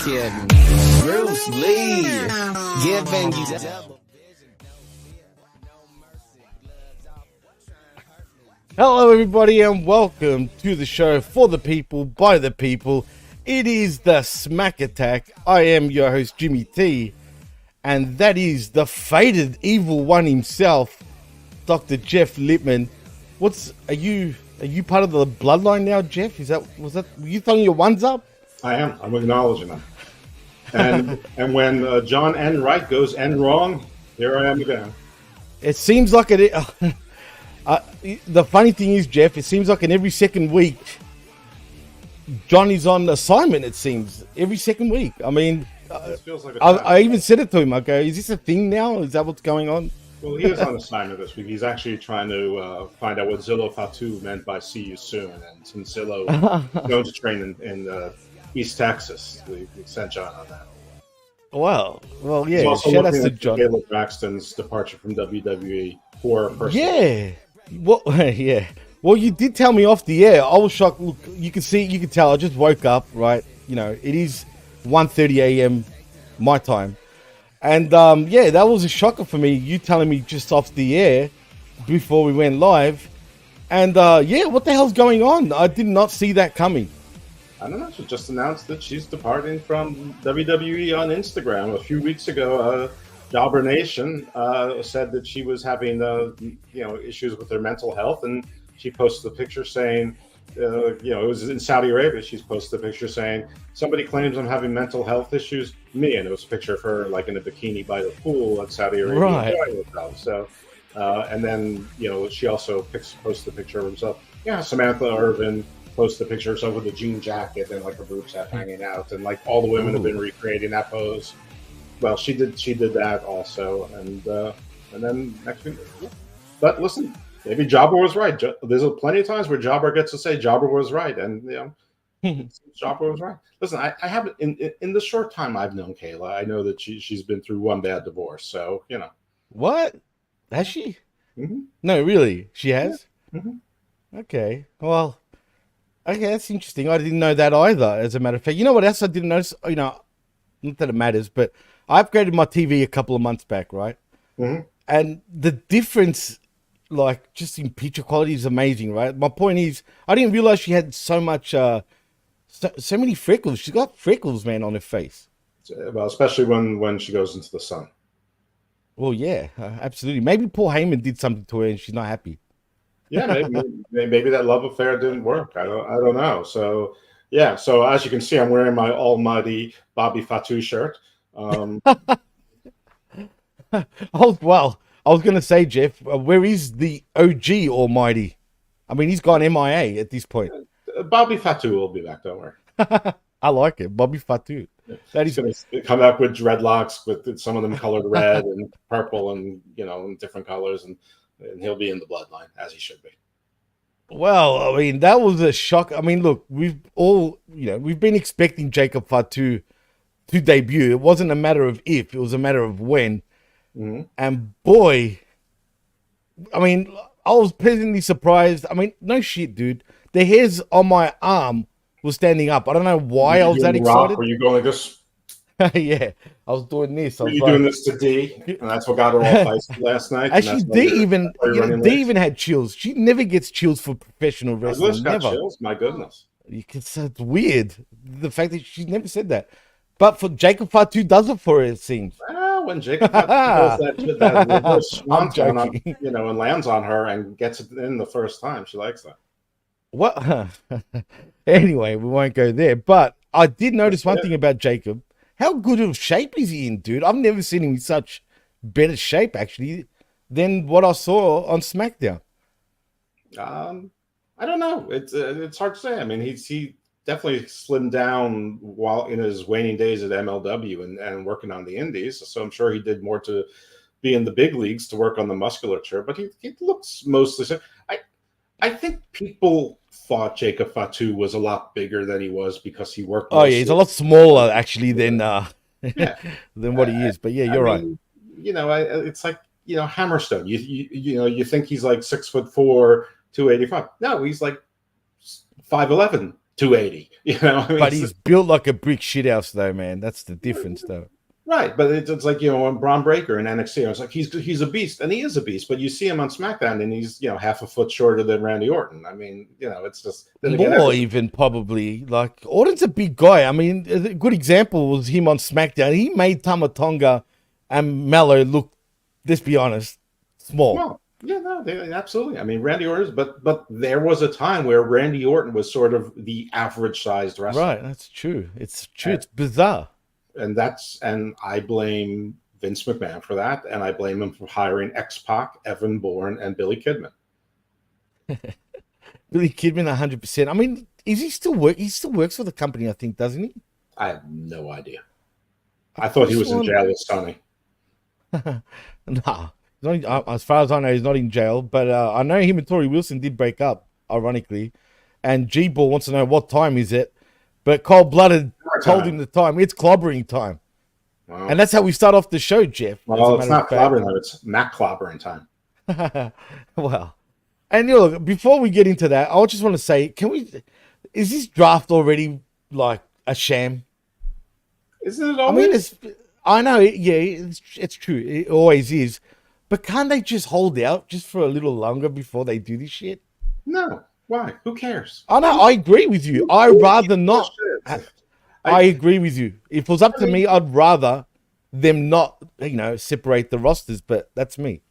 kid. Bruce Lee giving you double. Hello everybody and welcome to the show for the people, by the people. It is the Smack Attack. I am your host Jimmy T, and that is the fated evil one himself, Dr. Jeff Lippman. Are you part of the bloodline now, Jeff? Were you throwing your ones up? I am. I'm acknowledging them. And when John N. Wright goes N wrong, here I am again. It seems like it. The funny thing is, Jeff, it seems like in every second week, Johnny's on assignment. It seems every second week. I mean, feels like I even said it to him. I go, "Is this a thing now? Is that what's going on?" Well, he is on assignment this week. He's actually trying to find out what Zillow Fatu meant by "see you soon." And since Zillow going to train in East Texas, we sent John on that. Well, yeah. He's also Shout out looking to at John. Caleb Braxton's departure from WWE for personal. Yeah. Well, yeah. Well, you did tell me off the air. I was shocked. Look, you can tell. I just woke up, right? You know, it is 1:30 a.m. my time. And, yeah, that was a shocker for me. You telling me just off the air before we went live. And, yeah, what the hell's going on? I did not see that coming. I don't know. She just announced that she's departing from WWE on Instagram a few weeks ago. Jobber Nation said that she was having, issues with her mental health, and she posted a picture saying, it was in Saudi Arabia. She's posted a picture saying, "Somebody claims I'm having mental health issues. Me," and it was a picture of her like in a bikini by the pool at Saudi Arabia. Right. So, and then she also posted a picture of herself. Yeah, Samantha Irvin posted a picture of herself with a jean jacket and like her boobs half hanging out, and like all the women have been recreating that pose. Well, she did that also, and then next week. But listen, maybe Jobber was right. There's plenty of times where Jobber gets to say Jobber was right, and Jobber was right. Listen, I haven't in the short time I've known Kayla, I know that she's been through one bad divorce, so What? Has she? Mm-hmm. No, really? She has? Yeah. Mm-hmm. Okay. Well, okay, that's interesting. I didn't know that either, as a matter of fact. You know what else I didn't notice? Not that it matters, but I upgraded my TV a couple of months back, right? Mm-hmm. And the difference, like, just in picture quality is amazing, right? My point is, I didn't realize she had so much, so many freckles. She's got freckles, man, on her face. Well, especially when she goes into the sun. Well, yeah, absolutely. Maybe Paul Heyman did something to her and she's not happy. Yeah, maybe that love affair didn't work. I don't know. So yeah. So as you can see, I'm wearing my almighty Bobby Fatu shirt. Oh well, I was gonna say, Jeff, where is the OG Almighty? I mean, he's gone MIA at this point. Bobby Fatu will be back. Don't worry. I like it, Bobby Fatu. That He's going to come back with dreadlocks, with some of them colored red and purple, and in different colors, and he'll be in the bloodline as he should be. Well, I mean, that was a shock. I mean, look, we've been expecting Jacob Fatu to debut. It wasn't a matter of if, it was a matter of when. Mm-hmm. And boy, I mean, I was pleasantly surprised. I mean, no shit, dude. The hairs on my arm was standing up. I don't know why I was that excited. Were you going like this? Yeah, I was doing this. Were you doing this to D? And that's what got her all feisty last night. Actually, D even had chills. She never gets chills for professional wrestling. Got Never. chills? My goodness. It's weird. The fact that she never said that. But for Jacob Fatu does it for her, it seems. Well, when Jacob Fatu does that reverse swanton on, and lands on her and gets it in the first time, she likes that. What? Anyway, we won't go there. But I did notice one thing about Jacob. How good of shape is he in, dude? I've never seen him in such better shape, actually, than what I saw on SmackDown. I don't know. It's hard to say. I mean, he definitely slimmed down while in his waning days at MLW and working on the indies. So I'm sure he did more to be in the big leagues to work on the musculature. But he looks mostly. I think people thought Jacob Fatu was a lot bigger than he was because he worked. Oh yeah, he's a lot smaller actually than than what he is. But yeah, you're right. It's like Hammerstone. You think he's like 6'4", 285. No, he's like 5'11", 280. You know, I mean, But he's built like a brick shithouse, though, man. That's the difference, though. right. But it's like, when Braun Breaker in NXT, I was like, he's a beast, and he is a beast. But you see him on SmackDown, and he's half a foot shorter than Randy Orton. I mean, it's just More even probably. Like Orton's a big guy. I mean, a good example was him on SmackDown. He made Tama Tonga and Mello look, let's be honest, small. Well, yeah, no, absolutely. I mean, Randy Orton, but there was a time where Randy Orton was sort of the average-sized wrestler. Right, that's true. It's true. It's bizarre. And I blame Vince McMahon for that, and I blame him for hiring X-Pac, Evan Bourne, and Billy Kidman. Billy Kidman, 100%. I mean, is he still work? He still works for the company, I think, doesn't he? I have no idea. I thought he was in jail with Sonny. Nah. As far as I know, he's not in jail. But I know him and Tori Wilson did break up, ironically. And G-Ball wants to know what time is it. But Cold Blooded told him the time. It's clobbering time. Wow. And that's how we start off the show, Jeff. Well, it's not clobbering time. It's Mac clobbering time. Well, and look, before we get into that, I just want to say, is this draft already like a sham? Isn't it always? I know, it's true. It always is. But can't they just hold out just for a little longer before they do this shit? No. Why? Who cares? I know. I agree with you. I'd rather not. I agree with you. If it was up to me, I'd rather them not, separate the rosters. But that's me.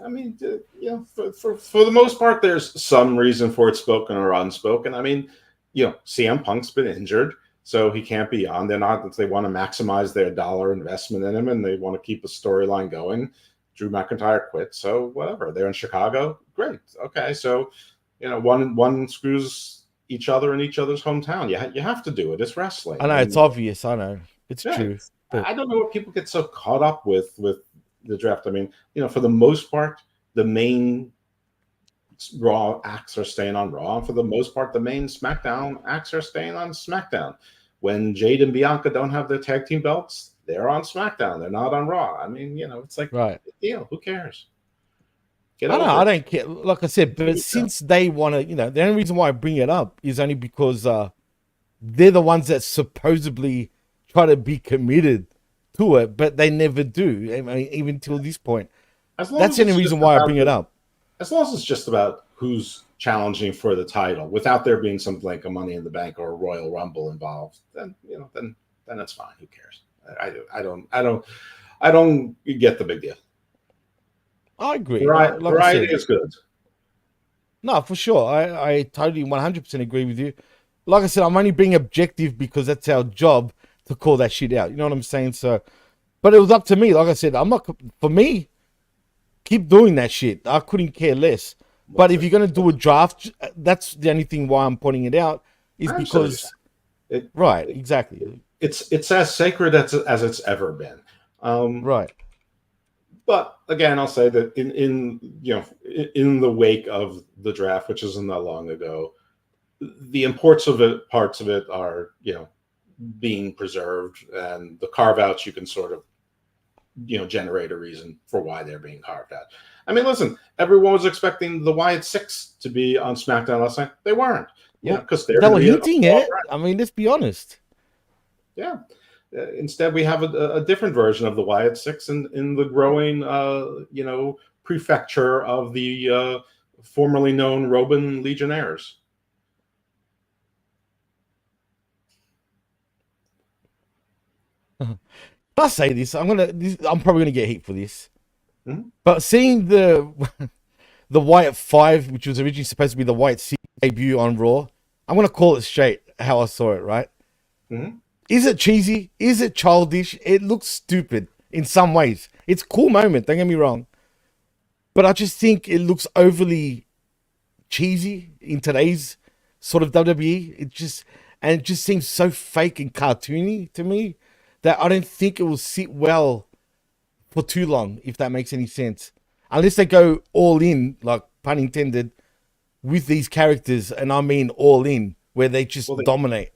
I mean, for the most part, there's some reason for it, spoken or unspoken. I mean, CM Punk's been injured, so he can't be on. They want to maximize their dollar investment in him, and they want to keep a storyline going. Drew McIntyre quit, so whatever. They're in Chicago, great. Okay, so one screws each other in each other's hometown. You have to do it. It's wrestling. I know, it's obvious. I know it's true. But I don't know what people get so caught up with the draft. I mean, for the most part, the main Raw acts are staying on Raw, and for the most part, the main SmackDown acts are staying on SmackDown. When Jade and Bianca don't have their tag team belts, they're on SmackDown. They're not on Raw. I mean, it's like, right. Who cares? I don't care. Like I said, but since they want to, the only reason why I bring it up is only because they're the ones that supposedly try to be committed to it, but they never do. I mean, even till this point. That's the only reason why I bring it up. As long as it's just about who's challenging for the title, without there being something like a Money in the Bank or a Royal Rumble involved, then then it's fine. Who cares? I don't get the big deal. I agree. Variety is good. No, for sure. I totally 100% agree with you. Like I said, I'm only being objective because that's our job to call that shit out. You know what I'm saying? So, but it was up to me. Like I said, for me, keep doing that shit. I couldn't care less. But if you're going to do a draft, that's the only thing why I'm pointing it out is because, right, exactly. It's as sacred as it's ever been. Right. But again, I'll say that in the wake of the draft, which isn't that long ago, the parts of it are being preserved, and the carve outs you can sort of generate a reason for why they're being carved out. I mean, listen, everyone was expecting the Wyatt Six to be on SmackDown last night. They weren't, because they were hinting it. I mean, let's be honest. Yeah. Instead, we have a different version of the Wyatt Six in the growing, prefecture of the formerly known Roman Legionnaires. If I say this, I'm probably gonna get heat for this. Mm-hmm. But seeing the Wyatt 5, which was originally supposed to be the Wyatt 6 debut on Raw, I'm gonna call it straight how I saw it. Right? Mm-hmm. Is it cheesy? Is it childish? It looks stupid in some ways. It's a cool moment, don't get me wrong. But I just think it looks overly cheesy in today's sort of WWE. It just seems so fake and cartoony to me that I don't think it will sit well for too long, if that makes any sense. Unless they go all in, like pun intended, with these characters, and I mean all in, where they just dominate.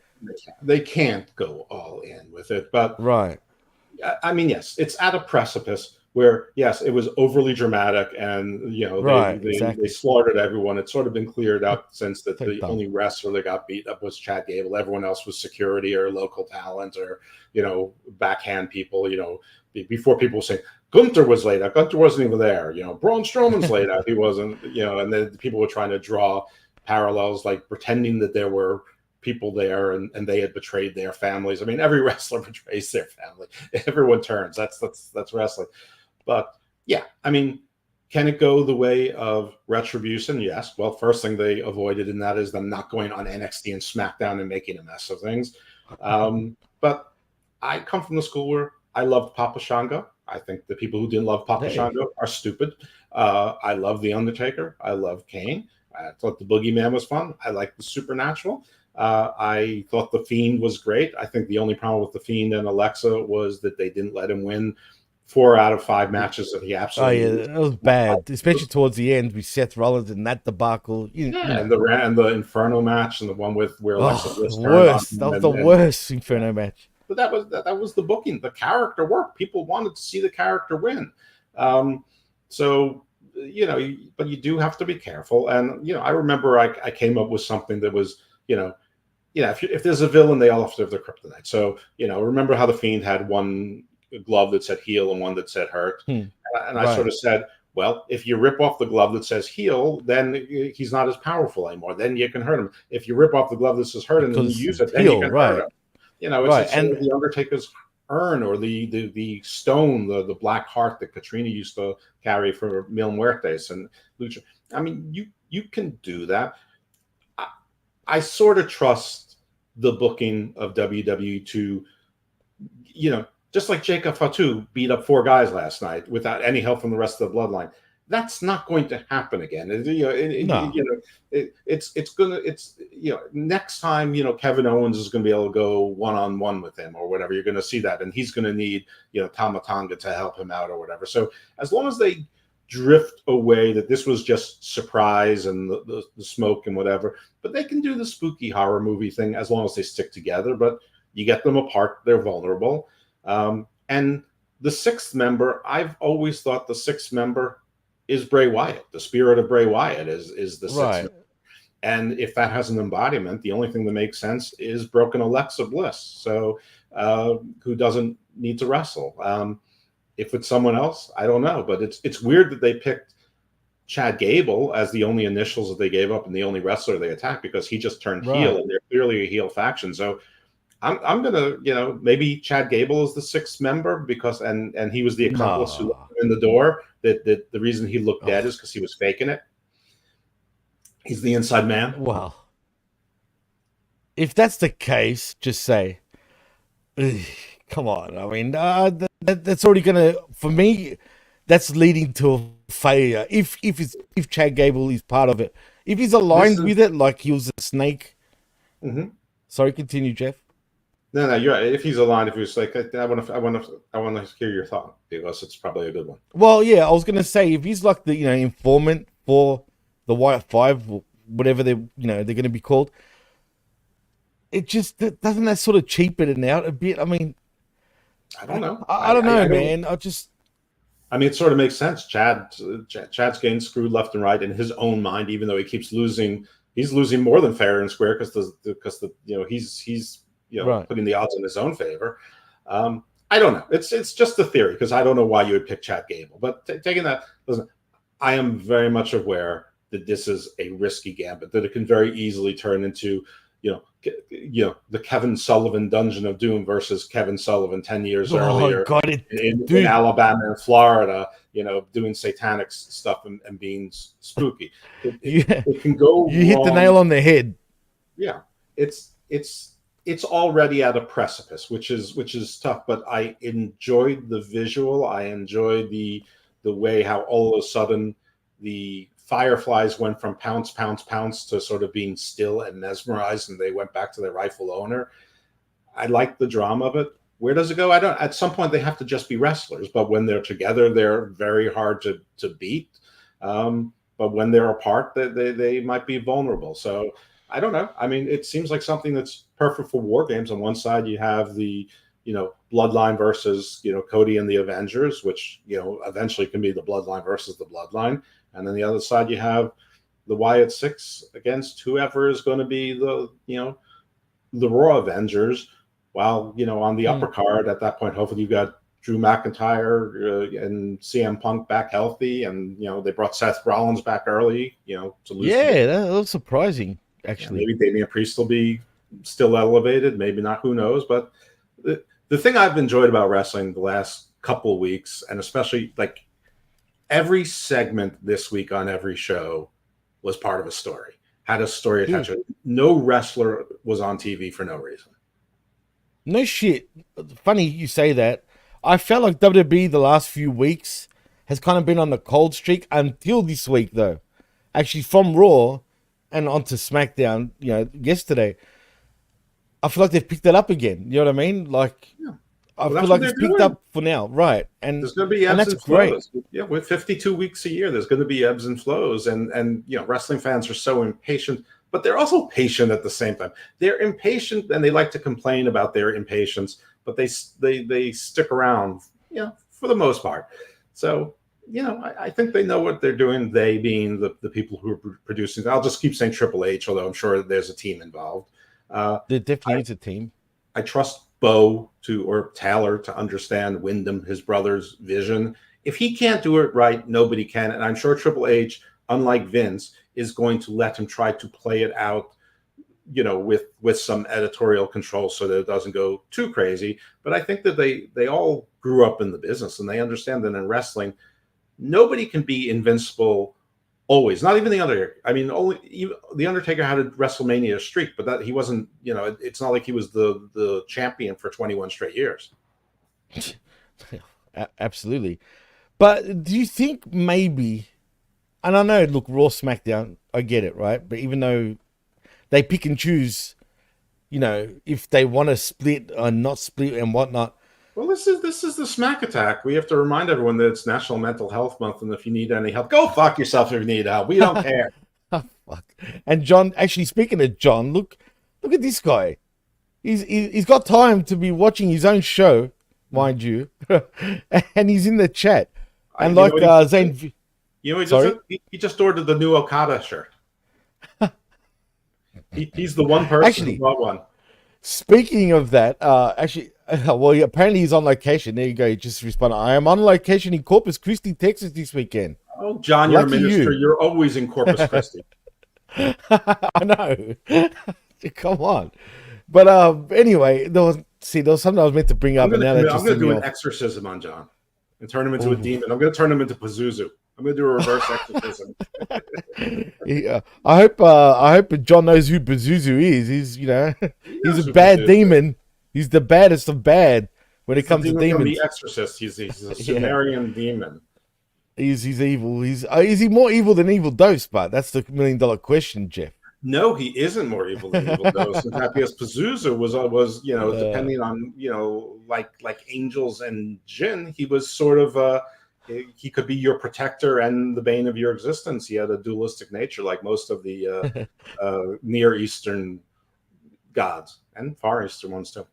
They can't go all in with it, but right. I mean, yes, it's at a precipice, where yes, it was overly dramatic, and Right, they exactly. slaughtered everyone. It's sort of been cleared up since that So the dumb. only wrestler that got beat up was Chad Gable. Everyone else was security or local talent or backhand people. Before people say Gunther was laid out, Gunther wasn't even there. Braun Strowman's laid out, he wasn't. And then people were trying to draw parallels, like pretending that there were people there and they had betrayed their families. I mean, every wrestler betrays their family. Everyone turns. That's wrestling. But yeah, I mean, can it go the way of Retribution? Yes. Well, first thing they avoided in that is them not going on NXT and SmackDown and making a mess of things. But I come from the school where I loved Papa Shango. I think the people who didn't love Papa Hey. Shango are stupid. I love The Undertaker. I love Kane. I thought the Boogeyman was fun. I liked the Supernatural. I thought the Fiend was great. I think the only problem with the Fiend and Alexa was that they didn't let him win 4 out of 5 matches that he Oh yeah, absolutely. that was bad, especially towards the end with Seth Rollins and that debacle. You Yeah, know, and the Inferno match and the one with where Alexa oh, Bliss turned on worst. That him was the and worst yeah. Inferno match. But that was the booking. The character worked. People wanted to see the character win. So but you do have to be careful. And I remember I came up with something that was if there's a villain, they all have to have their kryptonite. So remember how the Fiend had one glove that said heal and one that said hurt, and I Right. sort of said, well, if you rip off the glove that says heal, then he's not as powerful anymore. Then you can hurt him. If you rip off the glove that says hurt and then you Because use it, then you heal, can hurt right, him. right, It's sort and of the Undertaker's urn or the stone, the black heart that Katrina used to carry for Mil Muertes and Lucha. I mean, you can do that. I sort of trust the booking of WWE to, just like Jacob Fatu beat up 4 guys last night without any help from the rest of the bloodline. That's not going to happen again. no, It's next time Kevin Owens is going to be able to go one-on-one with him or whatever. You're going to see that, and he's going to need Tama Tonga to help him out or whatever. So as long as they drift away that this was just surprise and the smoke and whatever, but they can do the spooky horror movie thing as long as they stick together. But you get them apart, they're vulnerable. And the 6th member, I've always thought the 6th member is Bray Wyatt. The spirit of Bray Wyatt is the 6th right. member. And if that has an embodiment, the only thing that makes sense is broken Alexa Bliss. So who doesn't need to wrestle? If it's someone else, I don't know. But it's weird that they picked Chad Gable as the only initials that they gave up and the only wrestler they attacked because he just turned heel, and they're clearly a heel faction. So I'm gonna, maybe Chad Gable is the 6th member because and he was the accomplice who looked in the door. That the reason he looked dead is because he was faking it. He's the inside man. Well, if that's the case, just say, come on. I mean, that's already gonna, for me, that's leading to a failure. If Chad Gable is part of it, if he's aligned with it, like he was a snake. Mm-hmm. Sorry, continue, Jeff. No, you're right. If he's aligned, if he was like, I want to hear your thought because it's probably a good one. Well, yeah, I was gonna say if he's like the informant for the White Five, whatever they're gonna be called, it just doesn't that sort of cheapen it out a bit. I mean, I don't know. I don't know, man. I mean, it sort of makes sense. Chad's getting screwed left and right in his own mind, even though he keeps losing. He's losing more than fair and square because he's right. putting the odds in his own favor. I don't know. It's just a theory because I don't know why you would pick Chad Gable. But taking that, listen, I am very much aware that this is a risky gambit, that it can very easily turn into the Kevin Sullivan Dungeon of Doom versus Kevin Sullivan 10 years earlier in Alabama and Florida, doing satanic stuff and being spooky. It can go. You hit the nail on the head. Yeah, it's already at a precipice, which is tough. But I enjoyed the visual. I enjoyed the way how all of a sudden the Fireflies went from pounce to sort of being still and mesmerized, and they went back to their rightful owner. I like the drama of it. Where does it go? I don't. At some point, they have to just be wrestlers, but when they're together, they're very hard to beat. But when they're apart, they might be vulnerable. So I don't know. I mean, it seems like something that's perfect for war games. On one side, you have the Bloodline versus, Cody and the Avengers, which, eventually can be the Bloodline versus the Bloodline. And then the other side, you have the Wyatt Six against whoever is going to be the Raw Avengers. While, on the upper card at that point, hopefully you got Drew McIntyre and CM Punk back healthy. And, they brought Seth Rollins back early, to lose. Yeah, that was surprising, actually. Maybe Damian Priest will be still elevated. Maybe not. Who knows? But the thing I've enjoyed about wrestling the last couple of weeks, and especially like every segment this week on every show was part of a story, had a story attached to it. No wrestler was on TV for no reason. No shit. Funny you say that. I felt like WWE the last few weeks has kind of been on the cold streak until this week, though. Actually, from Raw and onto SmackDown, yesterday, I feel like they've picked it up again. You know what I mean? Like, yeah. I feel like it's picked up for now, right? And there's going to be ebbs and flows. Great. Yeah, with 52 weeks a year, there's going to be ebbs and flows, and wrestling fans are so impatient, but they're also patient at the same time. They're impatient and they like to complain about their impatience, but they stick around, for the most part. So, I think they know what they're doing. They being the people who are producing. I'll just keep saying Triple H, although I'm sure there's a team involved. There definitely is a team. I trust Bo or Taylor to understand Wyndham, his brother's vision. If he can't do it right, nobody can. And I'm sure Triple H, unlike Vince, is going to let him try to play it out, with some editorial control so that it doesn't go too crazy. But I think that they all grew up in the business and they understand that in wrestling, nobody can be invincible always. Not even the Undertaker. I mean, the Undertaker had a WrestleMania streak, but that he wasn't. It's not like he was the champion for 21 straight years. Absolutely. But do you think maybe? And I know, look, Raw, SmackDown, I get it, right? But even though they pick and choose, if they want to split or not split and whatnot. Well, this is the Smack Attack. We have to remind everyone that it's National Mental Health Month, and if you need any help, go fuck yourself if you need help. We don't care. Oh, fuck. And John, actually, speaking of John, look at this guy. He's got time to be watching his own show, mind you, and he's in the chat. And Zane, he just ordered the new Okada shirt. He's the one person who bought one. Speaking of that, apparently he's on location. There you go. He just responded. I am on location in Corpus Christi, Texas this weekend. Oh, John, you're a minister. You're always in Corpus Christi. I know. Come on. But anyway, there was something I was meant to bring up. I'm going to do an exorcism on John and turn him into a demon. I'm going to turn him into Pazuzu. I'm going to do a reverse exorcism. Yeah, I hope John knows who Pazuzu is. He's he's a bad demon. He's the baddest of bad when it comes to demons. The Exorcist. He's a Sumerian demon. He's evil. Is he more evil than Evil Dose? But that's the $1 million question, Jeff. No, he isn't more evil than Evil Dose. In fact, because Pazuzu was depending on like angels and jinn, he was sort of he could be your protector and the bane of your existence. He had a dualistic nature, like most of the Near Eastern gods and Far Eastern ones too.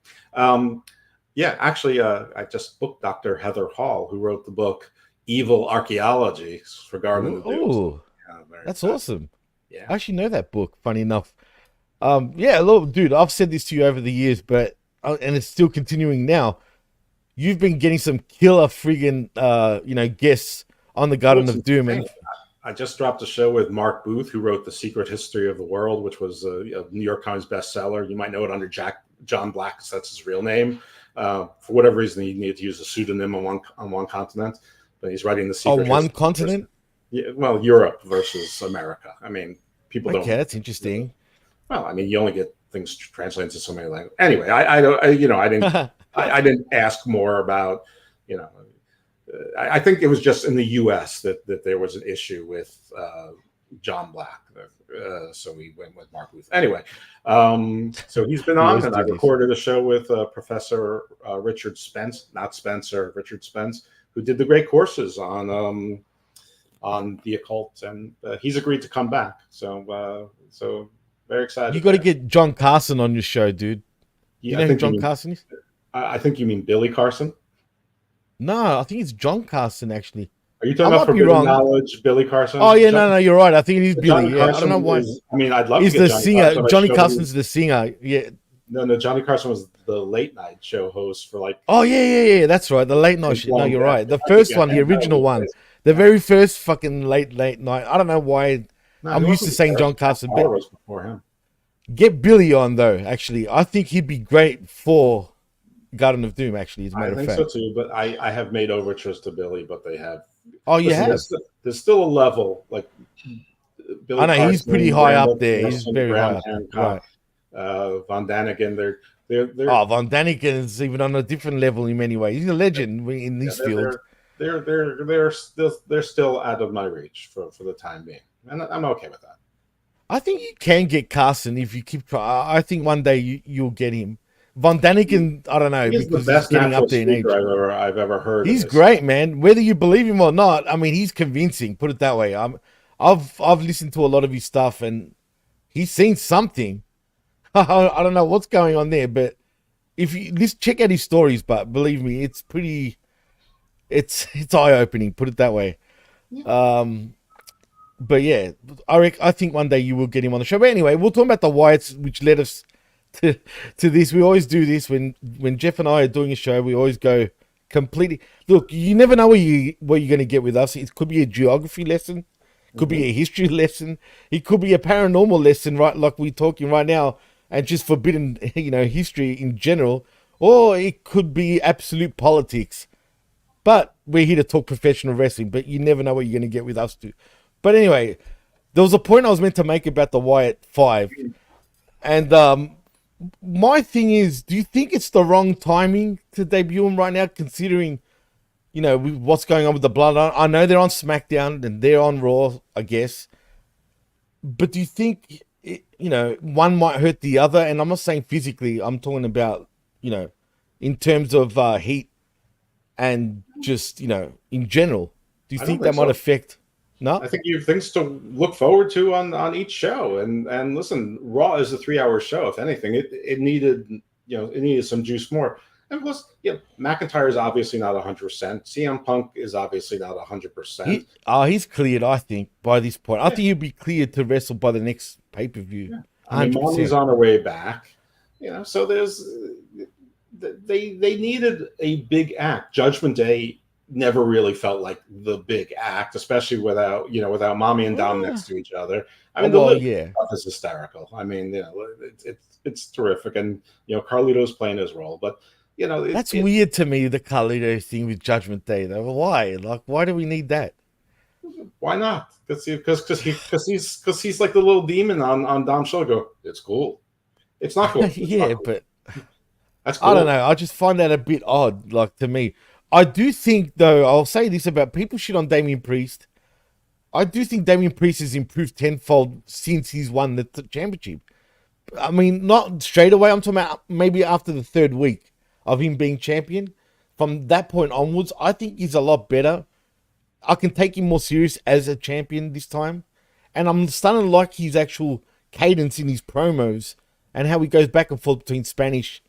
Actually, I just booked Dr. Heather Hall, who wrote the book Evil Archaeology for Garden. Oh, that's awesome. Yeah, I actually know that book. Funny enough. Look, dude, I've said this to you over the years, but and it's still continuing now. You've been getting some killer friggin' guests on the Garden of Doom. And I just dropped a show with Mark Booth, who wrote The Secret History of the World, which was a New York Times bestseller. You might know it under John Black, because that's his real name. For whatever reason, he needed to use a pseudonym on one continent, but he's writing The Secret. On one continent? Yeah, well, Europe versus America. I mean, people don't. Okay, that's interesting. Well, I mean, you only get things translated into so many languages. Anyway, I didn't. I didn't ask more about, I think it was just in the U.S. that there was an issue with John Black. So we went with Mark Booth. Anyway, so he's been on, and I recorded a show with Professor Richard Spence, not Spencer, Richard Spence, who did the great courses on the occult, and he's agreed to come back. So very excited. You got to get John Carson on your show, dude. Yeah, you know who John Carson is? I think you mean Billy Carson. No, I think it's John Carson actually. Are you I talking about might be Forbidden wrong. Knowledge, Billy Oh Carson? yeah, no, you're right. I think it is Billy. Johnny Yeah, I don't know Carson why. is. I mean, I'd love to Is get the Johnny singer Carson on a Johnny show, but Carson's the singer? Yeah. no. Johnny Carson was the late night show host for like Oh yeah. That's right. The late night shit. No, long you're time. right. The If I could first get one, the him, that would original be one, amazing. the Yeah. very first fucking late night. I don't know why. No, I'm he used to wasn't saying there. John Carson, Paul but was before him. get Billy on though. Actually, I think he'd be great for Garden of Doom. Actually, as a matter I of think fact. so too. But I have made overtures to Billy, but they have. Oh, you Listen, have. there's still a level like Billy I know he's Carson, pretty high up Randall there. He's Thorson, very high Graham up there. Hancock, Von Daniken. They're Oh, Von Daniken's even on a different level in many ways. He's a legend in this field. they're still out of my reach for the time being, and I'm okay with that. I think you can get Carson if you keep trying. I think one day you'll get him. Von Daniken, I don't know, He's the because best he's getting natural up there in age. speaker I've ever heard. He's great, man. Whether you believe him or not, I mean, he's convincing. Put it that way. I've listened to a lot of his stuff, and he's seen something. I don't know what's going on there, but if you check out his stories, but believe me, it's pretty. It's eye opening. Put it that way. But yeah, I think one day you will get him on the show. But anyway, we'll talk about the Wyatts, which led us to this. We always do this when Jeff and I are doing a show. We always go completely. Look, you never know what you're going to get with us. It could be a geography lesson, could be a history lesson, it could be a paranormal lesson, right? Like we're talking right now, and just forbidden, history in general, or it could be absolute politics. But we're here to talk professional wrestling. But you never know what you're going to get with us too. But anyway, there was a point I was meant to make about the Wyatt 5. And my thing is, do you think it's the wrong timing to debut him right now, considering, what's going on with the Bloodline? I know they're on SmackDown and they're on Raw, I guess. But do you think, one might hurt the other? And I'm not saying physically. I'm talking about, in terms of heat and just, in general. Do you think that might affect... No, I think you have things to look forward to on each show, and listen, Raw is a 3-hour show. If anything, it needed some juice more. And plus, McIntyre is obviously not 100%. CM Punk is obviously not 100%. He's cleared, I think, by this point. I think he'll be cleared to wrestle by the next pay-per-view. Yeah. I mean, Mommy's on her way back. So they needed a big act. Judgment Day never really felt like the big act, especially without Mommy and Dom next to each other. I mean, stuff is hysterical. I mean, it's terrific, and Carlito's playing his role, but that's weird to me, the Carlito thing with Judgment Day. Though, why? Like, why do we need that? Why not? Because he's like the little demon on Dom's show. Go, it's cool. It's not cool. But that's cool. I don't know. I just find that a bit odd. Like, to me. I do think, though, I'll say this about people shit on Damian Priest. I do think Damian Priest has improved tenfold since he's won the championship. I mean, not straight away. I'm talking about maybe after the 3rd week of him being champion. From that point onwards, I think he's a lot better. I can take him more serious as a champion this time. And I'm starting to like his actual cadence in his promos and how he goes back and forth between Spanish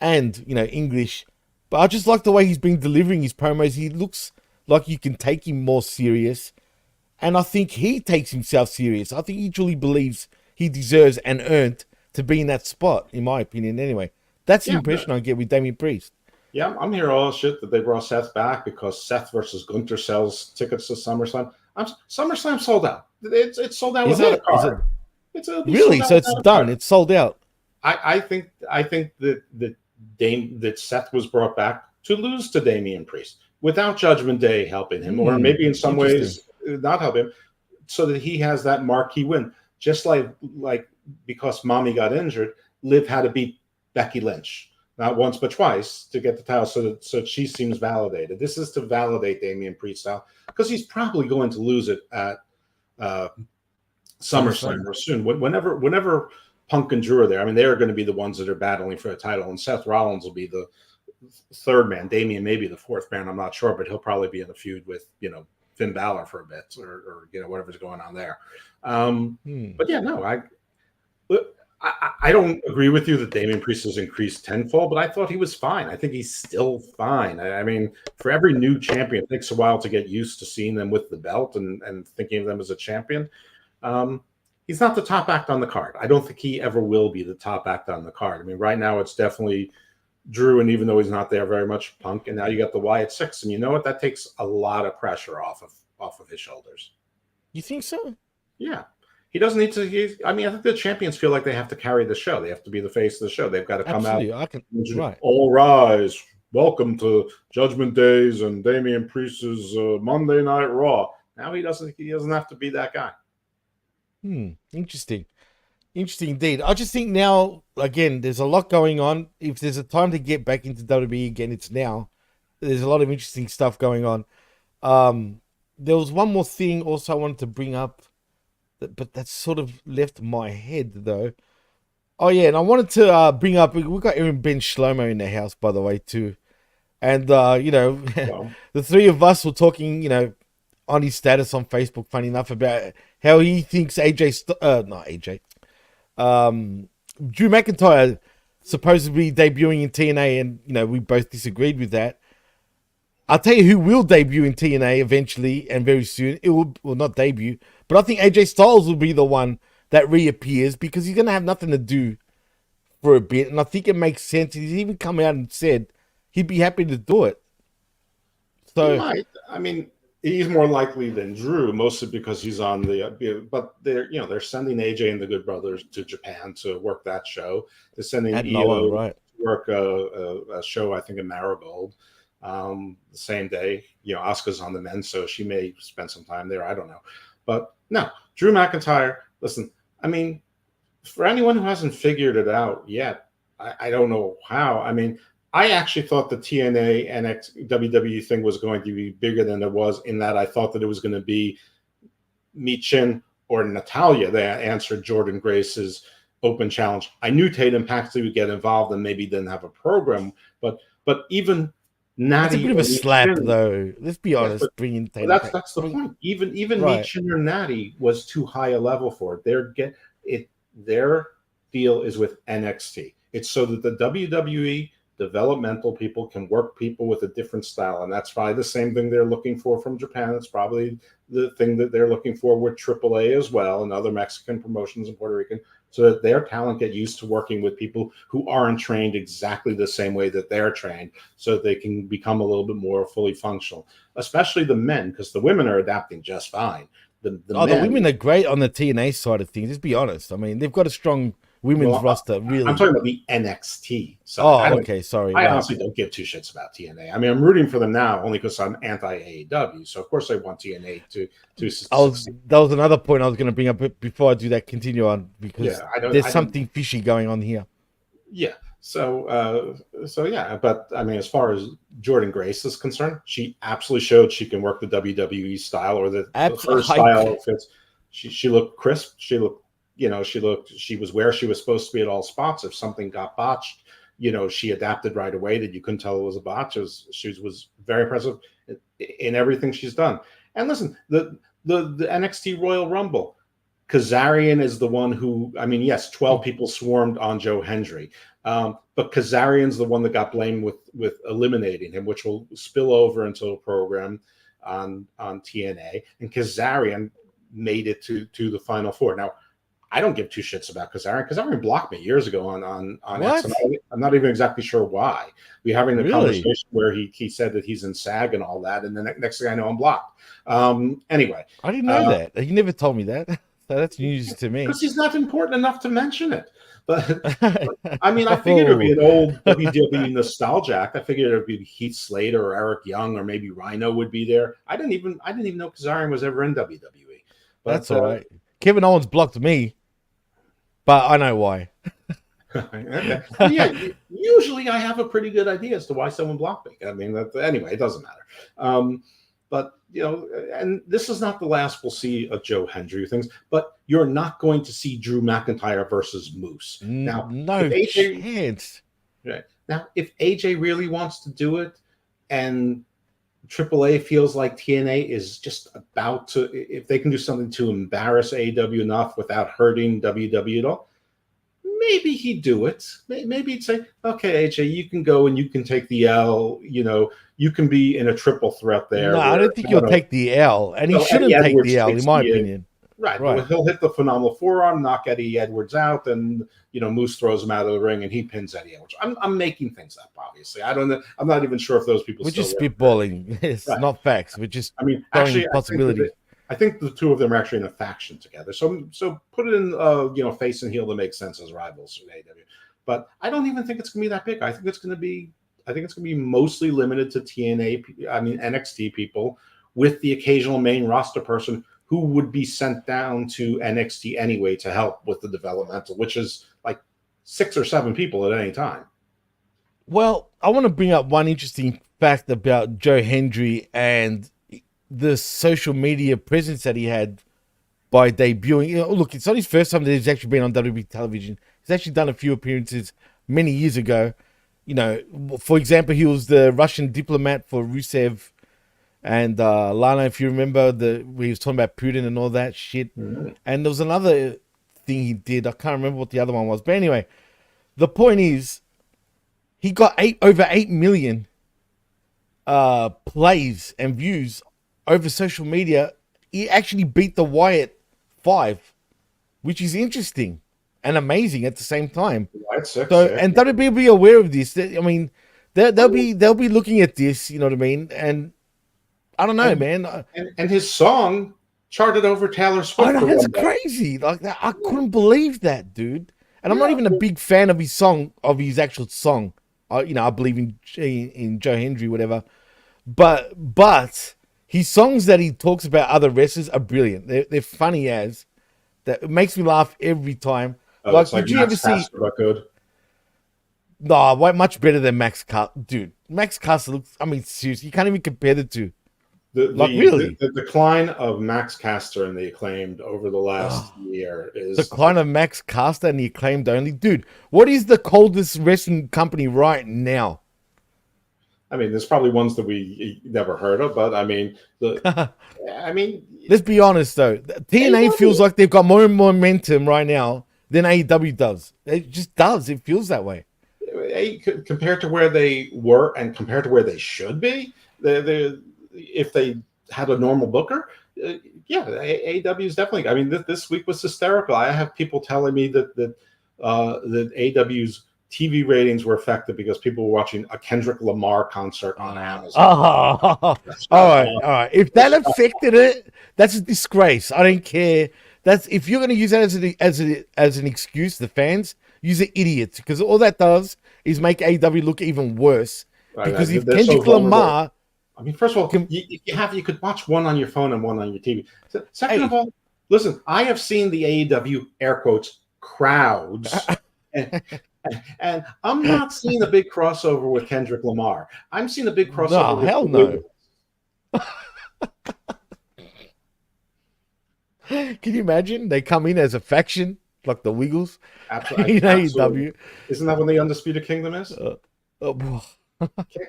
and, English. But I just like the way he's been delivering his promos. He looks like you can take him more serious. And I think he takes himself serious. I think he truly believes he deserves and earned to be in that spot, in my opinion, anyway. That's the impression I get with Damian Priest. Yeah, I'm hearing all the shit that they brought Seth back because Seth versus Gunther sells tickets to SummerSlam. SummerSlam sold out. It's sold out without a card. Really? So it's done. It's sold out. I think that Seth was brought back to lose to Damian Priest without Judgment Day helping him, or maybe in some ways not help him, so that he has that marquee win. Just like because Mommy got injured, Liv had to beat Becky Lynch, not once but twice, to get the title, so she seems validated. This is to validate Damian Priest now, because he's probably going to lose it at SummerSlam or soon. Whenever Punk and Drew are there, I mean, they are going to be the ones that are battling for the title, and Seth Rollins will be the 3rd man. Damian may be the 4th man. I'm not sure, but he'll probably be in a feud with Finn Balor for a bit, or whatever's going on there. But yeah, no, I don't agree with you that Damian Priest has increased tenfold, but I thought he was fine. I think he's still fine. I mean, for every new champion, it takes a while to get used to seeing them with the belt and thinking of them as a champion. He's not the top act on the card. I don't think he ever will be the top act on the card. I mean, right now it's definitely Drew, and even though he's not there very much, Punk, and now you got the Wyatt Six, and you know what? That takes a lot of pressure off of his shoulders. You think so? Yeah. He doesn't need to. I mean, I think the champions feel like they have to carry the show. They have to be the face of the show. They've got to come Absolutely. out. Right. All rise. Welcome to Judgment Days and Damian Priest's Monday Night Raw. Now he doesn't have to be that guy. Interesting indeed. I just think now, again, there's a lot going on. If there's a time to get back into WWE again, it's now. There's a lot of interesting stuff going on. There was one more thing also I wanted to bring up, but that's sort of left my head though. Oh yeah, and I wanted to bring up, we got Aaron Ben Shlomo in the house, by the way, too. And the three of us were talking, on his status on Facebook, funny enough, about how he thinks Drew McIntyre supposedly debuting in TNA, and we both disagreed with that. I'll tell you who will debut in TNA eventually and very soon. It will not debut, but I think AJ Styles will be the one that reappears because he's going to have nothing to do for a bit. And I think it makes sense. He's even come out and said he'd be happy to do it. So, he might. I mean, he's more likely than Drew, mostly because he's on the. But they're sending AJ and the Good Brothers to Japan to work that show. They're sending EO to work a show, I think, in Marigold. The same day, Asuka's on the men, so she may spend some time there. I don't know. But no, Drew McIntyre, listen, I mean, for anyone who hasn't figured it out yet, I don't know how. I mean, I actually thought the TNA NXT WWE thing was going to be bigger than it was, in that I thought that it was going to be Michin or Natalya that answered Jordan Grace's open challenge. I knew Tatum Paxley would get involved and maybe didn't have a program, but even Natty, it's a bit of a slap, though. Let's be honest. Bringing Tatum, that's the point. Even Michin or Natty was too high a level for it. Their deal is with NXT. It's so that the WWE developmental people can work people with a different style, and that's probably the same thing they're looking for from Japan. It's probably the thing that they're looking for with AAA as well, and other Mexican promotions in Puerto Rican, so that their talent get used to working with people who aren't trained exactly the same way that they're trained, so that they can become a little bit more fully functional, especially the men, because the women are adapting just fine. The women are great on the TNA side of things. Let's be honest. I mean, they've got a strong women's roster, really. I'm talking about the NXT side. Okay, sorry. I honestly don't give two shits about TNA. I mean, I'm rooting for them now only because I'm anti-AEW. So, of course, I want TNA to that was another point I was going to bring up before I do that. Continue on, because there's something fishy going on here. Yeah. So yeah. But, I mean, as far as Jordan Grace is concerned, she absolutely showed she can work the WWE style, or the her style fits. She looked crisp. She looked, she was where she was supposed to be at all spots. If something got botched, she adapted right away, that you couldn't tell it was a botch. She was very impressive in everything she's done. And listen, the NXT Royal Rumble, Kazarian is the one who, I mean, yes, 12 people swarmed on Joe Hendry. But Kazarian's the one that got blamed with eliminating him, which will spill over into a program on TNA. And Kazarian made it to the Final Four. Now, I don't give two shits about Kazarian. Kazarian blocked me years ago on X, and I'm not even exactly sure why. We're having a conversation where he said that he's in SAG and all that, and the next thing I know, I'm blocked. Anyway. I didn't know that. He never told me that. So that's news to me. Because he's not important enough to mention it. But I mean, I figured it would be an old WWE nostalgia act. I figured it would be Heath Slater or Eric Young, or maybe Rhino would be there. I didn't even know Kazarian was ever in WWE. But, that's all right. Kevin Owens blocked me, but I know why. Okay. Yeah, usually I have a pretty good idea as to why someone blocked me. I mean, anyway, it doesn't matter. But, and this is not the last we'll see of Joe Hendry things, but you're not going to see Drew McIntyre versus Moose. Now, no chance. Right. Now, if AJ really wants to do it, and AAA feels like TNA is just about to, if they can do something to embarrass AEW enough without hurting WWE at all, maybe he'd do it. Maybe he'd say, okay, AJ, you can go and you can take the L. You can be in a triple threat there. No, I don't think he'll take the L, and he shouldn't Eddie take Edwards the L, in my takes the, opinion. Right. He'll hit the phenomenal forearm, knock Eddie Edwards out, and Moose throws him out of the ring, and he pins Eddie Edwards. I'm making things up, obviously. I don't know. I'm not even sure if those people. We're just spitballing. It's not facts. We're just actually, possibilities. I think the two of them are actually in a faction together. So put it in face and heel to make sense as rivals in AEW. But I don't even think it's going to be that big. I think it's going to be mostly limited to NXT people, with the occasional main roster person who would be sent down to NXT anyway to help with the developmental, which is like 6 or 7 people at any time. Well, I want to bring up one interesting fact about Joe Hendry and the social media presence that he had by debuting. Look, it's not his first time that he's actually been on WWE television. He's actually done a few appearances many years ago. For example, he was the Russian diplomat for Rusev and Lana, if you remember, where he was talking about Putin and all that shit. Mm-hmm. And there was another thing he did. I can't remember what the other one was. But anyway, the point is, he got over 8 million plays and views over social media. He actually beat the Wyatt 5, which is interesting and amazing at the same time. And WWE will be aware of this. I mean, they'll be looking at this. You know what I mean? And I don't know, man. And his song charted over Taylor Swift. I know, it's crazy. Like that, I couldn't believe that, dude. And I'm not even a big fan of his actual song. I believe in Joe Hendry, whatever. But his songs that he talks about other wrestlers are brilliant. They're funny as that. It makes me laugh every time. Did you ever see? Good. No, much better than Max Caster, dude. Max Caster looks. I mean, seriously, you can't even compare the two. The decline of Max Caster and the Acclaimed over the last year is the decline of Max Caster and the Acclaimed only, dude. What is the coldest wrestling company right now? I mean, there's probably ones that we never heard of, but I mean, let's be honest though. TNA feels like they've got more momentum right now than AEW does. It just does. It feels that way. Compared to where they were and compared to where they should be, if they had a normal booker, AEW is definitely. I mean, this week was hysterical. I have people telling me that AEW's TV ratings were affected because people were watching a Kendrick Lamar concert on Amazon. All right. If that affected it, that's a disgrace. I don't care. That's if you're going to use that as an excuse, the fans use it, idiots, because all that does is make AEW look even worse. Because if Kendrick Lamar. I mean, first of all, you could watch one on your phone and one on your TV. Second of all, listen, I have seen the AEW air quotes crowds, and I'm not seeing a big crossover with Kendrick Lamar. I'm seeing a big crossover. No, hell no. Can you imagine? They come in as a faction like the Wiggles. Absolutely. In AEW. Isn't that when the Undisputed Kingdom is?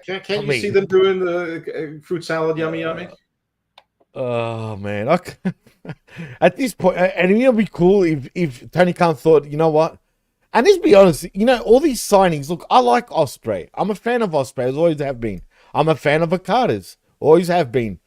Can't you see them doing the fruit salad yummy? Oh man, at this point, and it'll be cool if Tony Khan thought, you know what? And let's be honest, all these signings. Look, I like Ospreay. I'm a fan of Ospreay. Always have been. I'm a fan of Okada's. Always have been.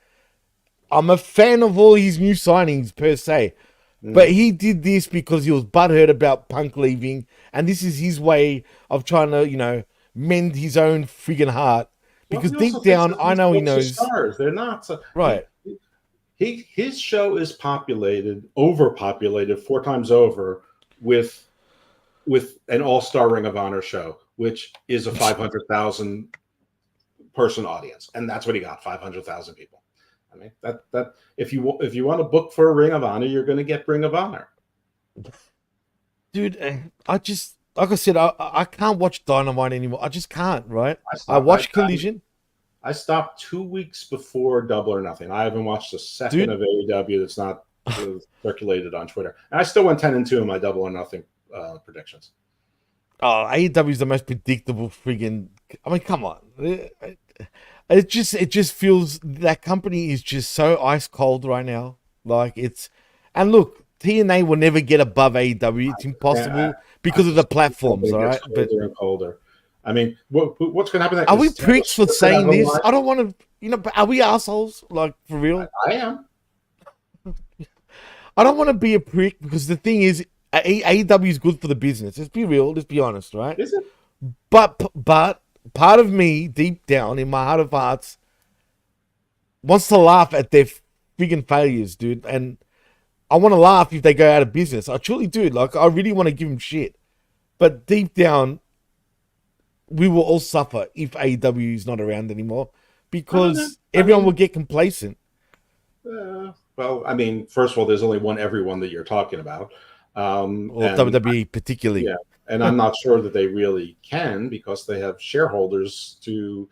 I'm a fan of all his new signings per se. But he did this because he was butthurt about Punk leaving, and this is his way of trying to, mend his own friggin' heart. Because deep down, I know he knows. Stars. They're not right. His show is overpopulated 4 times over with an all-star Ring of Honor show, which is a 500,000 person audience, and that's what he got, 500,000 people. I mean, that if you want to book for a Ring of Honor, you're going to get Ring of Honor. Dude, like I said, I can't watch Dynamite anymore. I just can't, right? I watched Collision. I stopped 2 weeks before Double or Nothing. I haven't watched a second of AEW that's not circulated on Twitter. And I still went 10-2 in my Double or Nothing predictions. Oh, AEW is the most predictable friggin'. I mean, come on. It just feels that company is just so ice cold right now. And look, TNA will never get above AEW. It's impossible because of the platforms, It all gets right? But colder and colder. I mean, what's going to happen next? are we Is Taylor pricks for Swift gonna have saying a this? live- I don't want to, but are we assholes? Like, for real? I am. I don't want to be a prick because the thing is, AEW is good for the business. Let's be real. Let's be honest, right? Is it? But part of me, deep down in my heart of hearts, wants to laugh at their friggin' failures, dude. And I want to laugh if they go out of business. I truly do. Like, I really want to give them shit. But deep down, we will all suffer if AEW is not around anymore because everyone will get complacent. Well, I mean, first of all, there's only one everyone that you're talking about. Or WWE particularly. Yeah, and I'm not sure that they really can because they have shareholders to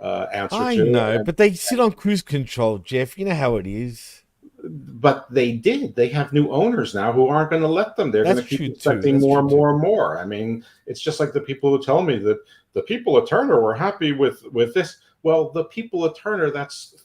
answer to. I know, but they sit on cruise control, Jeff. You know how it is. But they did. They have new owners now who aren't going to let them. They're going to keep expecting more and more and more. I mean, it's just like the people who tell me that the people at Turner were happy with this. Well, the people at Turner, that's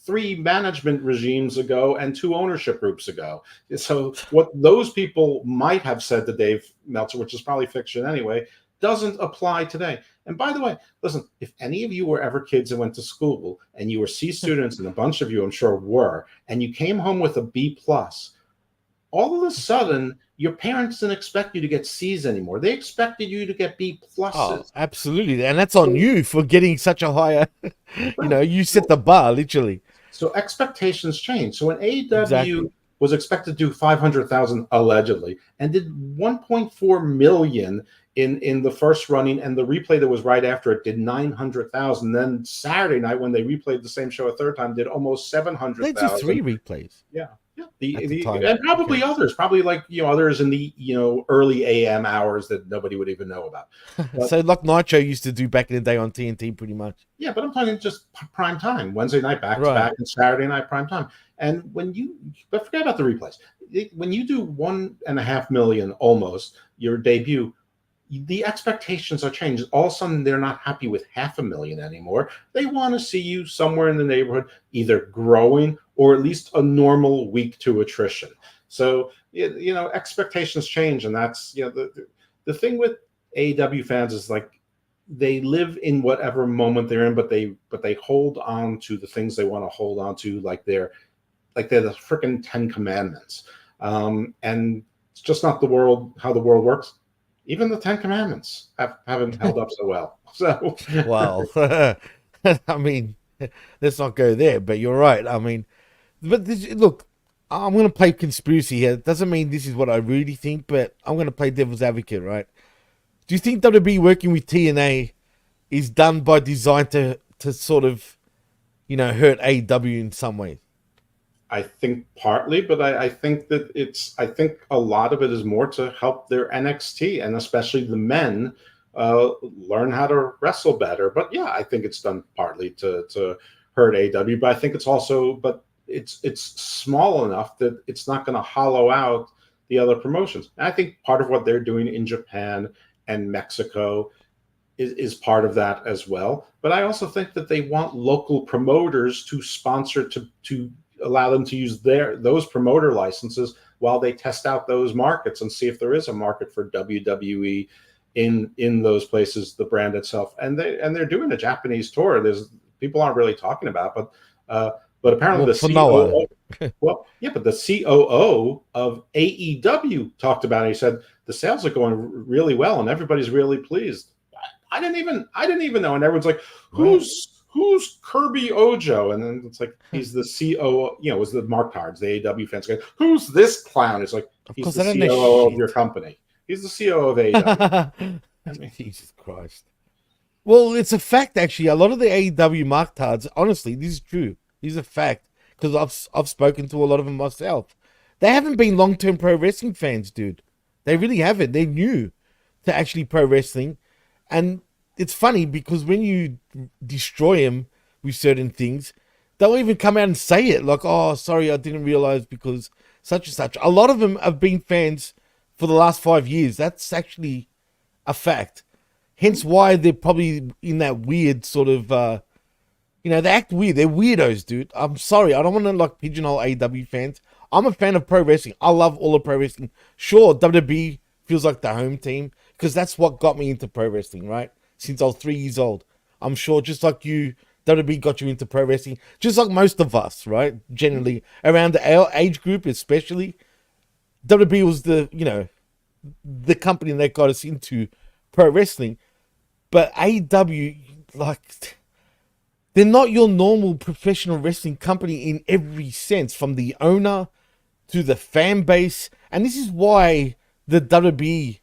3 management regimes ago and 2 ownership groups ago. So what those people might have said to Dave Meltzer, which is probably fiction anyway, doesn't apply today. And by the way, listen, if any of you were ever kids and went to school and you were C students, and a bunch of you I'm sure were, and you came home with a B+, all of a sudden your parents didn't expect you to get C's anymore. They expected you to get B+. Oh, absolutely. And that's on you for getting such a higher, you set the bar, literally. So expectations change. So when AEW was expected to do 500,000 allegedly and did 1.4 million in the first running, and the replay that was right after it did 900,000. Then Saturday night, when they replayed the same show a third time, did almost 700,000. They did 3 replays. Yeah. And probably others, probably like others in the early AM hours that nobody would even know about. But, so like Nitro used to do back in the day on TNT, pretty much. Yeah, but I'm talking just prime time, Wednesday night back to back, and Saturday night prime time. And but forget about the replays. When you do 1.5 million almost your debut, the expectations are changed. All of a sudden, they're not happy with 500,000 anymore. They want to see you somewhere in the neighborhood, either growing or at least a normal week to attrition. So, expectations change. And that's, the thing with AEW fans is like, they live in whatever moment they're in, but they hold on to the things they want to hold on to, like they're the freaking 10 Commandments. And it's just not how the world works. Even the 10 Commandments haven't held up so well. So, wow. I mean, let's not go there, but you're right. I mean, look, I'm going to play conspiracy here. It doesn't mean this is what I really think, but I'm going to play devil's advocate, right? Do you think WWE working with TNA is done by design to sort of, hurt AEW in some ways? I think partly, but I think that I think a lot of it is more to help their NXT and especially the men learn how to wrestle better. But yeah, I think it's done partly to hurt AEW, but I think it's also, but it's small enough that it's not going to hollow out the other promotions. And I think part of what they're doing in Japan and Mexico is part of that as well. But I also think that they want local promoters to sponsor to allow them to use those promoter licenses while they test out those markets and see if there is a market for WWE in those places, the brand itself. And they're doing a Japanese tour. People aren't really talking about, but apparently the COO, but the COO of AEW talked about it. He said the sales are going really well and everybody's really pleased. I didn't even know, and everyone's like, who's Kirby Ojo? And then it's like, he's the COO, it was the Mark Cards, the AEW fans go, who's this clown? It's like, he's the COO of your company. He's the COO of AEW. Jesus Christ. Well, it's a fact, actually. A lot of the AEW Mark Cards, honestly, this is true. This is a fact, because I've spoken to a lot of them myself. They haven't been long-term pro wrestling fans, dude. They really haven't. They're new to actually pro wrestling. And it's funny because when you destroy them with certain things, they'll even come out and say it. Like, oh, sorry, I didn't realize because such and such. A lot of them have been fans for the last 5 years. That's actually a fact. Hence why they're probably in that weird sort of, they act weird. They're weirdos, dude. I'm sorry. I don't want to pigeonhole AEW fans. I'm a fan of pro wrestling. I love all of pro wrestling. Sure, WWE feels like the home team, because that's what got me into pro wrestling, right? Since I was 3 years old. I'm sure just like you, WWE got you into pro wrestling, just like most of us, right? Generally, around our age group especially, WWE was the company that got us into pro wrestling. But AEW, like, they're not your normal professional wrestling company in every sense, from the owner to the fan base. And this is why the WWE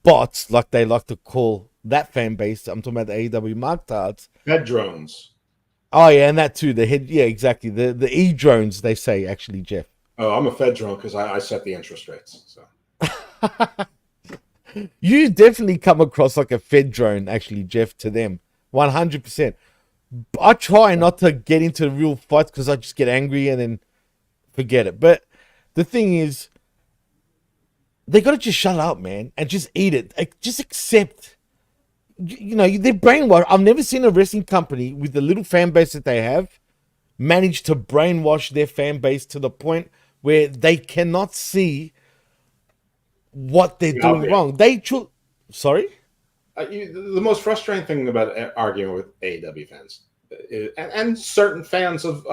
bots, like they like to call that fan base, I'm talking about the AEW Marktards. Head drones. Oh yeah, and that too. The head, yeah, exactly. The E drones, they say, actually, Jeff. Oh, I'm a Fed drone because I set the interest rates. So You definitely come across like a Fed drone, actually, Jeff, to them. 100%. I try not to get into real fights because I just get angry and then forget it. But the thing is, they got to just shut up, man, and just eat it. Like, just accept. They're brainwashed. I've never seen a wrestling company with the little fan base that they have manage to brainwash their fan base to the point where they cannot see what they're doing wrong. Sorry? The most frustrating thing about arguing with AEW fans and certain fans of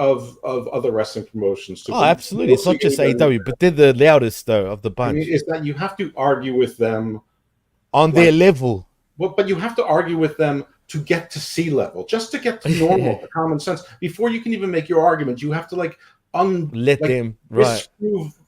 other wrestling promotions too. Oh, absolutely. It's not just AEW, but they're the loudest, though, of the bunch. Is that you have to argue with them on their level. But you have to argue with them to get to sea level, just to get to normal, to common sense. Before you can even make your argument, you have to let them disprove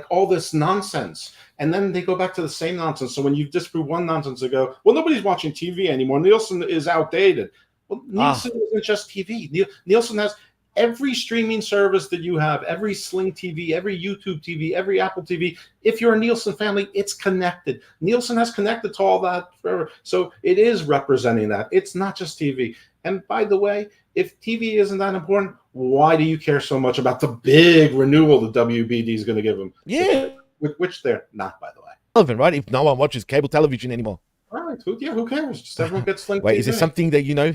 all this nonsense, and then they go back to the same nonsense. So when you disprove one nonsense, they go, "Well, nobody's watching TV anymore. Nielsen is outdated." Well, Nielsen isn't just TV. Nielsen has every streaming service that you have, every Sling TV, every YouTube TV, every Apple TV. If you're a Nielsen family, it's connected. Nielsen has connected to all that forever. So it is representing that. It's not just TV. And by the way, if TV isn't that important, why do you care so much about the big renewal the WBD is going to give them? Yeah. Which they're not, by the way. Relevant, right? If no one watches cable television anymore. All right. Who cares? Just everyone gets Sling Wait, TV. is there something that you know?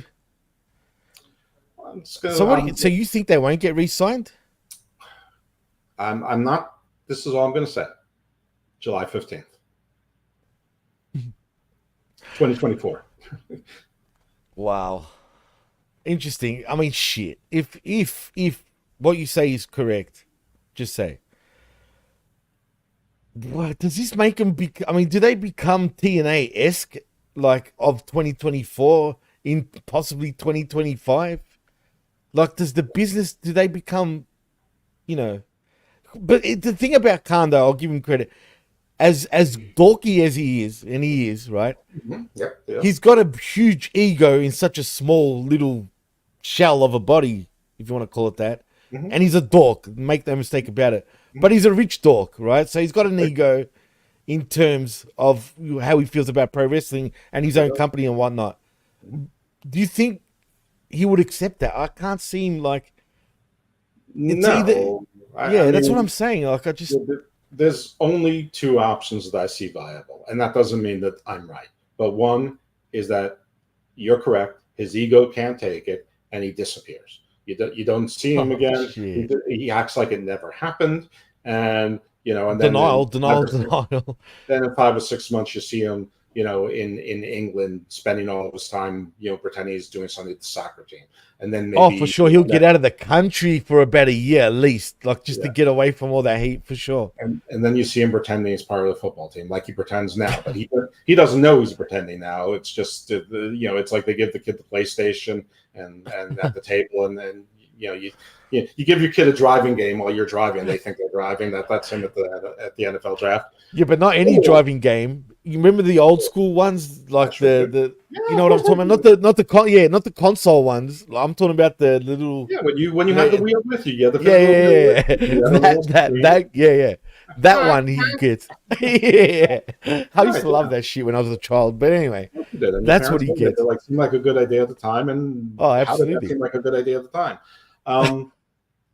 So you think they won't get re-signed? I'm not. This is all I'm going to say. July 15th, 2024. Wow, interesting. I mean, shit. If what you say is correct, just say. What does this make them? Do they become TNA-esque, like, of 2024 in possibly 2025? Like, do they become, But the thing about Khan, though, I'll give him credit, as dorky as he is, right? Mm-hmm. Yep. He's got a huge ego in such a small little shell of a body, if you want to call it that. Mm-hmm. And he's a dork, make no mistake about it. Mm-hmm. But he's a rich dork, right? So he's got an ego in terms of how he feels about pro wrestling and his own company and whatnot. Do you think he would accept that? I can't seem like no. That's what I'm saying. Like, there's only two options that I see viable, and that doesn't mean that I'm right. But one is that you're correct. His ego can't take it, and he disappears. You don't see him again. He acts like it never happened, and and denial. Then in 5 or 6 months, you see him, in England, spending all of his time, pretending he's doing something with the soccer team. And then maybe, for sure, he'll get out of the country for about a year at least, like just to get away from all that heat, for sure. And then you see him pretending he's part of the football team, like he pretends now, but he doesn't know he's pretending now. It's just, it's like they give the kid the PlayStation and at the table, and then you give your kid a driving game while you're driving. They think they're driving. That's him at the NFL draft. Yeah, but not any driving game. You remember the old school ones, like the you know what I'm talking about? Not the console ones. I'm talking about the little. Yeah, when you have the wheel with you, that one he gets. Yeah, I used to love that shit when I was a child. But anyway, that's what he gets. It seemed like a good idea at the time, and absolutely, how did that seem like a good idea at the time?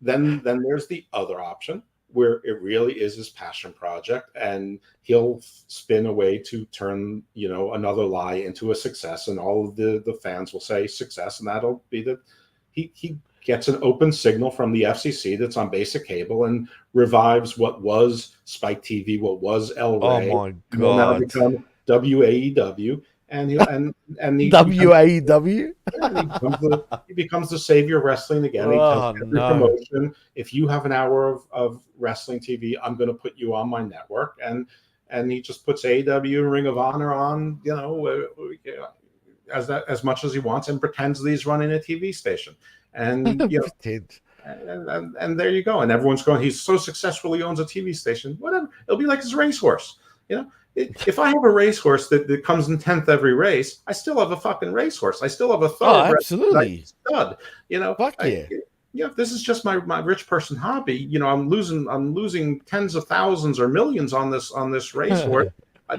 Then there's the other option, where it really is his passion project, and he'll spin a way to turn, another lie into a success, and all of the fans will say success, and that'll be that he gets an open signal from the FCC that's on basic cable and revives what was Spike TV, what was El Oh Rey, my and will now God. become WAEW, and he WAEW? yeah, and he becomes the savior of wrestling again. He tells Oh every no. promotion, if you have an hour of wrestling TV, I'm going to put you on my network, and he just puts AEW and Ring of Honor on, as much as he wants, and pretends that he's running a TV station, and Pretend. and there you go. And everyone's going, he's so successful, he owns a TV station. Whatever. It'll be like his racehorse. If I have a racehorse that comes in 10th every race, I still have a fucking racehorse. I still have a thoroughbred. Absolutely. Stud. Fuck yeah. If this is just my rich person hobby, I'm losing tens of thousands or millions on this racehorse.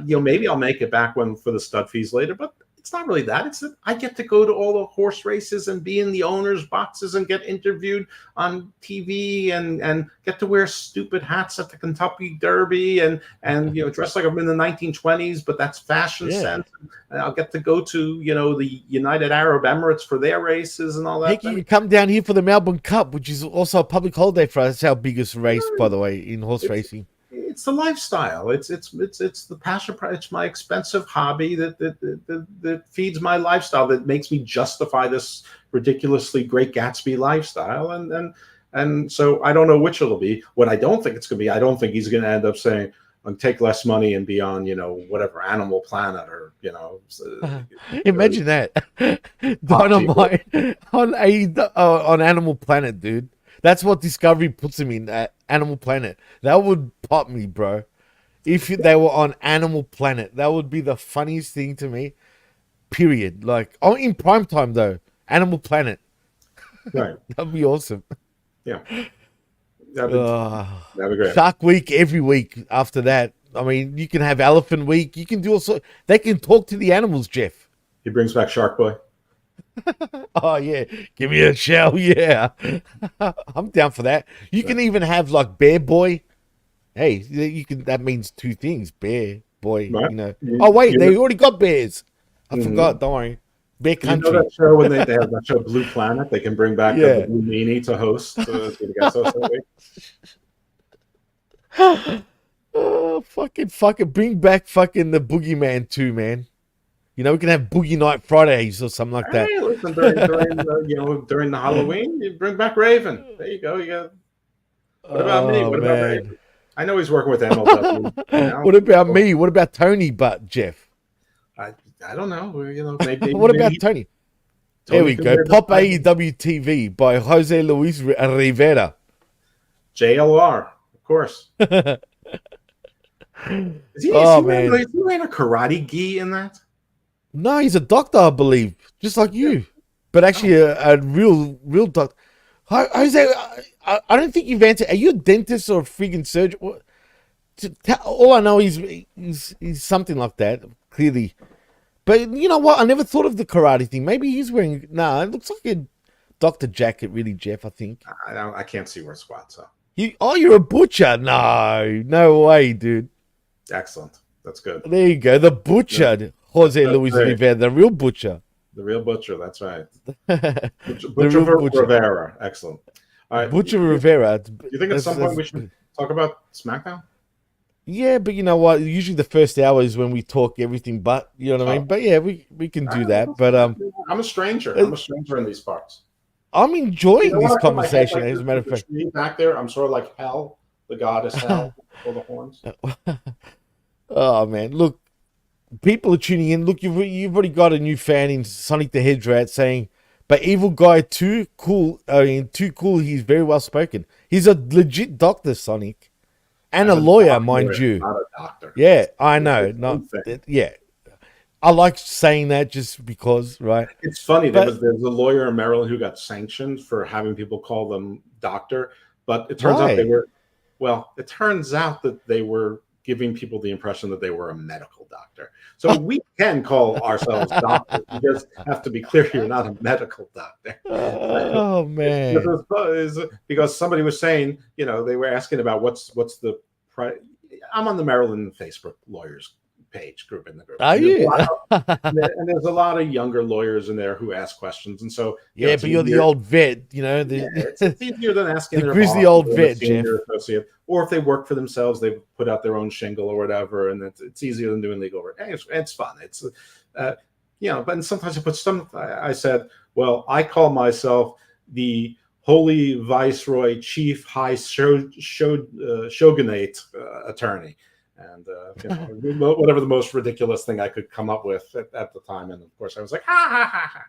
Maybe I'll make it back for the stud fees later, but it's not really that. It's that I get to go to all the horse races and be in the owners' boxes and get interviewed on TV and get to wear stupid hats at the Kentucky Derby and dress like I'm in the 1920s, but that's fashion sense. And I'll get to go to the United Arab Emirates for their races and all that. Heck, you can come down here for the Melbourne Cup, which is also a public holiday for us. It's our biggest race, by the way, in horse racing. It's the lifestyle. It's the passion. It's my expensive hobby that feeds my lifestyle, that makes me justify this ridiculously Great Gatsby lifestyle. And so I don't know which it'll be. What I don't think it's going to be, I don't think he's going to end up saying, "I'm take less money and be on whatever Animal Planet or Imagine that Dynamite on Animal Planet, dude. That's what Discovery puts him in, Animal Planet. That would pop me, bro. If they were on Animal Planet, that would be the funniest thing to me. Period. Like, in prime time though, Animal Planet. Right. That'd be awesome. Yeah. That'd be great. Shark Week every week after that. I mean, you can have Elephant Week. You can do also. They can talk to the animals, Jeff. He brings back Shark Boy. Oh yeah, give me a shell, yeah. I'm down for that. You can even have like Bear Boy. Hey, you can. That means two things: Bear Boy. Right. Oh wait, they already got bears. I forgot. Don't worry. Bear Country. That show when they have that show Blue Planet? They can bring back the Blue Meanie to host. The guest host that week. Oh, fucking bring back fucking the Boogeyman too, man. We can have Boogie Night Fridays or something like that. Hey, listen, during the Halloween, you bring back Raven. There you go. What about me? What about Raven? I know he's working with MLW. What about me? What about Tony? But Jeff, I don't know. Maybe, what about Tony? There we go. Pop AEW TV by Jose Luis Rivera. JLR, of course. Is he wearing a karate gi in that? No, he's a doctor, I believe, just like you, but actually a real doctor. Jose, I don't think you've answered. Are you a dentist or a freaking surgeon? All I know is he's something like that, clearly. But you know what? I never thought of the karate thing. Maybe he's wearing. No, it looks like a doctor jacket, really, Jeff. I think. I can't see where squats are. You're a butcher? No way, dude. Excellent. That's good. There you go. The butcher. Yeah. Jose Luis Rivera, the real butcher. The real butcher, that's right. Butcher Rivera. Excellent. All right. Butcher Rivera. You think at some point we should talk about SmackDown? Yeah, but you know what? Usually the first hour is when we talk everything but, you know what I mean? But yeah, we can do that. But I'm a stranger. I'm a stranger in these parts. I'm enjoying this conversation, as a matter of fact. Back there, I'm sort of like Hell, the goddess Hell, for the horns. Oh, man. Look. People are tuning in. Look, you've already got a new fan in Sonic the Hedge Rat saying, but Evil Guy too cool. Too cool. He's very well spoken. He's a legit doctor, Sonic, and a lawyer, mind you. Not a doctor. Yeah, I know. Yeah, I like saying that just because, right? It's funny. There's a lawyer in Maryland who got sanctioned for having people call them doctor, but it turns out they were. Well, it turns out that they were giving people the impression that they were a medical doctor. So we can call ourselves doctors. You just have to be clear you're not a medical doctor. Oh, man. Because somebody was saying, they were asking about what's the price. I'm on the Maryland Facebook lawyers page group in the group. Are you? And there's a lot of younger lawyers in there who ask questions, and so yeah, but you're the old vet, you know. It's easier than asking the their grizzly boss old or vet, senior Jeff. associate, or if they work for themselves, they put out their own shingle or whatever, and it's easier than doing legal work. Hey, it's fun. It's but sometimes I said, well, I call myself the Holy Viceroy Chief High Shogunate attorney. And whatever the most ridiculous thing I could come up with at the time, and of course I was like, ha ha ha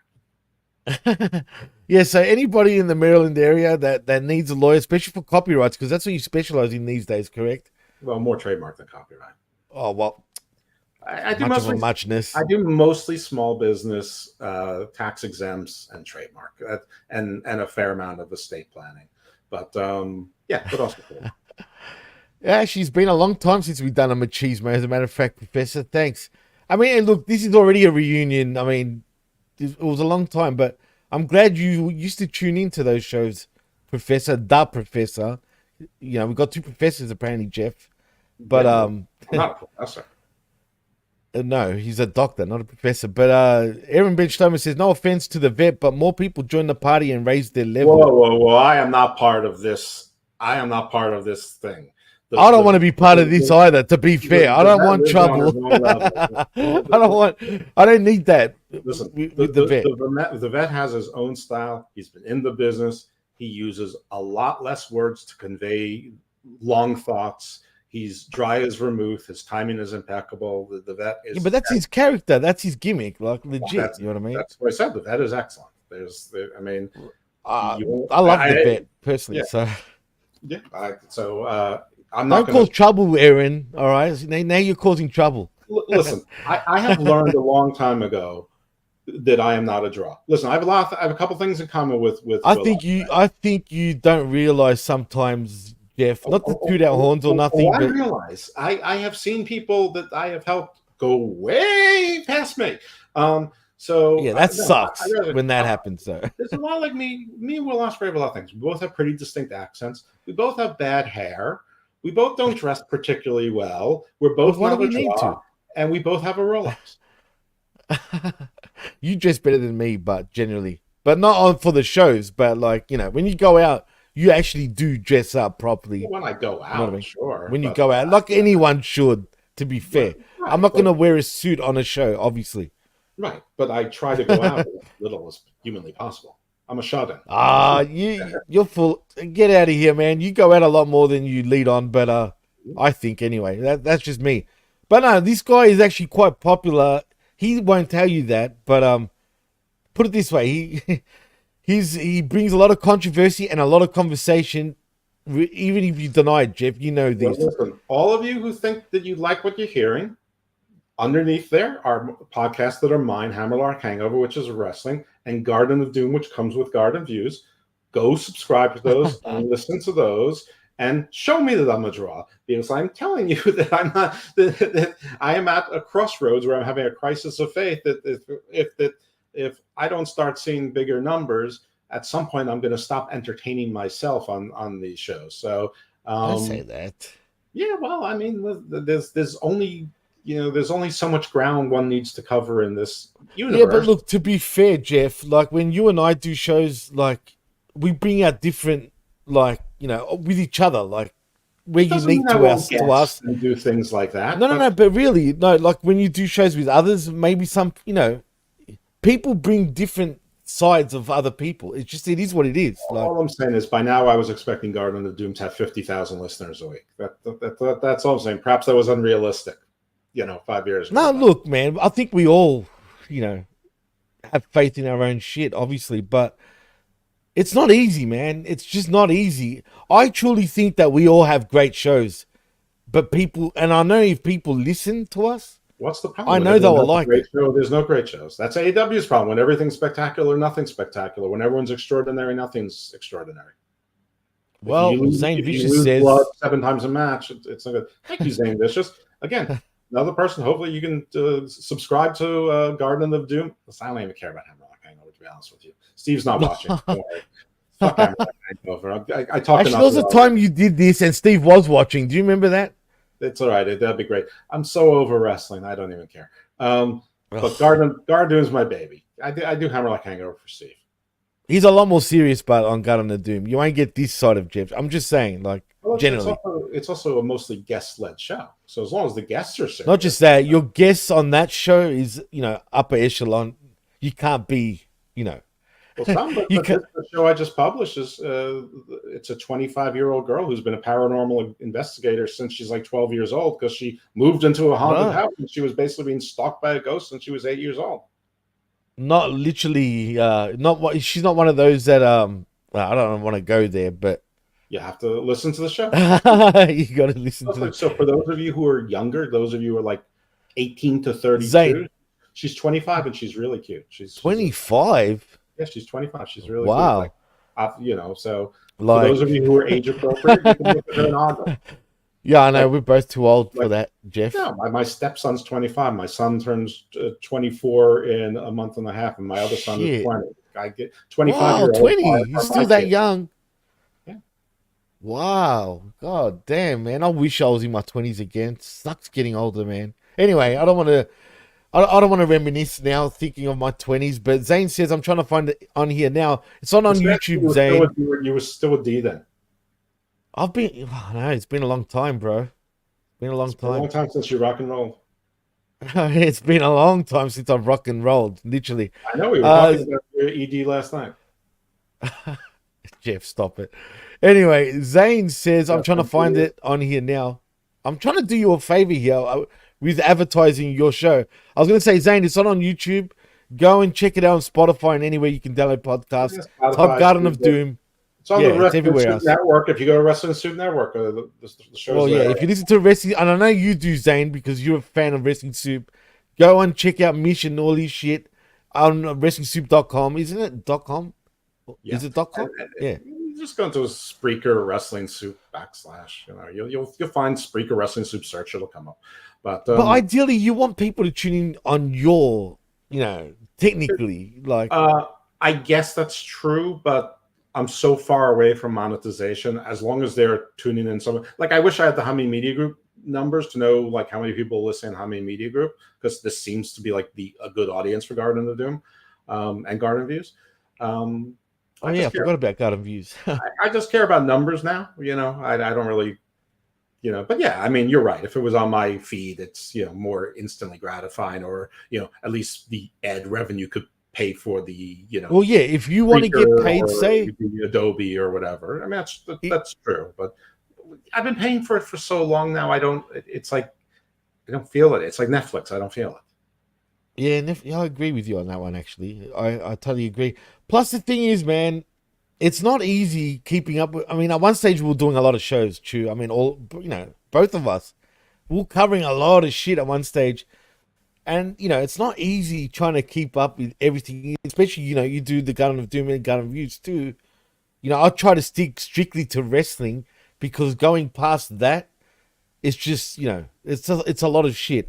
ha. Yeah, so anybody in the Maryland area that needs a lawyer, especially for copyrights, because that's what you specialize in these days, correct? Well, more trademark than copyright. Oh well, I do mostly muchness. I do mostly small business, tax exempts, and trademark, and a fair amount of estate planning. But but also. Actually, it's been a long time since we've done a machismo. As a matter of fact, Professor, thanks. I mean, look, this is already a reunion. I mean, it was a long time, but I'm glad you used to tune into those shows, Professor, the Professor. You know, we've got two professors apparently, Jeff. But I'm not a professor. No, he's a doctor, not a professor. But Aaron Benchtomer says, no offense to the vet, but more people join the party and raise their level. Whoa! I am not part of this. I am not part of this thing. I don't want to be part of this either, to be fair. I don't want trouble. I don't need that. Listen, with the vet. The vet has his own style. He's been in the business. He uses a lot less words to convey long thoughts. He's dry as vermouth. His timing is impeccable. The vet is. Yeah, but that's his character. That's his gimmick. Like legit. You know what I mean? That's what I said. The vet is excellent. I love the vet personally. Yeah. So I'm not don't cause trouble, Aaron. All right. Now you're causing trouble. Listen, I have learned a long time ago that I am not a draw. Listen, I have a couple things in common with. I think you don't realize sometimes, Jeff. Not to toot our horns or nothing. I realize I have seen people that I have helped go way past me. So yeah, that sucks when that happens. So it's a lot like me. Me and Will Ospreay have a lot of things. We both have pretty distinct accents. We both have bad hair. We both don't dress particularly well. We're both not a draw, and we both have a Rolex. You dress better than me, but generally, but not on for the shows. But like when you go out, you actually do dress up properly. When I go out, sure. When you go out, like anyone should. To be fair, right, I'm not going to wear a suit on a show, obviously. Right, but I try to go out as little as humanly possible. I'm a shut-in. You're full. Get out of here, man. You go out a lot more than you lead on, but I think anyway. That's just me. But no, this guy is actually quite popular. He won't tell you that, but put it this way: he brings a lot of controversy and a lot of conversation. Even if you deny it, Jeff, you know this. Well, listen, all of you who think that you like what you're hearing, underneath there are podcasts that are mine: Hammerlock Hangover, which is wrestling, and Garden of Doom, which comes with Garden Views. Go subscribe to those and listen to those, and show me that I'm a draw, because I'm telling you that I'm not. That I am at a crossroads where I'm having a crisis of faith. That if I don't start seeing bigger numbers, at some point I'm going to stop entertaining myself on these shows. So I say that. Yeah, well, I mean, there's only so much ground one needs to cover in this universe. Yeah, but look, to be fair, Jeff, like when you and I do shows, like we bring out different, with each other, like we're unique to us and do things like that. No, but really, no, like when you do shows with others, maybe some, people bring different sides of other people. It is what it is. All I'm saying is, by now I was expecting Garden of Doom to have 50,000 listeners a week. That's all I'm saying. Perhaps that was unrealistic. 5 years ago. No, look, man, I think we all, have faith in our own shit, obviously, but it's not easy, man. It's just not easy. I truly think that we all have great shows, but people, and I know if people listen to us, what's the problem? I know they'll like it. There's no great shows. That's AEW's problem. When everything's spectacular, nothing's spectacular. When everyone's extraordinary, nothing's extraordinary. Well, Zane Vicious says blood 7 times a match. It's not good. Thank you, Zane Vicious. Again, another person. Hopefully, you can subscribe to Garden of Doom. I don't even care about Hammerlock Hangover, to be honest with you. Steve's not watching. Don't worry. Fuck Hammerlock Hangover. I talked. Actually, there was a time you did this, and Steve was watching. Do you remember that? It's all right. That'd be great. I'm so over wrestling. I don't even care. But Ugh. Garden is my baby. I do Hammerlock Hangover for Steve. He's a lot more serious, but on Garden of Doom, you won't get this side of Jeff. I'm just saying, like, Well, generally. it's also a mostly guest led show. So as long as the guests are Not serious, just that, your guests on that show is, upper echelon. You can't be, well, some, you but can the show I just published is it's a 25-year-old girl who's been a paranormal investigator since she's like 12 years old because she moved into a haunted house and she was basically being stalked by a ghost since she was 8 years old. not literally, not what she's not one of those that, well, I don't want to go there, but You have to listen to the show. you got to listen to So for those of you who are younger, those of you who are like 18 to Zane. 32, she's 25 and she's really cute. She's 25. Yeah, she's 25. She's really Wow. cute. Like, so for Like, those of you who are age appropriate, you can look at her and Ogden. yeah, I know Like, we're both too old for like, that, Jeff. yeah, my stepson's 25. My son turns 24 in a month and a half, and my other son is Shit. 20. I get Wow, 25-year-old. 20. You're still that young. Yeah. Wow. God damn, man. I wish I was in my 20s again. Sucks getting older, man. Anyway, I don't want to reminisce now thinking of my 20s, but Zane says I'm trying to find it on here now. It's not on YouTube, Zane. You were still with D then. No, it's been a long time, bro. Been a long It's been a long time since you rock and roll. It's been a long time since I've rock and rolled, literally. I know we were talking about your ED last night. Jeff, stop it. Anyway, Zane says I'm trying to find it on here now. I'm trying to do you a favor here with advertising your show. I was going to say, Zane, it's not on YouTube. Go and check it out on Spotify and anywhere you can download podcasts. Top Garden of Doom. It's on the Wrestling everywhere Suit else. Network. If you go to Wrestling Suit Network, the show's Well, yeah, there. if you listen to Wrestling, and I know you do, Zane, because you're a fan of Wrestling Soup, go and check out Mish and all this shit on WrestlingSoup.com. Isn't it .com? Yeah. Is it .com? Yeah. You just go into a Spreaker Wrestling Soup / you'll find Spreaker Wrestling Soup search. It'll come up. But ideally, you want people to tune in on your, technically, like. I guess that's true, but I'm so far away from monetization. As long as they're tuning in, like I wish I had the Humming Media Group numbers to know like how many people listen to Humming Media Group, because this seems to be like a good audience for Garden of Doom and Garden Views. I forgot about Garden Views. I just care about numbers now. I don't really. But yeah, I mean, you're right. If it was on my feed, it's more instantly gratifying, or at least the ad revenue could pay for the Well, yeah, if you want to get paid, say Adobe or whatever. I mean, that's true. But I've been paying for it for so long now. It's like I don't feel it. It's like Netflix. I don't feel it. Yeah, I agree with you on that one. Actually, I totally agree. Plus, the thing is, man, it's not easy keeping up with. I mean, at one stage we were doing a lot of shows too. I mean, both of us, we were covering a lot of shit at one stage. And, it's not easy trying to keep up with everything, especially, you do the Garden of Doom and Garden of Views too. I'll try to stick strictly to wrestling, because going past that, it's just, it's a lot of shit.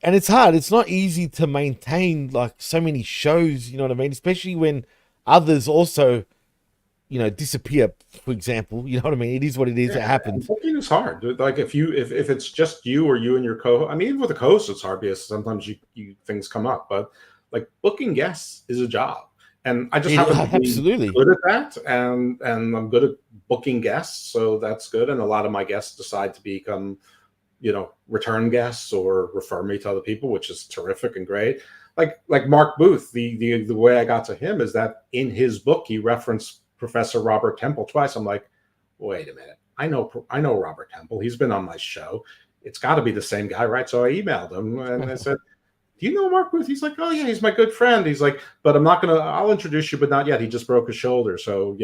And it's hard. It's not easy to maintain, like, so many shows, you know what I mean? Especially when others also, disappear, for example. You know what I mean? It is what it is. It happens. Booking is hard. Like if it's just you or you and your co-host. I mean, even with a co-host, it's hard because sometimes you things come up. But like booking guests is a job, and I just happen to be good at that. And I'm good at booking guests, so that's good. And a lot of my guests decide to become, return guests or refer me to other people, which is terrific and great. Like Mark Booth. The way I got to him is that in his book he referenced Professor Robert Temple twice. I'm like, wait a minute. I know Robert Temple. He's been on my show. It's got to be the same guy, right? So I emailed him and I said, do you know Mark Booth? He's like, oh yeah, he's my good friend. He's like, but I'll introduce you, but not yet. He just broke his shoulder. So,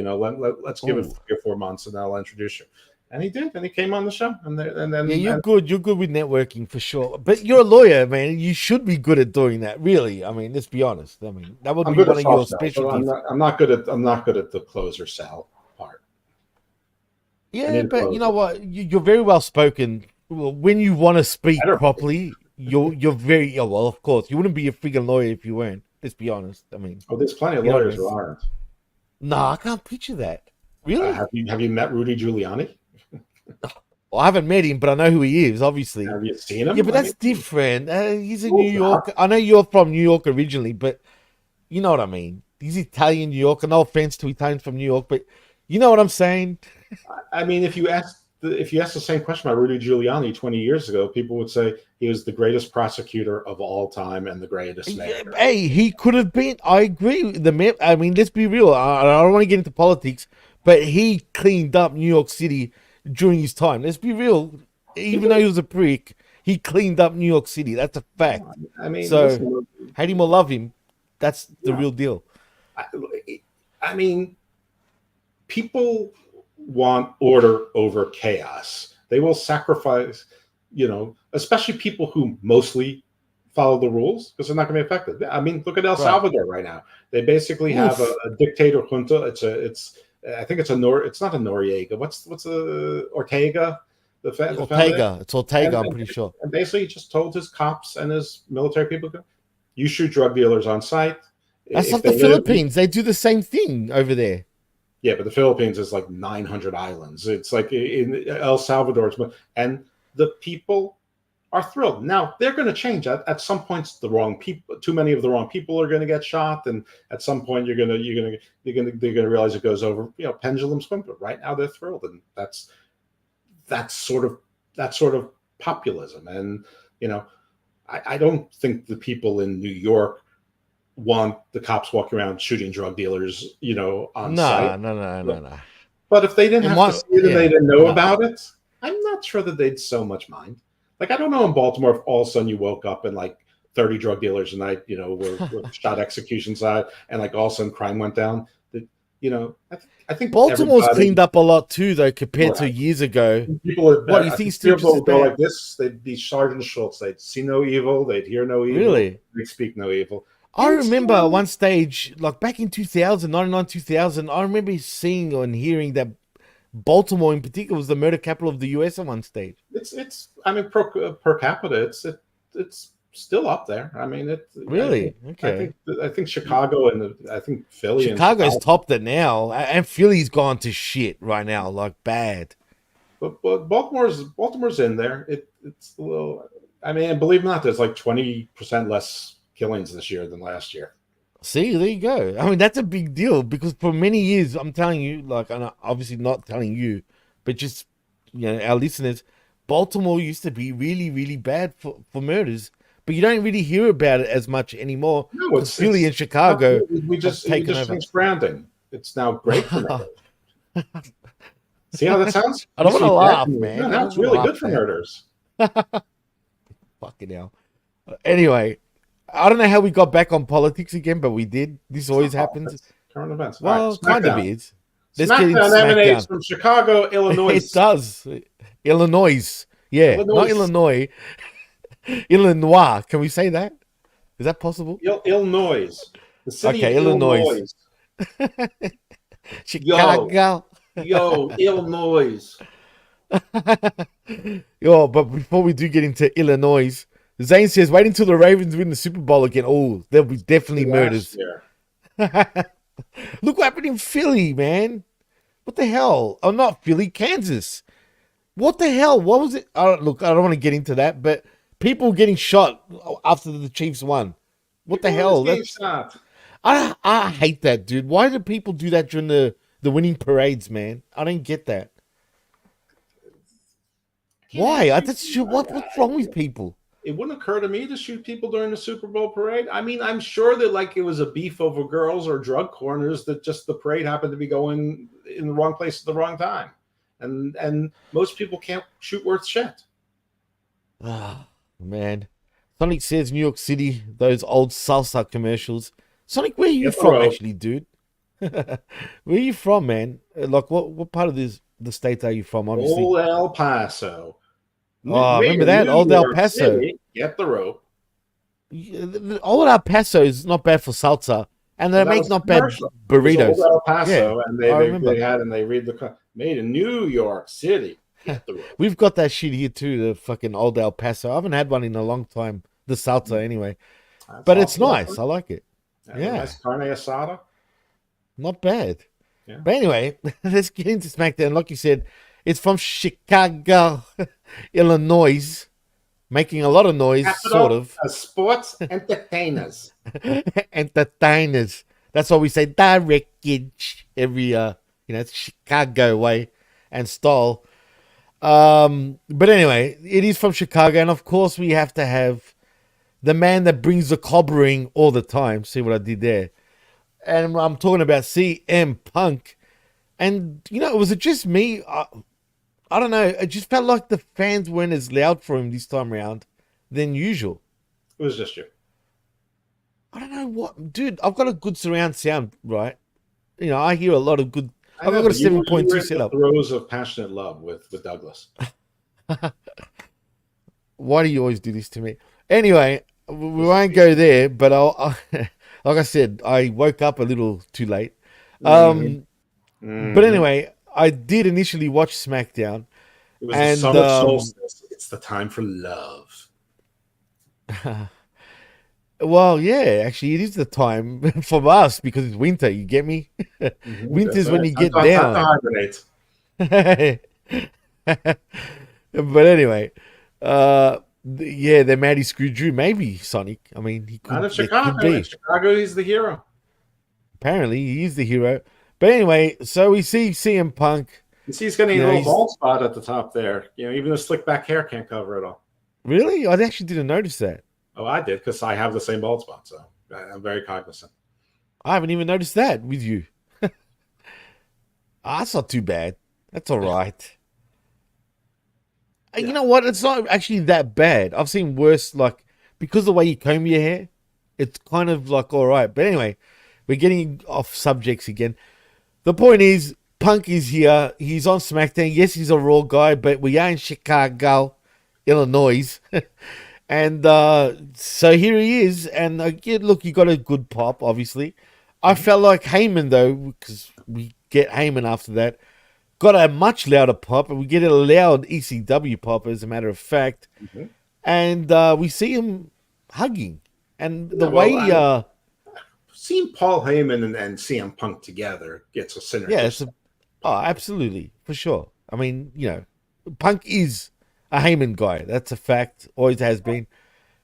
let's give it 3 or 4 months and I'll introduce you. And he did, and he came on the show. And then you're good. You're good with networking for sure. But you're a lawyer, man. You should be good at doing that. Really, I mean, let's be honest. I mean, that would be one of your specialties. I'm not good at the closer sell part. Yeah, but you know what? You're very well spoken. When you want to speak properly, you're very well. Of course, you wouldn't be a freaking lawyer if you weren't. Let's be honest. I mean, there's plenty of lawyers who aren't. No, I can't picture that. Really? Have you met Rudy Giuliani? Well, I haven't met him, but I know who he is, obviously. Have you seen him? Yeah, but I that's mean, different. He's a well, New Yorker. I know you're from New York originally, but you know what I mean. He's Italian New Yorker. No offense to Italians from New York, but you know what I'm saying. I mean, if you ask the same question about Rudy Giuliani 20 years ago, people would say he was the greatest prosecutor of all time and the greatest mayor. Hey, he could have been. I agree. I mean, let's be real. I don't want to get into politics, but he cleaned up New York City during his time. Let's be real. Even though he was a prick, he cleaned up New York City. That's a fact. I mean, So, listen, hate him or love him, that's the real deal. I mean, people want order over chaos. They will sacrifice, especially people who mostly follow the rules because they're not going to be affected. I mean, look at El Salvador right now. They basically have a dictator junta. I think it's not a Noriega. What's a Ortega? Ortega. It's Ortega, I'm pretty sure. And basically he just told his cops and his military people, you shoot drug dealers on sight. That's like the Philippines. They do the same thing over there. Yeah, but the Philippines is like 900 islands. It's like in El Salvador. And the people are thrilled. Now, they're going to change. At some points, too many of the wrong people are going to get shot. And at some point, they're going to realize it goes over, pendulum swing. But right now, they're thrilled. And that's sort of populism. And, I don't think the people in New York want the cops walking around shooting drug dealers, on site. No. But if they didn't have to see it and they didn't know about it, I'm not sure that they'd so much mind. Like, I don't know in Baltimore if all of a sudden you woke up and like 30 drug dealers a night, were shot execution side, and like all of a sudden crime went down. I think Baltimore's cleaned up a lot too, though, compared to years ago. People, what you think? Still people go like this. They'd be Sergeant Schultz. They'd see no evil. They'd hear no evil. Really? They'd speak no evil. I remember one stage, like back in 2000, 99, 2000, I remember seeing and hearing that Baltimore in particular was the murder capital of the US at one stage. I mean, per capita, it's still up there. I mean, really? Okay. I think Chicago and I think Philly. Chicago's topped it now, and Philly's gone to shit right now, like bad. But Baltimore's in there. It's a little. I mean, believe it or not, there's like 20% less killings this year than last year. See, there you go. I mean, that's a big deal because for many years, I'm telling you, like, I'm obviously not telling you, but just our listeners, Baltimore used to be really, really bad for murders. But you don't really hear about it as much anymore. No, it's Philly and Chicago. We just changed branding. It's now great for murders. See how that sounds? I don't want to laugh, man. No, that's really good for murders. Fucking hell. Anyway, I don't know how we got back on politics again, but we did. This always happens. Current events. Well, right, kind of is. SmackDown emanates from Chicago, Illinois. It does. Illinois. Yeah, not Illinois. Illinois. Can we say that? Is that possible? Illinois. The city of Illinois. Chicago. Yo, Illinois. Yo, but before we do get into Illinois, Zane says, wait until the Ravens win the Super Bowl again. Oh, there'll be definitely murders. Look what happened in Philly, man. What the hell? Oh, not Philly, Kansas. What the hell? What was it? Look, I don't want to get into that, but people getting shot after the Chiefs won. What the hell? I hate that, dude. Why do people do that during the winning parades, man? I don't get that. Why? What's wrong with people? It wouldn't occur to me to shoot people during the Super Bowl parade. I mean, I'm sure that like it was a beef over girls or drug corners that just the parade happened to be going in the wrong place at the wrong time. And most people can't shoot worth shit. Ah, man. Sonic says New York City, those old salsa commercials. Sonic, where are you from, actually, dude? Where are you from, man? Like, what part of the state are you from, obviously? Old El Paso. Oh, remember that? Old El Paso. City, get the rope. Old El Paso is not bad for salsa. And they make not bad burritos. Old El Paso, and they read the made in New York City. We've got that shit here too, the fucking Old El Paso. I haven't had one in a long time, the salsa anyway. But it's nice. I like it. Yeah. Nice carne asada. Not bad. Yeah. But anyway, let's get into SmackDown. Like you said, It's from Chicago, Illinois, making a lot of noise, sort Capital of. of sports entertainers. Entertainers. That's why we say direct every it's Chicago way and style. But anyway, it is from Chicago, and of course we have to have the man that brings the cobbering all the time. See what I did there? And I'm talking about CM Punk. And was it just me? I don't know. It just felt like the fans weren't as loud for him this time around than usual. It was just you. I don't know what, dude. I've got a good surround sound, right? I hear a lot of good. I've got a 7.2 setup. Throes of passionate love with Douglas. Why do you always do this to me? Anyway, we won't go there. But like I said, I woke up a little too late. But anyway, I did initially watch SmackDown. It was the summer solstice. It's the time for love. Well, yeah, actually, it is the time for us because it's winter. You get me? Winter's when you get down. But anyway, they're mad he screwed Drew. Maybe Sonic. I mean, he could. Out of Chicago. In Chicago, he's the hero. Apparently, he is the hero. But anyway, so we see CM Punk. You see, he's getting a little bald spot at the top there. Even the slick back hair can't cover it all. Really? I actually didn't notice that. Oh, I did because I have the same bald spot, so I'm very cognizant. I haven't even noticed that with you. That's not too bad. That's all right. You know what? It's not actually that bad. I've seen worse, like, because the way you comb your hair, it's kind of like all right. But anyway, we're getting off subjects again. The point is, Punk is here. He's on SmackDown. Yes, he's a Raw guy, but we are in Chicago, Illinois. And so here he is. And look, he got a good pop, obviously. I felt like Heyman, though, because we get Heyman after that, got a much louder pop. And we get a loud ECW pop, as a matter of fact. Mm-hmm. And we see him hugging. And the way... seeing Paul Heyman and CM Punk together gets a synergy. Yeah, absolutely, for sure. I mean, Punk is a Heyman guy. That's a fact. Always has been.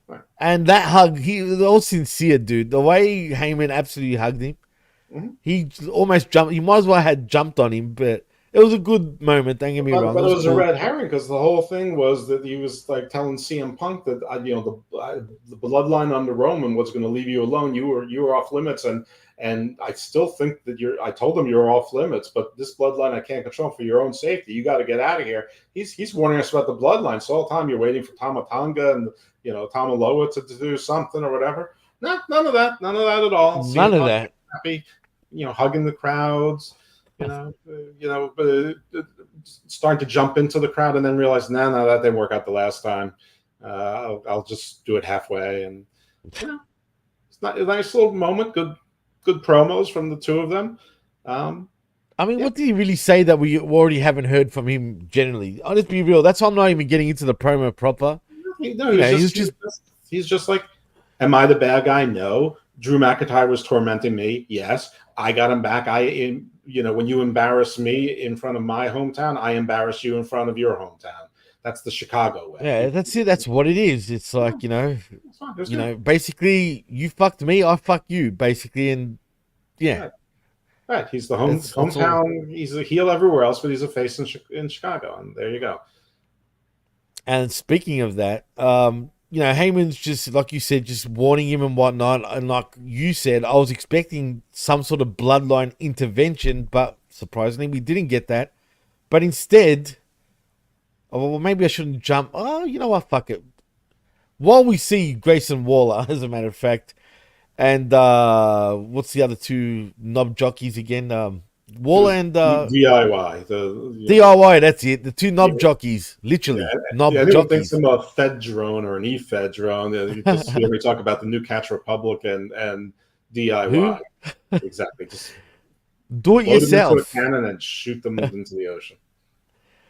Right. And that hug, he was all sincere, dude. The way Heyman absolutely hugged him, he almost jumped. He might as well have jumped on him, but it was a good moment. Don't get me wrong. But it was a red herring because the whole thing was that he was like telling CM Punk that the bloodline under Roman was going to leave you alone. You were off limits, and I still think that I told him you're off limits, but this bloodline I can't control for your own safety. You got to get out of here. He's warning us about the bloodline. So all the time you're waiting for Tama Tonga and Tamaloa to do something or whatever. No, none of that at all. None of that. Happy, hugging the crowds. Starting to jump into the crowd and then realize, no, that didn't work out the last time. I'll just do it halfway, and it's not a nice little moment. Good promos from the two of them. I mean, what did he really say that we already haven't heard from him? Generally, I'll just be real. That's why I'm not even getting into the promo proper. No, he's just like, am I the bad guy? No. Drew McIntyre was tormenting me. Yes. I got him back. When you embarrass me in front of my hometown, I embarrass you in front of your hometown. That's the Chicago way. Yeah, that's it. That's what it is. It's like, basically you fucked me, I fuck you, basically. And yeah. Right. He's the hometown. He's a heel everywhere else, but he's a face in Chicago. And there you go. And speaking of that, Heyman's just, like you said, just warning him and whatnot. And like you said, I was expecting some sort of bloodline intervention, but surprisingly, we didn't get that. But instead, well, maybe I shouldn't jump. Oh, you know what? Fuck it. While we see Grayson Waller, as a matter of fact, and what's the other two knob jockeys again? Waller and DIY. DIY, that's it. The two knob jockeys, literally. Knob jockeys. Anyone thinks about Fedrone or an E-Fedrone. You just hear me talk about the New Catch Republic and DIY. Who? Exactly. Just do it yourself. Them into a cannon and shoot them into the ocean.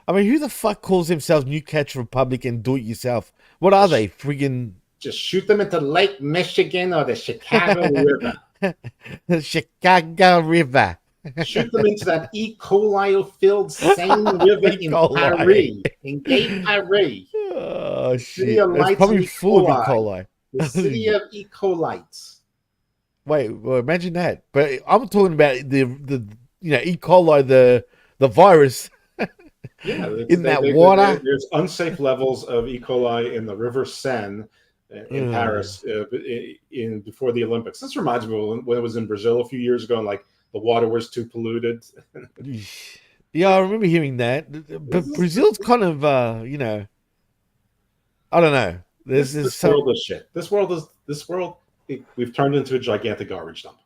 I mean, who the fuck calls themselves New Catch Republic and do it yourself? What are they? Friggin' just shoot them into Lake Michigan or the Chicago River. The Chicago River. Shoot them into that E. coli-filled Seine River E. in coli. Paris, in Gay Paris. Oh, The city shit. of It's lights probably and E. full of E. coli. The city coli. of E. colites. Wait, well, imagine that. But I'm talking about the E. coli, the virus Yeah, in that water. there's unsafe levels of E. coli in the River Seine in Paris before the Olympics. This reminds me of when it was in Brazil a few years ago, and like the water was too polluted. Yeah, I remember hearing that. But Brazil's kind of, I don't know. This world is shit. This world. We've turned into a gigantic garbage dump.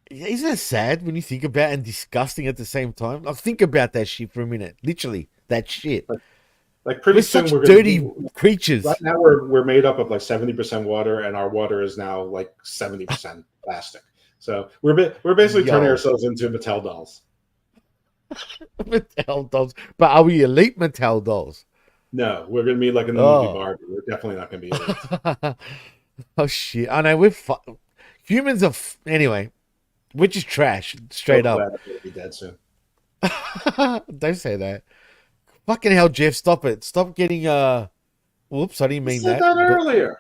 Isn't it sad when you think about it and disgusting at the same time? Like, think about that shit for a minute. Literally, that shit. Like pretty we're soon such we're dirty creatures. Right now we're made up of like 70% water, and our water is now like 70% plastic. So we're basically turning ourselves into Mattel dolls. Mattel dolls, but are we elite Mattel dolls? No, we're gonna be like in the movie Barbie. We're definitely not gonna be elite. Oh shit! I know humans are anyway. We're just trash, straight up. I'm gonna be dead soon. Don't say that. Fucking hell, Jeff! Stop it! Stop getting Whoops! I didn't mean that. You said that earlier.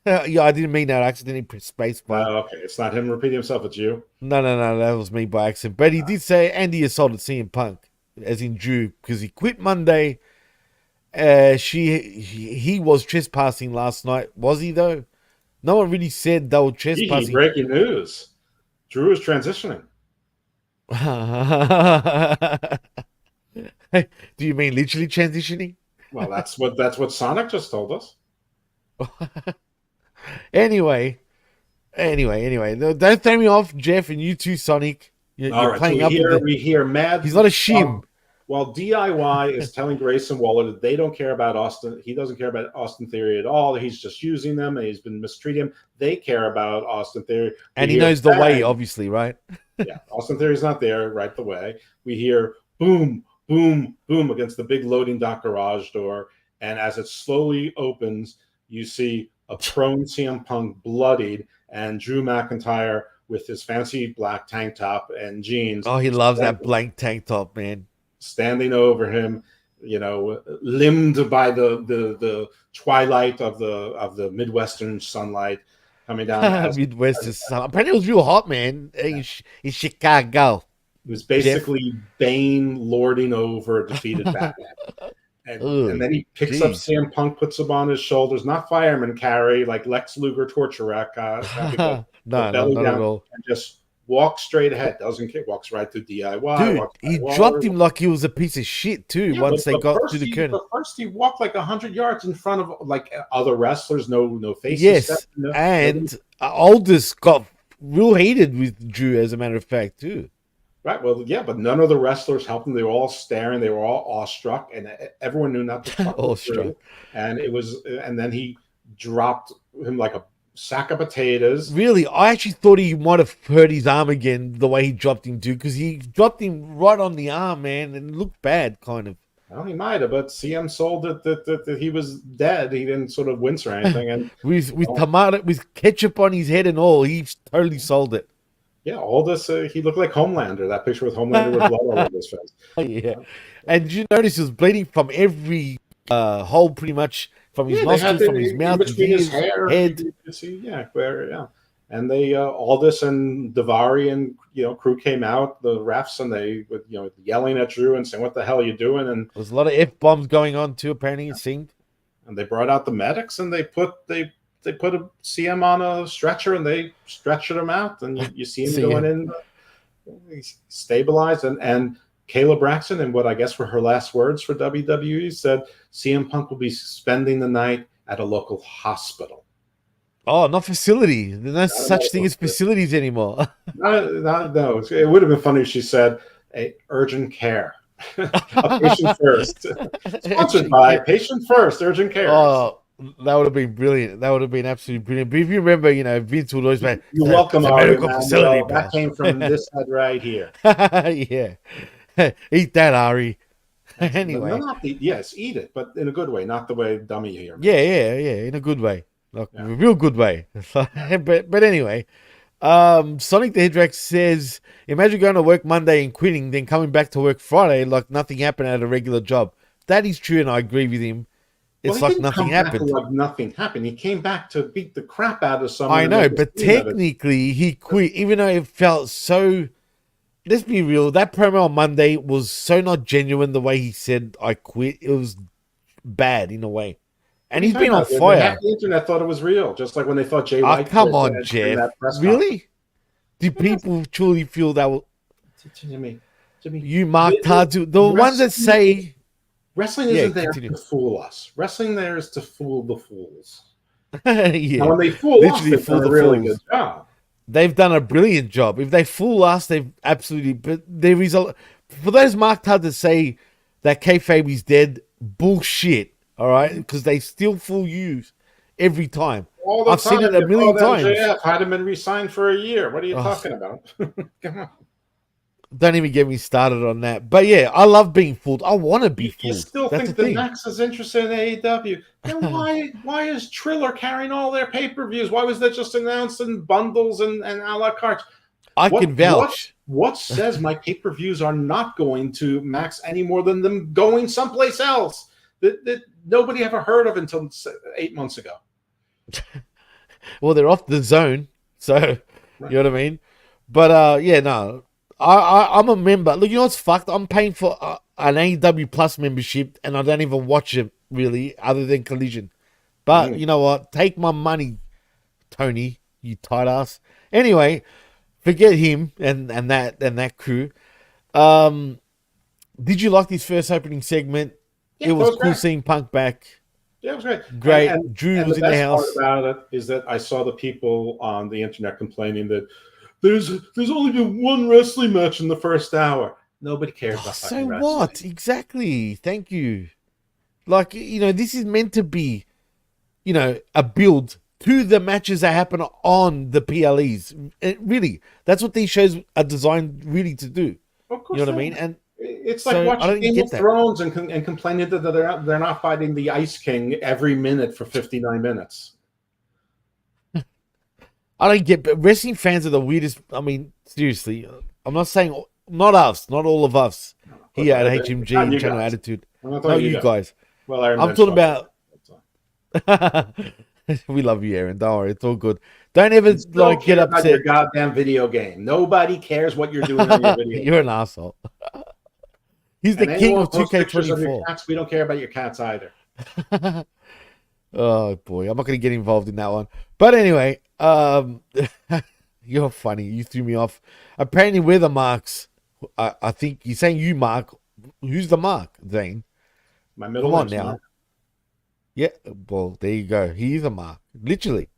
Yeah, I didn't mean that. I accidentally pressed space bar. Okay, it's not him repeating himself. It's you. No, that was me by accident. But he did say Andy assaulted CM Punk, as in Drew, because he quit Monday. He was trespassing last night. Was he though? No one really said they were trespassing. Breaking news. Drew is transitioning. Do you mean literally transitioning? Well, that's what Sonic just told us. Anyway. Don't throw me off, Jeff, and you too, Sonic. You're playing up. We hear mad. He's not a shim. While DIY is telling Grayson Waller that they don't care about Austin, he doesn't care about Austin Theory at all. He's just using them, and he's been mistreating him. They care about Austin Theory, and he knows the way, obviously, right? Yeah, Austin Theory's not there right the way. We hear boom, boom, boom against the big loading dock garage door, and as it slowly opens, you see a prone CM Punk bloodied, and Drew McIntyre with his fancy black tank top and jeans. Oh, he loves that blank tank top, man. Standing over him, limbed by the twilight of the Midwestern sunlight coming down. Midwestern sun. Apparently, it was real hot, man. In Chicago. It was basically Bane lording over defeated Batman. And then he picks up CM Punk, puts him on his shoulders, not fireman carry like Lex Luger torture rack. No, not at all. And just walks straight ahead. Doesn't kick. Walks right through DIY. Dude, he dropped him like he was a piece of shit too. Yeah, once they got to the curtain. But first, he walked like 100 yards in front of like other wrestlers. No faces. Yes, and Aldous got real heated with Drew, as a matter of fact, too. Right. Well, yeah, but none of the wrestlers helped him. They were all staring. They were all awestruck, and everyone knew not to fuck with Drew. And then he dropped him like a sack of potatoes. Really, I actually thought he might have hurt his arm again the way he dropped him too, because he dropped him right on the arm, man, and it looked bad, kind of. Well, he might have, but CM sold it that he was dead. He didn't sort of wince or anything, and with tomato, with ketchup on his head and all, he totally sold it. Yeah, all this. He looked like Homelander. That picture with Homelander with blood all over his face. Yeah, and did you notice he was bleeding from every hole, pretty much. From his nostrils, from his mouth, his hair, head. You can see, yeah. And they, Aldous and Daivari and crew came out, the refs, and they were yelling at Drew and saying, "What the hell are you doing?" And there's a lot of F-bombs going on too. Apparently, it seemed. And they brought out the medics and they put a CM on a stretcher and they stretched him out, and you see him going in, he's stabilized, and Kayla Braxton, and what I guess were her last words for WWE, said CM Punk will be spending the night at a local hospital. Oh, not facility. There's no such thing as facilities anymore. No. It would have been funny if she said urgent care. A patient first. Sponsored by Patient First, Urgent Care. Oh, that would have been brilliant. That would have been absolutely brilliant. But if you remember, Vince would always say, "You're welcome, Ari, medical facility." That came from this head right here. Yeah. Eat that, Ari. Anyway. Yes, eat it, but in a good way, not the way dummy here. Yeah, in a good way. Like, a real good way. But anyway, Sonic the Hedgehog says, imagine going to work Monday and quitting, then coming back to work Friday like nothing happened at a regular job. That is true, and I agree with him. It's like nothing happened. Like nothing happened. He came back to beat the crap out of someone. I know, but technically he quit, even though it felt so. Let's be real. That promo on Monday was so not genuine. The way he said, "I quit," it was bad in a way. And he's been on fire. Half the internet thought it was real, just like when they thought Jay White. Come on, Jeff. Really? Do people truly feel that? Jimmy, you Mark Tartu, the ones that say wrestling isn't there to fool us. Wrestling there is to fool the fools. Yeah. Now, when they fool us, they've done a really good job. They've done a brilliant job. If they fool us, they've absolutely. But there is a for those Mark Tartu that say that kayfabe is dead. Bullshit. All right, because they still fool you every time. I've seen it a million times. MJF had him been re-signed for a year. What are you talking about? Come on. Don't even get me started on that. But yeah, I love being fooled. I want to be fooled. You still think that Max is interested in AEW? Then why is Triller carrying all their pay-per-views? Why was that just announced in bundles and a la carte? I can vouch. What says my pay-per-views are not going to Max any more than them going someplace else that nobody ever heard of until 8 months ago? Well, they're off the zone, so right. You know what I mean. But yeah, no, I'm a member. Look, you know what's fucked? I'm paying for an AEW Plus membership, and I don't even watch it really, other than Collision. But you know what? Take my money, Tony, you tight ass. Anyway, forget him and that crew. Did you like this first opening segment? Yeah, it was cool seeing Punk back. Yeah, it was great. Great. And Drew was in the house. The best part about it is that I saw the people on the internet complaining that there's only been one wrestling match in the first hour. Nobody cares about so what? Wrestling. Exactly. Thank you. Like, you know, this is meant to be, you know, a build to the matches that happen on the PLEs. Really, that's what these shows are designed really to do. Of course, you know what I mean? And it's like watching Game of Thrones and complaining that they're not fighting the Ice King every minute for 59 minutes. I don't get, but wrestling fans are the weirdest. I mean, seriously, I'm not saying not us, not all of us here at HMG and Channel Attitude. No, you guys. Well, Aaron, I'm talking about. We love you, Aaron. Don't worry, it's all good. Don't ever like get upset. Your goddamn video game. Nobody cares what you're doing on your video. You're an asshole. He's the king of 2K24. We don't care about your cats either. Oh boy, I'm not going to get involved in that one. But anyway, you're funny. You threw me off. Apparently, we're the marks. I think you're saying you, Mark. Who's the mark, Zane? My middle name now. Mark. Yeah, well, there you go. He's a mark, literally.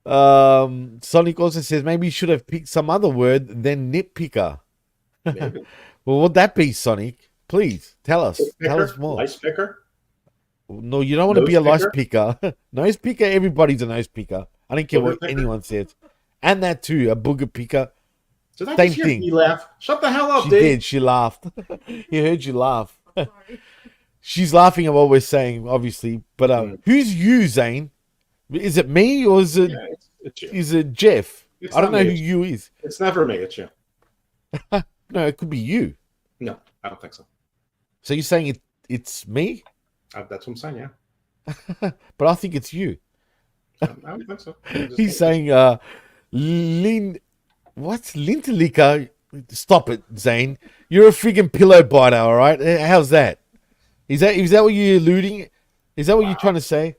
Sonic also says maybe you should have picked some other word than nitpicker. Maybe. Well, would that be, Sonic? Please tell us. Tell us more. Lice picker? No, you don't want to be a lice picker. Nose picker, everybody's a nose picker. I don't care what anyone says. And that too, a booger picker. Did I Same just thing. You laugh? Shut the hell up, She dude. did. She laughed. He heard you laugh. She's laughing at what we're saying, obviously. But who's you, Zane? Is it me or is it? Yeah, it's you. Is it Jeff? I don't know who you is. It's never me. It's you. No, it could be you. No, I don't think so. So you're saying it's me? That's what I'm saying, yeah. But I think it's you. I don't think so. He's saying, what's Lintelica? Stop it, Zane. You're a friggin' pillow biter, all right? How's that? Is that what you're alluding? Is that what you're trying to say?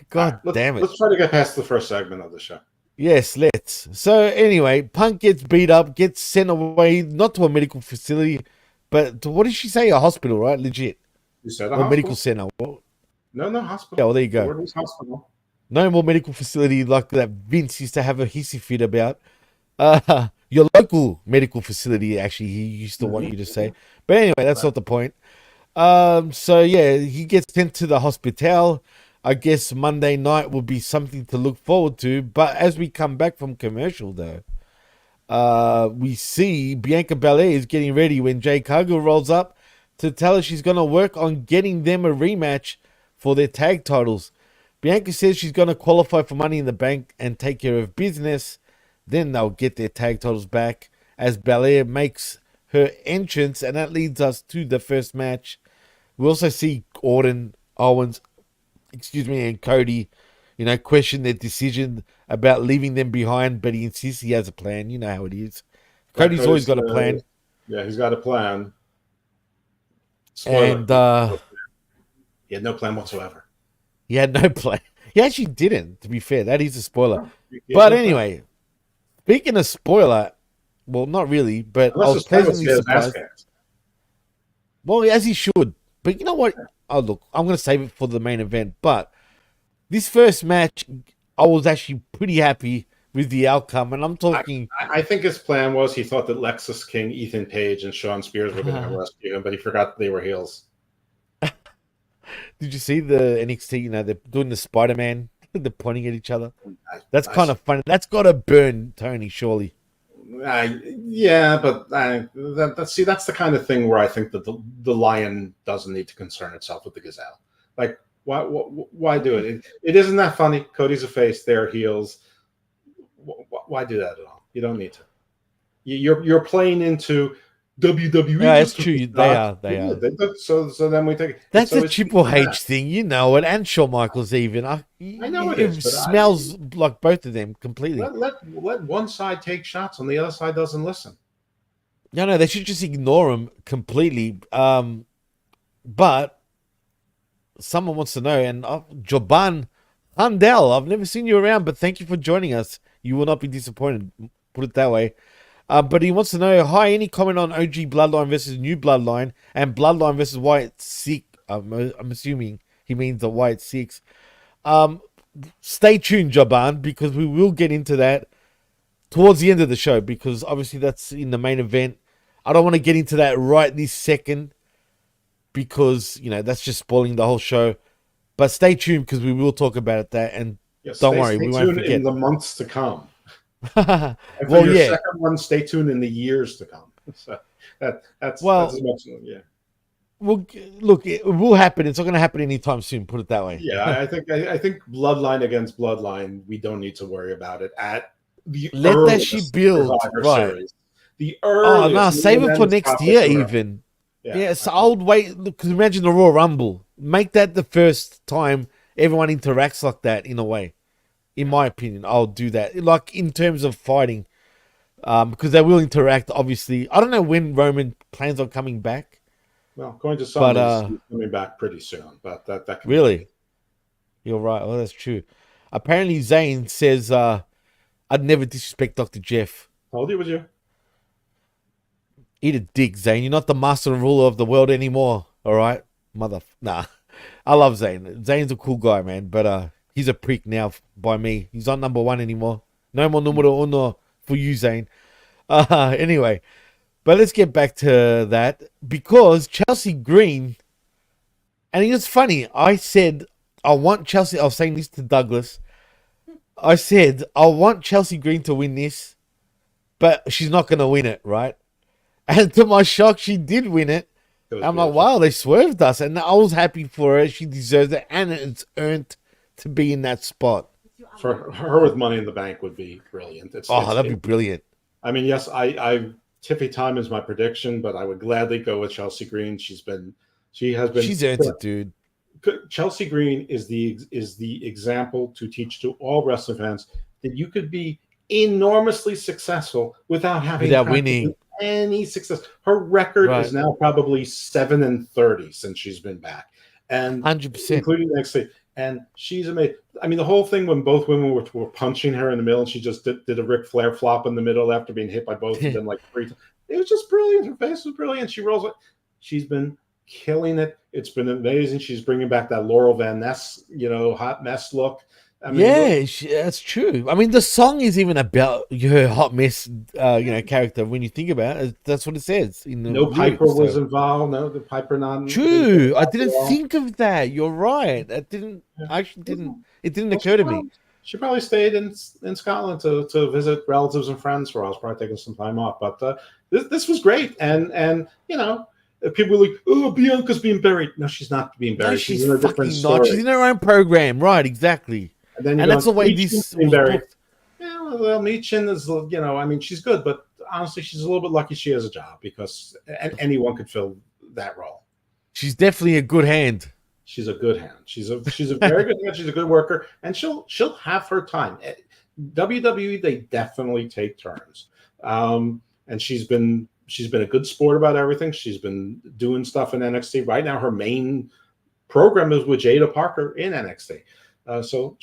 God damn it. Let's try to get past the first segment of the show. Yes, let's. So anyway, Punk gets beat up, gets sent away, not to a medical facility, but to, what did she say? A hospital, right? Legit. You said a hospital? Medical center. What? No, hospital. Yeah, well, there you go. The word was hospital. No more medical facility like that Vince used to have a hissy fit about. Your local medical facility, actually, he used to want you to say. But anyway, that's not the point. So yeah, he gets sent to the hospital. I guess Monday night will be something to look forward to. But as we come back from commercial, though, we see Bianca Belair is getting ready when Jade Cargill rolls up to tell her she's going to work on getting them a rematch for their tag titles. Bianca says she's going to qualify for Money in the Bank and take care of business. Then they'll get their tag titles back as Belair makes her entrance, and that leads us to the first match. We also see Orton, Owens, and Cody, question their decision about leaving them behind, but he insists he has a plan. You know how it is. Cody's always got a plan. Yeah, he's got a plan. Spoiler. And he had no plan whatsoever. He had no plan. He actually didn't, to be fair. That is a spoiler. But anyway, speaking of spoiler, well, not really, but I was pleasantly surprised. Well, as he should. But you know what? Oh, look, I'm going to save it for the main event. But this first match, I was actually pretty happy with the outcome. And I'm talking... I think his plan was he thought that Lexus King, Ethan Page, and Shawn Spears were going to rescue him, but he forgot they were heels. Did you see the NXT? They're doing the Spider-Man. They're pointing at each other. That's kind of funny. That's got to burn Tony, surely. Yeah, but that's the kind of thing where I think that the lion doesn't need to concern itself with the gazelle. Like, why do it? It isn't that funny. Cody's a face. They're heels. Why do that at all? You don't need to. You're playing into WWE. Yeah, it's true. They are. So then we take that's a Triple H thing, you know it, and Shawn Michaels even. I know it smells like both of them completely. Let one side take shots, and the other side doesn't listen. No, they should just ignore them completely. But someone wants to know, and Joban Handel, I've never seen you around, but thank you for joining us. You will not be disappointed. Put it that way. But he wants to know, hi, any comment on OG Bloodline versus New Bloodline and Bloodline versus White Six? I'm assuming he means the White Six. Stay tuned, Joban, because we will get into that towards the end of the show, because obviously that's in the main event. I don't want to get into that right this second because, that's just spoiling the whole show. But stay tuned because we will talk about that. And don't worry, we won't forget. In the months to come. And for your second one, stay tuned in the years to come. So that's as much. Yeah. Well, look, it will happen. It's not going to happen anytime soon. Put it that way. Yeah, I think Bloodline against Bloodline, we don't need to worry about it at the let that shit build. Right. Series. The earliest. Oh no, save it for next year even. Yeah, so I would wait, because imagine the Royal Rumble. Make that the first time everyone interacts like that in a way. In my opinion, I'll do that. Like in terms of fighting, because they will interact. Obviously, I don't know when Roman plans on coming back. Well, going to some, he's coming back pretty soon. But that can really, you're right. Well, that's true. Apparently, Zane says, "I'd never disrespect Dr. Jeff." Told you, would you? Eat a dick, Zane. You're not the master and ruler of the world anymore. All right, Nah, I love Zane. Zane's a cool guy, man. But he's a prick now by me. He's not number one anymore. No more numero uno for you, Zane. Anyway, but let's get back to that. Because Chelsea Green, and it's funny, I said, I want Chelsea, I was saying this to Douglas. I said, I want Chelsea Green to win this, but she's not going to win it, right? And to my shock, she did win it. I'm like, wow, they swerved us. And I was happy for her. She deserves it. And it's earned to be in that spot. For her with Money in the Bank would be brilliant. That'd be brilliant. I mean, yes, Tiffy Time is my prediction, but I would gladly go with Chelsea Green. She's earned it, dude. Chelsea Green is the example to teach to all wrestling fans that you could be enormously successful without winning any success. Her record is now probably 7-30 since she's been back, and 100%, including NXT. And she's amazing. I mean, the whole thing when both women were punching her in the middle, and she just did a Ric Flair flop in the middle after being hit by both of them like 3 times. It was just brilliant. Her face was brilliant. She rolls it. She's been killing it. It's been amazing. She's bringing back that Laurel Van Ness, hot mess look. I mean, that's true. I mean, the song is even about her hot mess, character. When you think about it, that's what it says. Piper was involved. No, the Piper not. True. I didn't think of that. You're right. I actually didn't. It didn't occur to me. She probably stayed in Scotland to visit relatives and friends for us. Probably taking some time off. But this was great, and People are like, oh, Bianca's being buried. No, she's not being buried. No, she's in a different fucking not. story. She's in her own program, right? Exactly. And then And that's the way this was booked. Yeah, well, Michin is, I mean, she's good, but honestly, she's a little bit lucky she has a job because anyone could fill that role. She's definitely a good hand. She's a good hand. She's a very good hand. She's a good worker, and she'll have her time. WWE, they definitely take turns, and she's been a good sport about everything. She's been doing stuff in NXT. Right now, her main program is with Jada Parker in NXT. So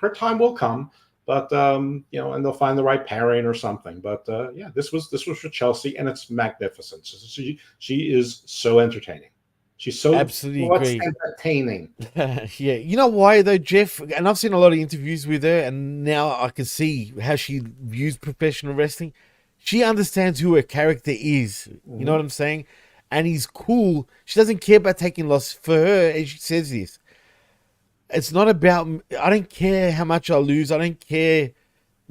her time will come, but and they'll find the right pairing or something. But yeah, this was for Chelsea, and it's magnificent. She is so entertaining. She's so absolutely entertaining. Yeah, you know why though, Jeff? And I've seen a lot of interviews with her, and now I can see how she views professional wrestling. She understands who her character is. You know what I'm saying? And he's cool. She doesn't care about taking loss. For her, as she says this, it's not about, I don't care how much I lose. I don't care,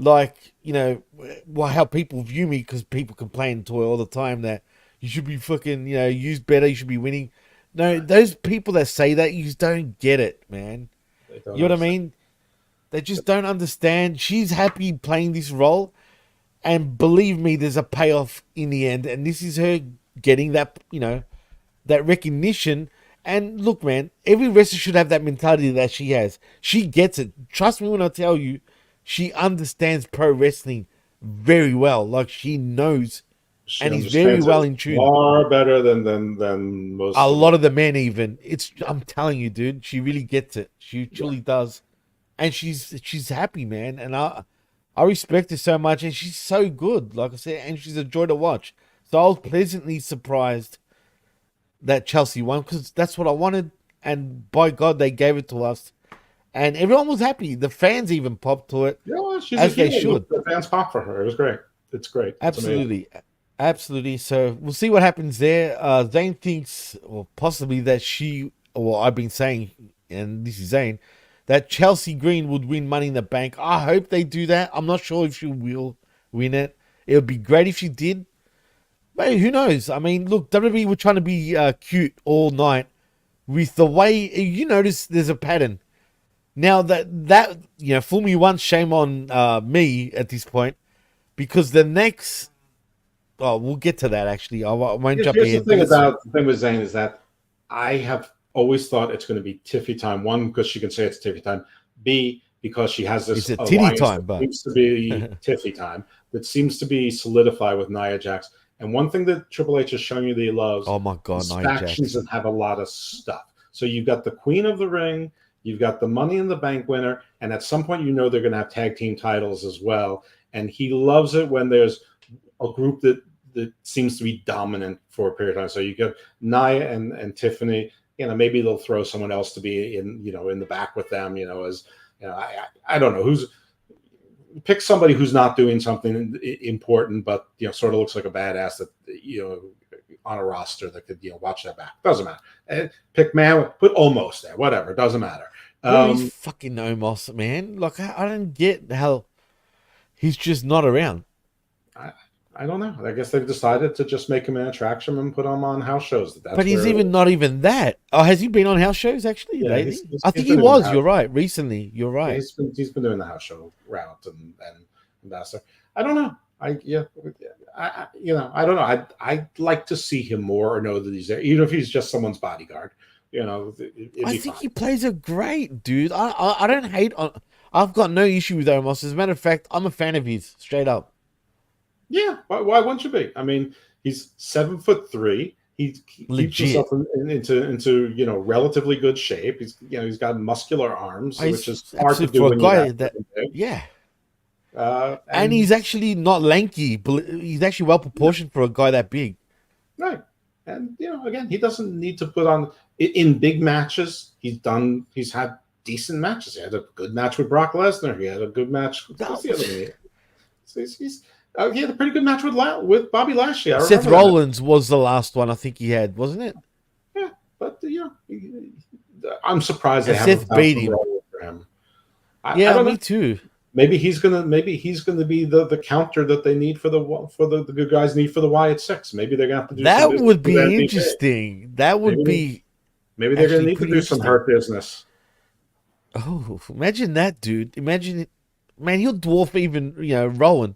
how people view me, because people complain to her all the time that you should be fucking, used better. You should be winning. No, those people that say that, you just don't get it, man. You know what I mean? They just don't understand. She's happy playing this role. And believe me, there's a payoff in the end. And this is her getting that, that recognition. And look, man, every wrestler should have that mentality that she has. She gets it. Trust me when I tell you, she understands pro wrestling very well. Like, she knows, and is very well in tune. Far better than most. A lot of the men, even. I'm telling you, dude, she really gets it. She truly does, and she's happy, man. And I respect her so much, and she's so good. Like I said, and she's a joy to watch. So I was pleasantly surprised that Chelsea won, because that's what I wanted, and by God, they gave it to us, and everyone was happy. The fans even popped to it, as they should. The fans popped for her. It was great. It's great. Absolutely, absolutely. So we'll see what happens there. Zane thinks, or possibly that I've been saying, and this is Zane, that Chelsea Green would win Money in the Bank. I hope they do that. I'm not sure if she will win it. It would be great if she did. But who knows? I mean, look, WWE were trying to be cute all night with the way, you notice there's a pattern. Now that fool me once, shame on me at this point, because the next, we'll get to that actually. I won't jump ahead. The thing with Zayn is that I have always thought it's going to be Tiffy time. One, because she can say it's Tiffy time. B, because she has this it's a titty time, but seems to be Tiffy time. That seems to be solidified with Nia Jax. And one thing that Triple H has shown you that he loves, oh my God, is factions that have a lot of stuff. So you've got the Queen of the Ring, you've got the Money in the Bank winner, and at some point they're going to have tag team titles as well. And he loves it when there's a group that seems to be dominant for a period of time. So you got Nia and Tiffany. Maybe they'll throw someone else to be in the back with them. I don't know who's. Pick somebody who's not doing something important, but sort of looks like a badass that on a roster that could watch that back. Doesn't matter. Pick man, put Omos there. Whatever, doesn't matter. He's fucking Omos, man. Like I don't get how he's just not around. I don't know. I guess they've decided to just make him an attraction and put him on house shows. But he's not even that. Oh, has he been on house shows actually lately? I think he was. You're right. Recently, you're right. Yeah, he's been doing the house show route and ambassador. I don't know. I don't know. I'd like to see him more or know that he's there, even if he's just someone's bodyguard. I think he plays a great dude. I don't hate on. I've got no issue with Omos. As a matter of fact, I'm a fan of his. Straight up. Yeah, why wouldn't you be? I mean, he's 7'3". He keeps himself into relatively good shape. He's got muscular arms, which is hard to do for a guy that yeah. And he's actually not lanky. He's actually well proportioned for a guy that big. Right, and again, he doesn't need to put on in big matches. He's had decent matches. He had a good match with Brock Lesnar. He had a good match. What's the other one? He had a pretty good match with Bobby Lashley. Seth Rollins was the last one I think he had, wasn't it? Yeah, but I'm surprised they haven't beat him. For him. Me too. maybe he's gonna be the counter that they need for the good guys need for the Wyatt Six. Maybe they're gonna have to do some That business would with be MVP. interesting. That would Maybe be maybe they're gonna actually need to pretty do some interesting. hurt business. Oh, imagine that, dude. Imagine it. Man, he'll dwarf even, Rowan.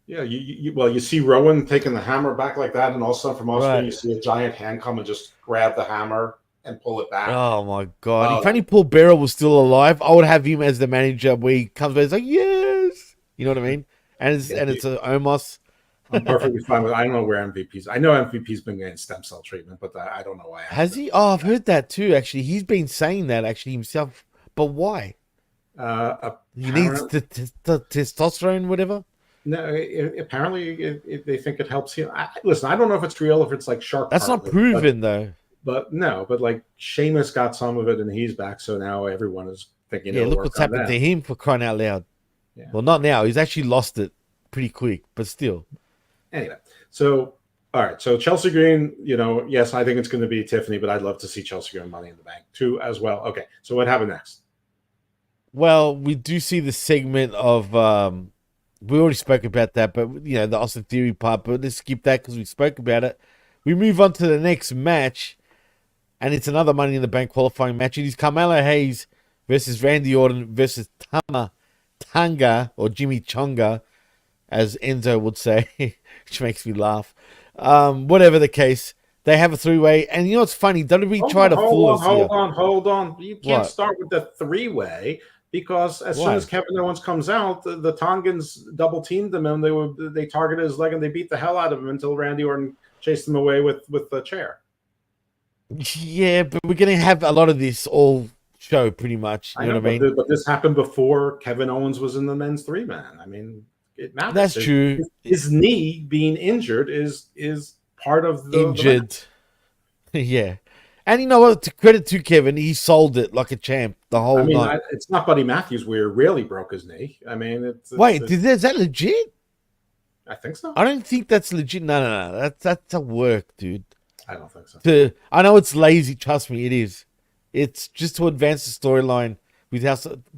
Yeah, you see Rowan taking the hammer back like that, and all of a sudden from off screen Right. you see a giant hand come and just grab the hammer and pull it back. Oh, my God. Oh, If only Paul Bearer was still alive, I would have him as the manager where he comes back. He's like, yes. You know what I mean? And it's a Omos. I'm perfectly fine with it. I don't know where MVP's. I know MVP's been getting stem cell treatment, but I don't know why. Has he? Oh, I've heard that too, actually. He's been saying that, actually, himself. But why? He needs the testosterone, whatever? No, apparently they think it helps heal. Listen, I don't know if it's real, if it's like shark. That's not cartilage, proven, though. But like Sheamus got some of it and he's back, so now everyone is thinking. Yeah, it'll look work what's on happened them. to him, for crying out loud. Yeah. Well, not now. He's actually lost it pretty quick, but still. Anyway, so all right, so Chelsea Green, yes, I think it's going to be Tiffany, but I'd love to see Chelsea Green Money in the Bank too as well. Okay, so what happened next? Well, we do see the segment of we already spoke about that, but the Austin Theory part. But let's skip that because we spoke about it. We move on to the next match, and it's another Money in the Bank qualifying match. It is Carmelo Hayes versus Randy Orton versus Tanga or Jimmy Chonga, as Enzo would say, which makes me laugh. Whatever the case, they have a three-way, and you know what's funny? WWE tried to fool us here. Hold on. You can't What? start with the three-way because as soon Why? as Kevin Owens comes out, the Tongans double teamed him and they targeted his leg and they beat the hell out of him until Randy Orton chased him away with the chair. Yeah, but we're gonna have a lot of this all show pretty much. You know what I mean? But this happened before Kevin Owens was in the men's three-man. I mean, it matters. That's true. His knee being injured is part of the Injured. Yeah. And you know what? To credit to Kevin, he sold it like a champ the whole night. It's not Buddy Matthews where he really broke his knee. I mean, is that legit? I think so. I don't think that's legit. No. That's a work, dude. I don't think so. I know it's lazy. Trust me, it is. It's just to advance the storyline.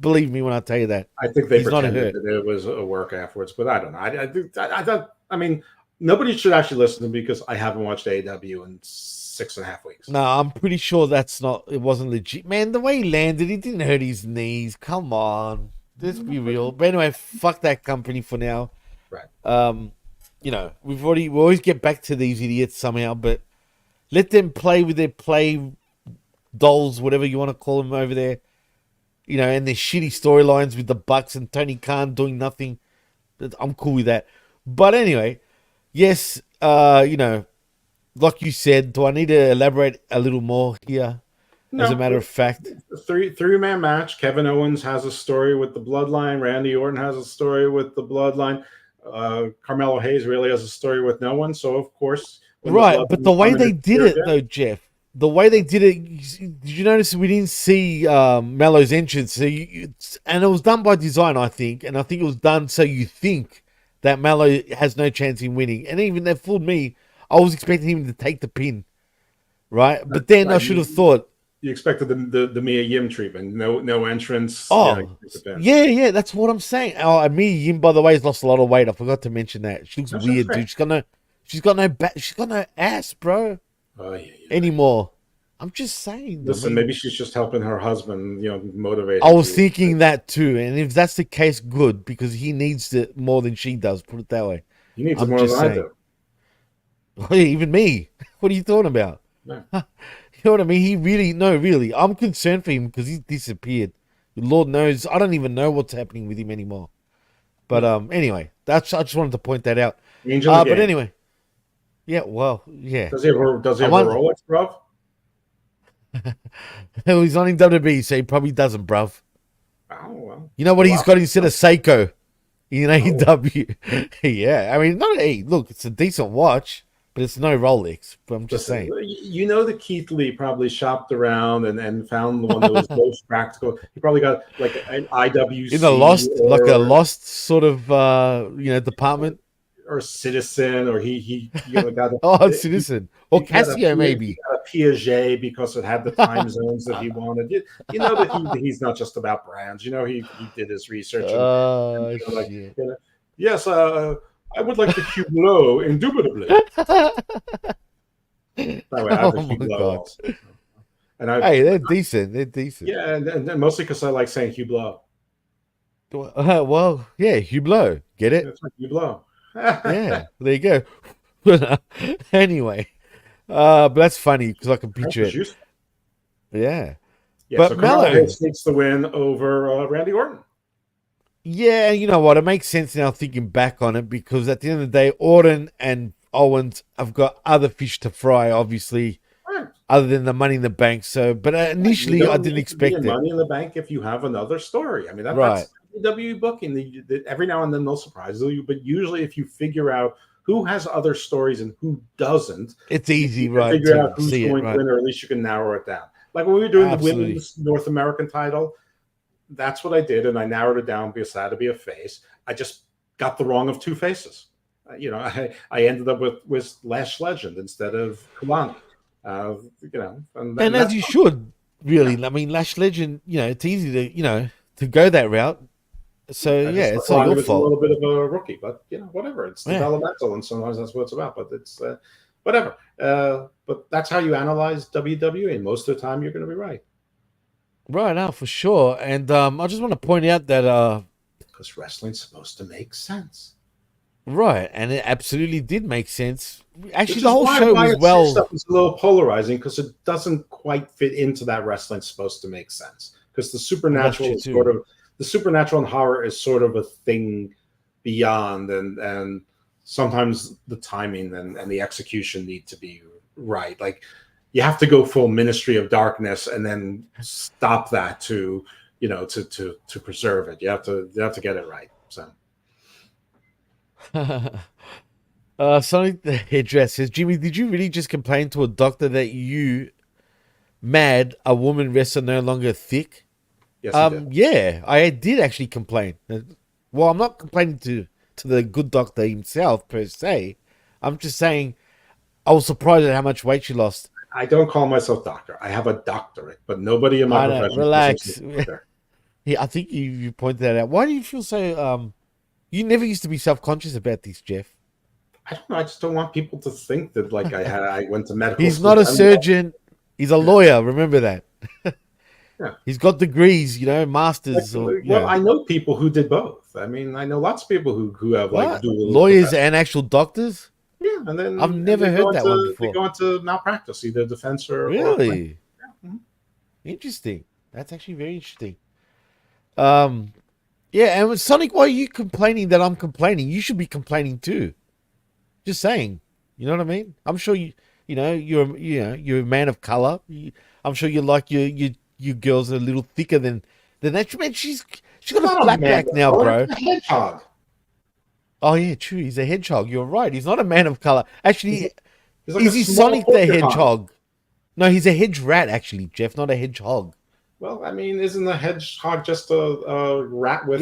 Believe me when I tell you that. I think they He's not pretended hurt. that it was a work afterwards, but I don't know. I mean, nobody should actually listen to me because I haven't watched AEW in 6.5 weeks. No, I'm pretty sure it wasn't legit. Man, the way he landed, he didn't hurt his knees. Come on. Let's be real. But anyway, fuck that company for now. Right. We always get back to these idiots somehow, but let them play with their play dolls, whatever you want to call them over there. And their shitty storylines with the Bucks and Tony Khan doing nothing. I'm cool with that. But anyway, yes, like you said, do I need to elaborate a little more here? No, as a matter of fact, three-man match. Kevin Owens has a story with the Bloodline. Randy Orton has a story with the Bloodline. Carmelo Hayes really has a story with no one. So of course, right. But the way they did it, though, Jeff, the way they did it, did you notice we didn't see Mello's entrance? And it was done by design, I think. And I think it was done so you think that Mello has no chance in winning. And even they fooled me. I was expecting him to take the pin, right? But then I should have thought. You expected the Mia Yim treatment. No entrance. Oh, yeah, that's what I'm saying. Oh, Mia Yim, by the way, has lost a lot of weight. I forgot to mention that. She looks weird, dude. She's got no ass, bro. Oh, yeah. Anymore. I'm just saying. Listen, maybe she's just helping her husband, motivate. I was thinking that too, and if that's the case, good, because he needs it more than she does. Put it that way. He needs it more than I do. Even me. What are you talking about? No. You know what I mean? Really. I'm concerned for him because he's disappeared. Lord knows, I don't even know what's happening with him anymore. But anyway, I just wanted to point that out. But anyway, yeah. Well, yeah. Does he have a Rolex, bruv? He's not in WWE, so he probably doesn't, bruv. Oh well. You know what he's got instead of Seiko in AEW? Yeah, I mean, look, it's a decent watch. But it's no Rolex. But I'm just saying. You know that Keith Lee probably shopped around and found the one that was most practical. He probably got like an IWC in a lost sort of department. or Citizen, or he got Oh, he, Citizen or he got a Casio, maybe. Piaget because it had the time zones that he wanted. You know that he's not just about brands. He did his research and Oh like shit! yes, I would like the Hublot, indubitably. By the way, I have a Oh my Hublot god! also, and I Hey, they're decent. They're decent. yeah, and mostly because I like saying Hublot. Well, yeah, Hublot. Get it? It's like Hublot. Yeah, there you go. Anyway, but that's funny because I can French picture is it. useful. Yeah, Yeah, so but Carmelo Mello, Hayes takes the win over Randy Orton. yeah, you know what? It makes sense now thinking back on it because at the end of the day, Orton and Owens have got other fish to fry, obviously, Right. other than the Money in the Bank. So, but You initially, I don't didn't need to be expect in it. Money in the Bank if you have another story. I mean, Right. that's WWE booking. Every now and then they'll surprise you, but usually if you figure out who has other stories and who doesn't, It's easy, you can right, figure out to who's see it, going to right? win, or at least you can narrow it down. Like when we were doing the Absolutely. women's North American title, that's what I did, and I narrowed it down because I had to be a face. I just got the wrong of two faces. I ended up with Lash Legend instead of Kalani. And And as that's you should, really. yeah. I mean, Lash Legend, it's easy to, to go that route. So, I yeah, just thought it's not your Kalani was a fault. little bit of a rookie, but whatever. It's Yeah. developmental, and sometimes that's what it's about. But it's whatever. But that's how you analyze WWE. And most of the time, you're going to be right Right now, for sure. And I just want to point out that, because wrestling's supposed to make sense. right, and it absolutely did make sense. Actually, Which the is whole show why was I say well. stuff is a little polarizing because it doesn't quite fit into that wrestling's supposed to make sense. Because the supernatural true is too. sort of the supernatural and horror is sort of a thing beyond, and sometimes the timing and the execution need to be right. Like you have to go full Ministry of Darkness and then stop that to preserve it. You have to get it right. So. Sonic the Headdress says, Jimmy, did you really just complain to a doctor that you mad a woman wrestler no longer thick? Yes, I did. Yeah, I did actually complain. Well, I'm not complaining to the good doctor himself per se. I'm just saying I was surprised at how much weight she lost. I don't call myself doctor. I have a doctorate, but nobody in my I know, profession relax. calls themselves doctor. Yeah, I think you pointed that out. Why do you feel so? You never used to be self-conscious about this, Jeff. I don't know. I just don't want people to think that like I went to medical He's school. not a surgeon. He's a lawyer. Remember that. Yeah. He's got degrees, masters. I know people who did both. I mean, I know lots of people who have like dual lawyers professions. and actual doctors. Yeah, and then I've never heard that one before. They go into malpractice, either defense or Really interesting. That's actually very interesting. Yeah, and with Sonic, why are you complaining that I'm complaining? You should be complaining too. Just saying. You know what I mean? I'm sure you're a man of color. I'm sure you like your girls a little thicker than that. Man, she's got a flat back now, bro. A hedgehog. Oh yeah, true. He's a hedgehog. You're right. He's not a man of color. Actually, He's like is he Sonic the Hedgehog? No, he's a hedge rat. Actually, Jeff, not a hedgehog. Well, I mean, isn't the hedgehog just a rat with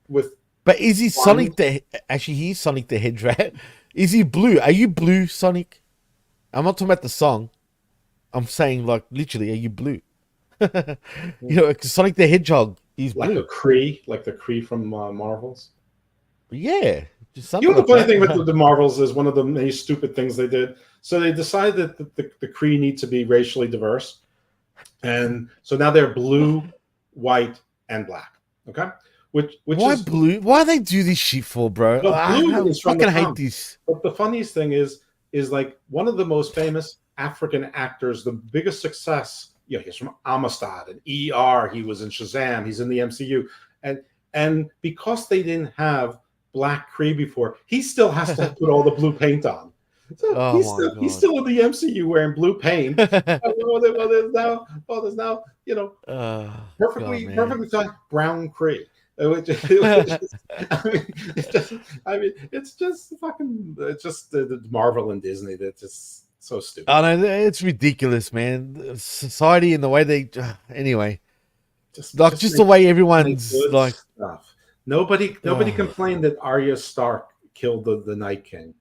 with? But is he Sonic the? Actually, he's Sonic the hedge rat. Is he blue? Are you blue, Sonic? I'm not talking about the song. I'm saying like literally, are you blue? Sonic the Hedgehog. He's like blue. like the Kree from Marvels. Yeah. Just the funny thing with the Marvels is one of the many stupid things they did. So they decided that the Kree need to be racially diverse. And so now they're blue, white, and black. Okay? Why blue? Why they do this shit for, bro? Well, blue is from I hate this. But the funniest thing is like one of the most famous African actors, the biggest success. He's from Amistad and ER. He was in Shazam. He's in the MCU. And because they didn't have black Kree before, he still has to put all the blue paint on. So he's still in the MCU wearing blue paint. There's now perfectly fine brown Kree. It's just the Marvel and Disney that's just so stupid. I know, it's ridiculous, man. Society and the way they anyway. Just the way everyone's like stuff. Nobody complained that Arya Stark killed the Night King.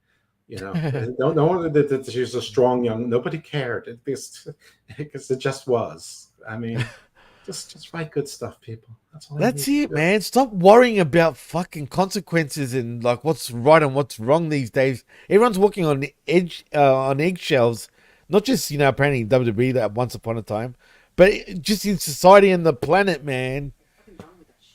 No one that she was a strong young. Nobody cared because it just was. I mean, just write good stuff, people. That's all. That's it, man. Stop worrying about fucking consequences and like what's right and what's wrong these days. Everyone's walking on on eggshells. Not just apparently in WWE that once upon a time, but just in society and the planet, man.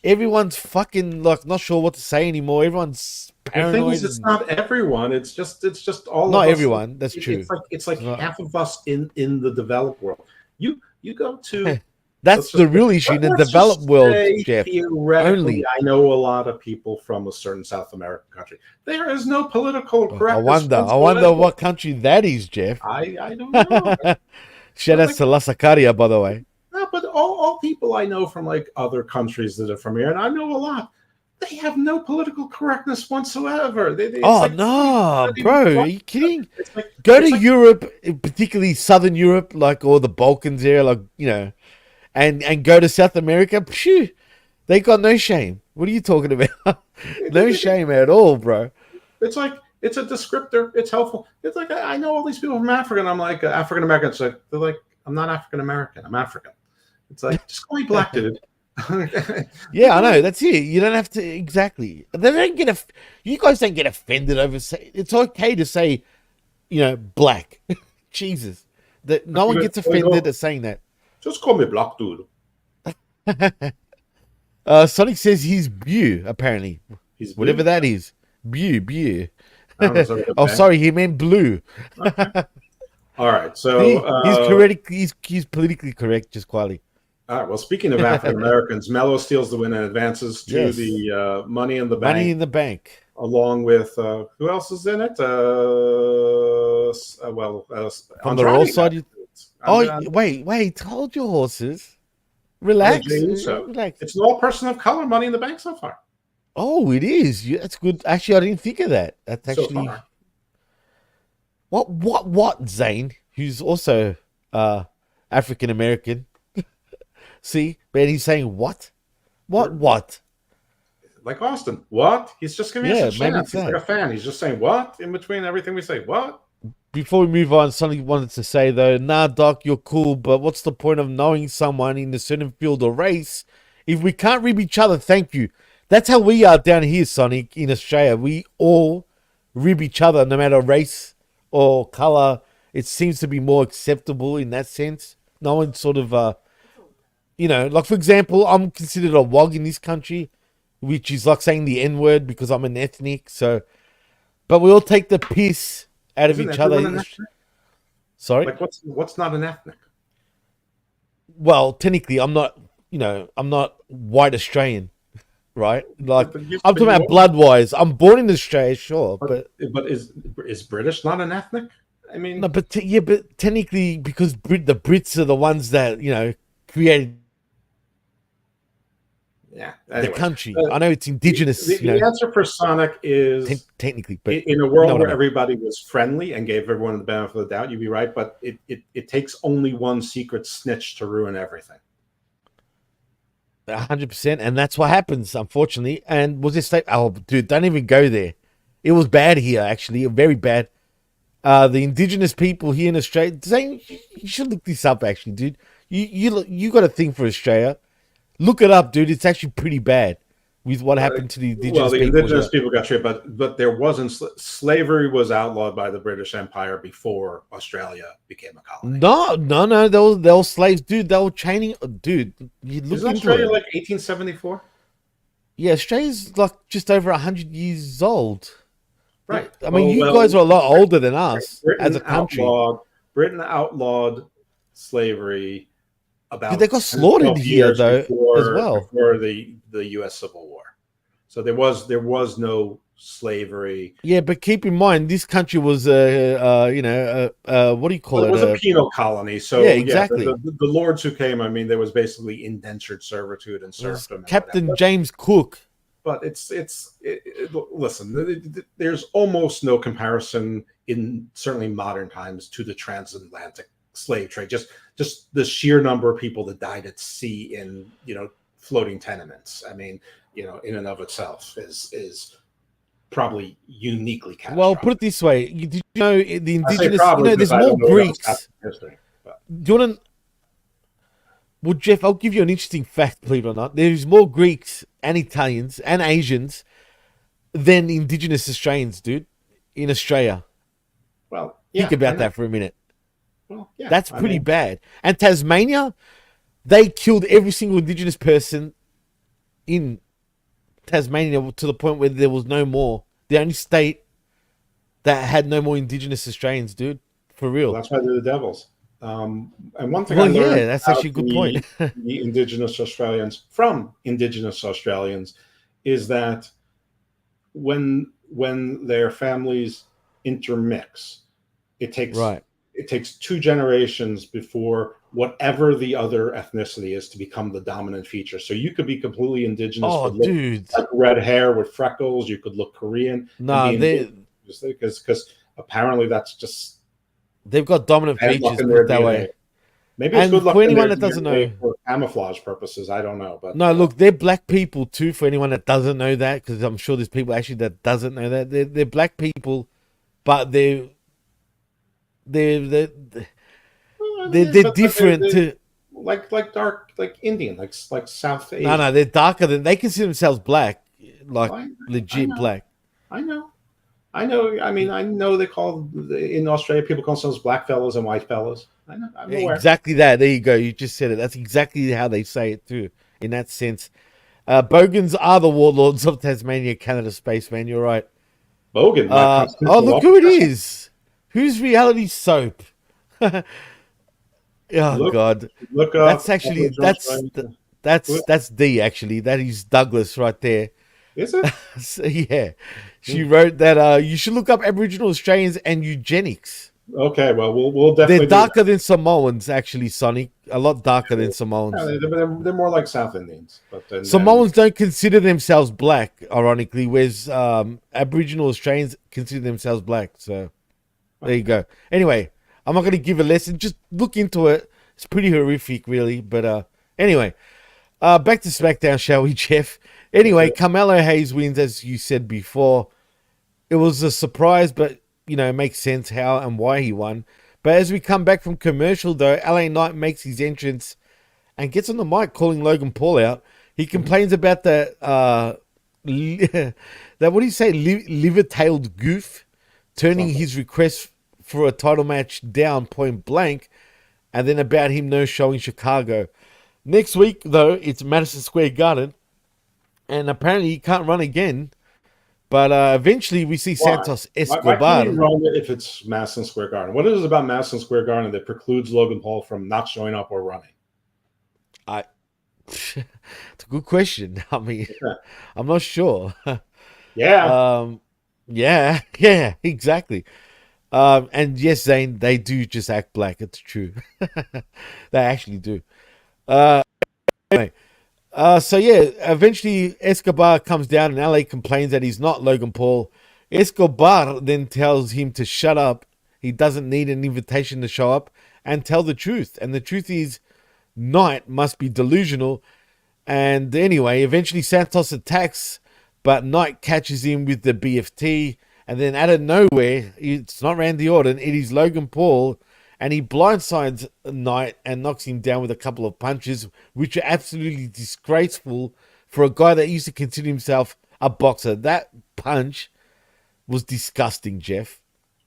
Everyone's fucking like not sure what to say anymore. Everyone's paranoid. The thing is, it's not everyone. It's just all. Not of us. everyone. That's true. It's like half of us in the developed world. You go to. That's the real issue in the developed world, Jeff. Theoretically, I know a lot of people from a certain South American country. There is no political correctness. I wonder what country that is, Jeff. I don't know. Shout out to La Sacaria, by the way. No, but all people I know from like other countries that are from here, and I know a lot, they have no political correctness whatsoever. No, bro, are you kidding? Go to Europe, particularly Southern Europe, or the Balkans area, and go to South America. Phew, they got no shame. What are you talking about? No shame at all, bro. It's like it's a descriptor. It's helpful. It's like I know all these people from Africa, and I'm like African American. It's like they're like I'm not African American. I'm African. It's like just call me black, dude. Yeah, I know. That's it. You don't have to exactly. They don't get you guys don't get offended over. It's okay to say, black. Jesus, that no one gets offended at saying that. Just call me black, dude. Sonic says he's Bew. Apparently, he's whatever that is. Bew. Oh, sorry, he meant blue. Okay. All right, so he's correct. He's politically correct, just quietly. All right. Well, speaking of African Americans, Mello steals the win and advances to the Money in the Bank. Money in the Bank, along with who else is in it? On the Raw side. Wait! Hold your horses. Relax. Relax. It's an all person of color Money in the Bank so far. Oh, it is. That's good. Actually, I didn't think of that. That's actually so what Zane, who's also African American. See, man, he's saying what? Like Austin, what? He's just giving us a chance. He's like a fan. He's just saying what in between everything we say. What? Before we move on, something wanted to say though. Nah, Doc, you're cool, but what's the point of knowing someone in a certain field or race if we can't rib each other? Thank you. That's how we are down here, Sonic, in Australia. We all rib each other, no matter race or color. It seems to be more acceptable in that sense. No one sort of, like for example, I'm considered a wog in this country, which is like saying the N-word because I'm an ethnic. So, but we all take the piss out of each other. Sorry? Like what's not an ethnic? Well, technically, I'm not white Australian, right? Like I'm talking about blood-wise. I'm born in Australia, sure, but is British not an ethnic? I mean, no, but technically, because the Brits are the ones that created the country. I know it's indigenous. The answer for Sonic is technically, but in a world where everybody was friendly and gave everyone the benefit of the doubt, you'd be right. But it takes only one secret snitch to ruin everything. 100%, and that's what happens, unfortunately. And was this oh, dude, don't even go there. It was bad here, actually, very bad. The indigenous people here in Australia, Zane, you should look this up, actually, dude. You got a thing for Australia. Look it up, dude. It's actually pretty bad with what happened to the indigenous people. Well, the indigenous people got treated, but there wasn't slavery was outlawed by the British Empire before Australia became a colony. No. They were slaves, dude. They were chaining, dude. You look Isn't Australia like 1874? Yeah, Australia's like just over 100 years old. Right. I mean, you guys are a lot older than us as a country. Britain outlawed slavery about. Dude, they got slaughtered here though as well before the U.S. Civil War. So there was no slavery. Yeah, but keep in mind this country was what do you call it? It was a penal colony. So yeah, exactly. The lords who came, I mean, there was basically indentured servitude and serfdom. Captain James Cook. But listen, there's almost no comparison in certainly modern times to the transatlantic slave trade. Just the sheer number of people that died at sea in floating tenements. I mean, in and of itself is probably uniquely catastrophic. Well, put it this way: did you know the I say indigenous? probably There's because I more don't know what else Greeks. happened in history. But Do you want to? Well, Jeff, I'll give you an interesting fact. Believe it or not, there's more Greeks and Italians and Asians than indigenous Australians, dude, in Australia. well, yeah, Think about that for a minute. Well, yeah, That's pretty bad. And Tasmania, they killed every single indigenous person in Tasmania to the point where there was no more. The only state that had no more indigenous Australians, dude. For real. Well, that's why they're the devils. And one thing Well, I learned yeah, that's actually a good point. the indigenous Australians from indigenous Australians is that when their families intermix, it takes Right. it takes 2 generations before whatever the other ethnicity is to become the dominant feature. So you could be completely indigenous, Oh, but look dude. like red hair with freckles. You could look Korean. Nah, and be indigenous because apparently that's just they've got dominant bad features, luck in put their it that DNA. way. Maybe it's And good luck for in anyone their that doesn't DNA know, for camouflage purposes. I don't know, but no, look, they're black people too. For anyone that doesn't know that, because I'm sure there's people actually that doesn't know that they're black people, but they're well, they're but different to. like dark, like Indian, like South Asian. No, they're darker than they consider themselves black, like Well, I legit know, black. I know. I mean, I know they call in Australia people call themselves black fellas and white fellas. I know. I'm aware. Exactly that. There you go. You just said it. That's exactly how they say it too. In that sense, Bogans are the warlords of Tasmania, Canada, spaceman. You're right. Bogan. My Oh, constitutional look law who it professor. is. Who's reality soap? Oh God, Look up. that's actually Aboriginal Australian. that's D actually. That is Douglas right there. Is it? So, yeah, she wrote that you should look up Aboriginal Australians and eugenics. Okay. Well, we'll definitely. They're do that. darker than Samoans, actually, Sonic. A lot darker than Samoans. Yeah, they're more like South Indians, but then Samoans don't consider themselves black, ironically, whereas Aboriginal Australians consider themselves black. So there you go. Anyway, I'm not going to give a lesson. Just look into it. It's pretty horrific, really. But anyway, back to SmackDown, shall we, Jeff? Anyway, Carmelo Hayes wins, as you said before. It was a surprise, but, you know, it makes sense how and why he won. But as we come back from commercial, though, LA Knight makes his entrance and gets on the mic calling Logan Paul out. He complains about that, that what do you say, liver-tailed goof, turning his request for a title match down point blank, and then about him no-showing Chicago. Next week, though, it's Madison Square Garden, and apparently he can't run again. But eventually we see Santos Escobar. Why can you run it if it's Madison Square Garden? What is it about Madison Square Garden that precludes Logan Paul from not showing up or running? It's a good question. I mean, I'm not sure. Yeah. Yeah, exactly. And yes, Zane, they do just act black. It's true. They actually do. Anyway, so yeah, eventually Escobar comes down and LA complains that he's not Logan Paul. Escobar then tells him to shut up. He doesn't need an invitation to show up and tell the truth. And the truth is, Knight must be delusional. And anyway, eventually Santos attacks, but Knight catches him with the BFT. And then out of nowhere, it's not Randy Orton, it is Logan Paul. And he blindsides Knight and knocks him down with a couple of punches, which are absolutely disgraceful for a guy that used to consider himself a boxer. That punch was disgusting, Jeff.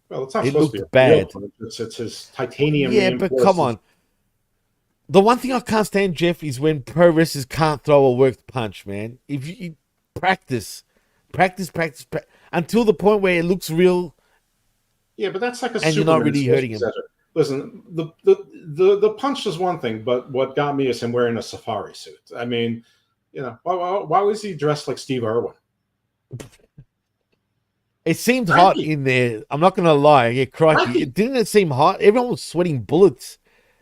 Well, it's not It supposed to looked be a real bad. punch. It's his titanium. Yeah, but come on. The one thing I can't stand, Jeff, is when pro wrestlers can't throw a worked punch, man. If you practice until the point where it looks real. Yeah, but that's like a and you're not really hurting him. Listen, the punch is one thing, but what got me is him wearing a safari suit. I mean, you know, why was he dressed like Steve Irwin? It seemed hot in there. I'm not going to lie. Yeah, crikey. Didn't it seem hot? Everyone was sweating bullets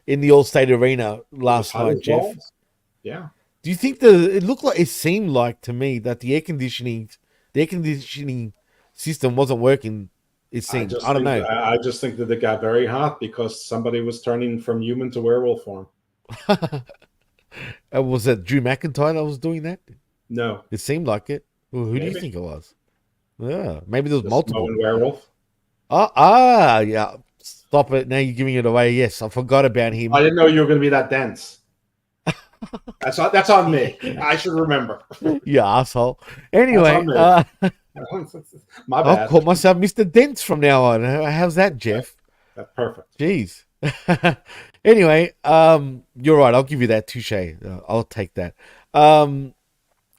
in the Allstate Arena last night, Jeff. Yeah. Do you think it seemed like to me that the air conditioning system wasn't working? It seemed. I don't know. I just think that it got very hot because somebody was turning from human to werewolf form. Was it Drew McIntyre that was doing that? No. It seemed like it. Well, who do you Maybe. think it was? Yeah, maybe there was The multiple. Samoan werewolf. Yeah. Stop it. Now you're giving it away. Yes, I forgot about him. I didn't know you were going to be that dense. That's on me. I should remember. You asshole. That's on Anyway, me. My I'll bad. call myself Mr. Dents from now on. How's that, Jeff? That's perfect. Jeez. Anyway, you're right. I'll give you that. Touche. I'll take that.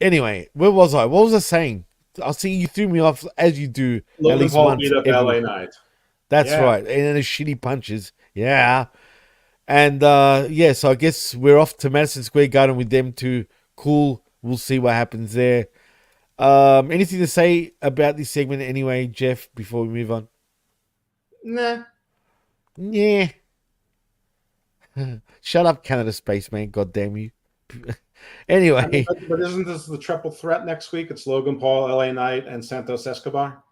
Anyway, where was I? What was I saying? I see you threw me off as you do at Logan least Paul once. beat up LA Knight. That's Yeah. right. And then the shitty punches. Yeah. And yeah, so I guess we're off to Madison Square Garden with them too. Cool. We'll see what happens there. Anything to say about this segment anyway, Jeff, before we move on? Nah. Yeah. Shut up, Canada Spaceman. God damn you. Anyway. I mean, but isn't this the triple threat next week? It's Logan Paul, LA Knight, and Santos Escobar.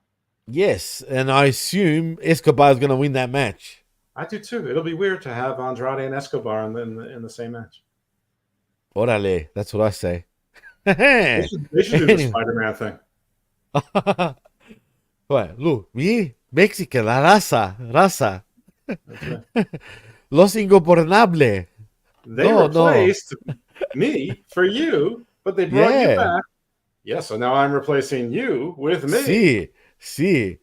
Yes, and I assume Escobar is going to win that match. I do too. It'll be weird to have Andrade and Escobar in the same match. Orale, that's what I say. They should do the Spider-Man thing. What? Look, me, Mexican, la raza. Right. Los ingobernables. They replaced me for you, but they brought you back. Yeah, so now I'm replacing you with me. See.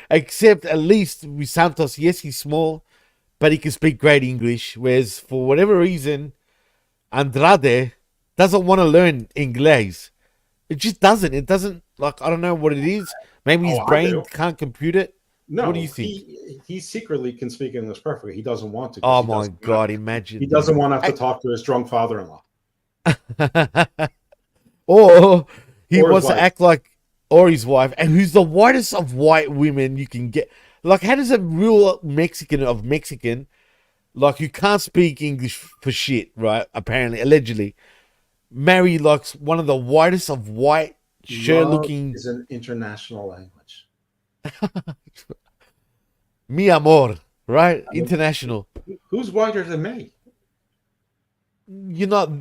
Except at least with Santos, yes, he's small, but he can speak great English. Whereas for whatever reason, Andrade doesn't want to learn English. It just doesn't. It doesn't, like, I don't know what it is. Maybe his brain can't compute it. No, what do you think? He secretly can speak English perfectly. He doesn't want to. Oh my God, imagine. He doesn't want to have to talk to his drunk father-in-law. Or he wants to act like, or his wife, and who's the whitest of white women you can get. Like, how does a real Mexican of Mexican, like, who can't speak English for shit, right? Apparently, allegedly, marry, like, one of the whitest of white, sure-looking... is an international language. Mi amor, right? International. Who's whiter than me? You're not,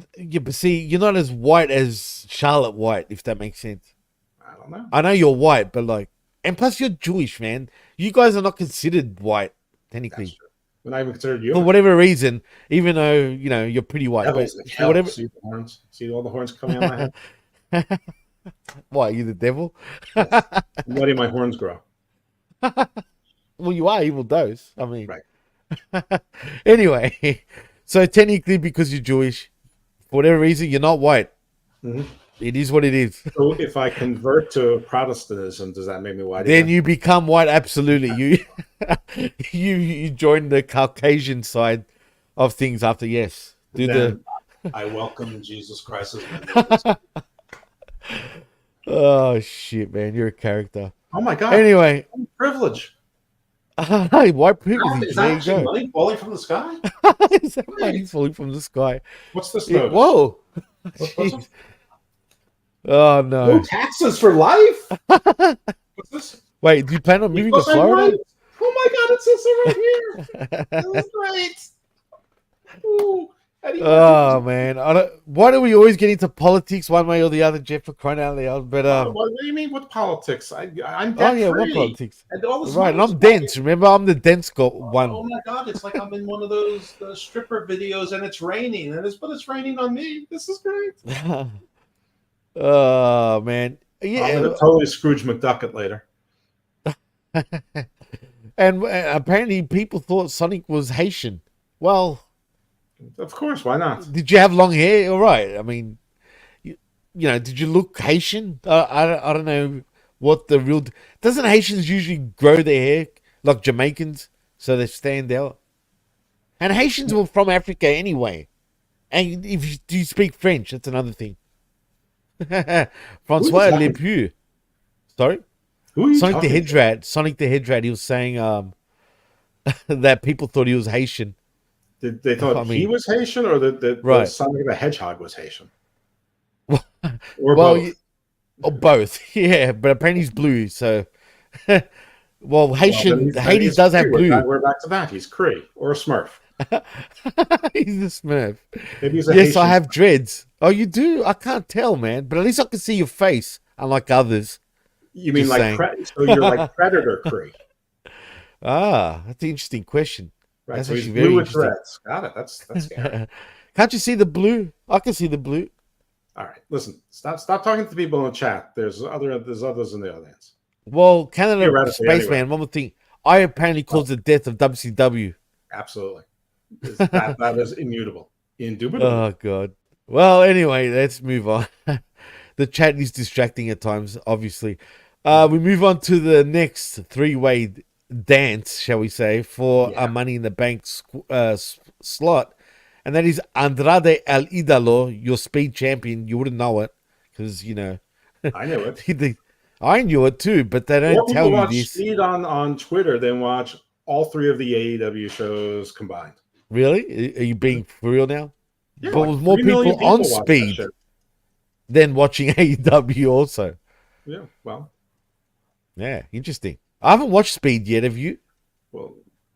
but see, you're not as white as Charlotte White, if that makes sense. I don't know. I know you're white, but like, and plus you're Jewish, man. You guys are not considered white, technically. That's true. We're not even considered you. For whatever reason, even though, you know, you're pretty white. But for whatever... See the horns? See all the horns coming on my head? What, are you the devil? Yes. I'm letting my horns grow. Well, you are evil dose. I mean, right. Anyway, so technically, because you're Jewish, for whatever reason, you're not white. Mm-hmm. It is what it is. So if I convert to Protestantism, does that make me white? Then again? you become white. Absolutely, you join the Caucasian side of things after yes. I welcome Jesus Christ as my Lord. Oh shit, man, you're a character. Oh my God! Anyway, privilege. Hey, white privilege. Is there that you actually go. money falling from the sky? Is that money falling from the sky? What's this? Yeah, whoa! What's this? Oh no! No taxes for life. What's this? Wait, do you plan on moving to Florida? Right. Oh my God! It says so right here. That's great. Ooh. Oh man, why do we always get into politics one way or the other, Jeff? For crying out loud! But what do you mean with politics? I'm what politics? And all this right, and I'm dense. Remember, I'm the dense one. Oh my God! It's like I'm in one of those stripper videos, and it's raining, but it's raining on me. This is great. Oh man, yeah. I'm gonna totally Scrooge McDuck it later. And apparently, people thought Sonic was Haitian. Well. Of course, why not? Did you have long hair? All right. I mean, you know, did you look Haitian? I don't know what the real... Doesn't Haitians usually grow their hair like Jamaicans so they stand out? And Haitians were from Africa anyway. And do you speak French? That's another thing. Francois Lepieux. Sorry? Who are you Sonic the Hedrat. Sonic the Hedrat. He was saying that people thought he was Haitian. They thought he was Haitian, or the Sonic the Hedgehog was Haitian? Or both? Both, yeah. But apparently he's blue, so... well, Hades does have blue. We're back to that. He's Cree, or a Smurf. He's a Smurf. Maybe he's a yes, Haitian. I have dreads. Oh, you do? I can't tell, man. But at least I can see your face, unlike others. You mean Just like saying. so you're like Predator Kree, Ah, that's an interesting question. right? That's So he's actually blue very with interesting. threads. Got it. That's scary. Can't you see the blue? I can see the blue. All right, listen. Stop talking to people in the chat. There's others in the audience. Well, Canada Theoretically, anyway. Spaceman, one more thing. I apparently caused the death of WCW. Absolutely. That is immutable. Indubitable. Oh, God. Well, anyway, let's move on. The chat is distracting at times, obviously. We move on to the next three-way dance, shall we say, for a Money in the Bank slot. And that is Andrade El Idolo, your speed champion. You wouldn't know it because, you know. I knew it. I knew it too, but they don't More tell people you watch this. Speed on Twitter than watch all three of the AEW shows combined. Really? Are you being for real now? Yeah, But like with more 3 million people on watch that Speed shit. than watching AEW also. Yeah, well. Yeah, interesting. I haven't watched Speed yet, have you? Well,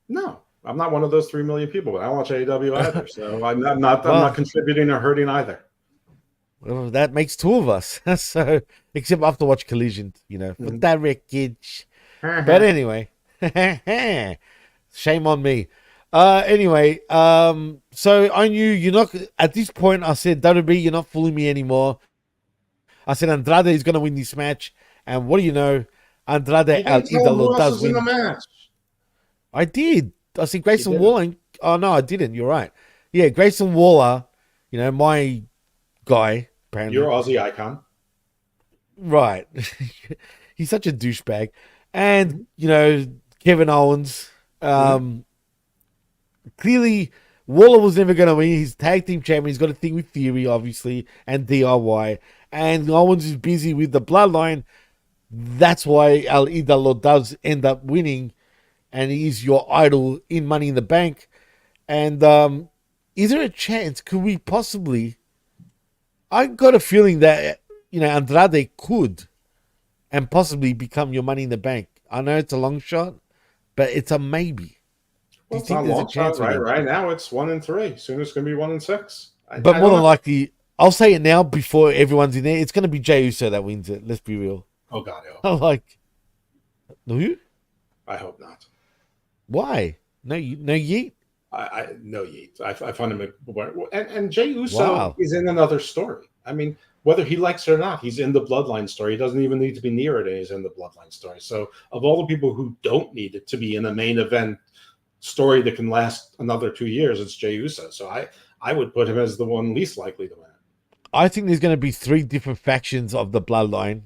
no. I'm not one of those 3 million people, but I don't watch AEW either. So I'm not contributing or hurting either. Well, that makes two of us. So, except I have to watch Collision, you know, for that wreckage. But anyway, shame on me. Anyway, so I knew you're not, at this point, I said, WWE, you're not fooling me anymore. I said, Andrade is going to win this match. And what do you know? Andrade El Idolo does win. The match. I did. I said Grayson Waller. Oh, no, I didn't. You're right. Yeah, Grayson Waller, you know, my guy, apparently. Your Aussie icon. Right. He's such a douchebag. And, you know, Kevin Owens. Clearly, Waller was never going to win. He's tag team champion. He's got a thing with Theory, obviously, and DIY. And Owens is busy with the bloodline. That's why El Idolo does end up winning. And he's your idol in Money in the Bank. And is there a chance? Could we possibly? I got a feeling that, you know, Andrade could and possibly become your Money in the Bank. I know it's a long shot, but it's a maybe. Well, do you think there's a chance? Right now, it's 1-3. Soon it's going to be 1-6. But more than likely, I'll say it now before everyone's in there. It's going to be Jey Uso that wins it. Let's be real. Oh God, I'm like, who? I hope not. Why? No yeet. No yeet. I find him and Jey Uso is in another story. I mean, whether he likes it or not, he's in the Bloodline story. He doesn't even need to be near it, and he's in the Bloodline story. So, of all the people who don't need it to be in a main event story that can last another 2 years, it's Jey Uso. So I would put him as the one least likely to win it. I think there's going to be 3 different factions of the Bloodline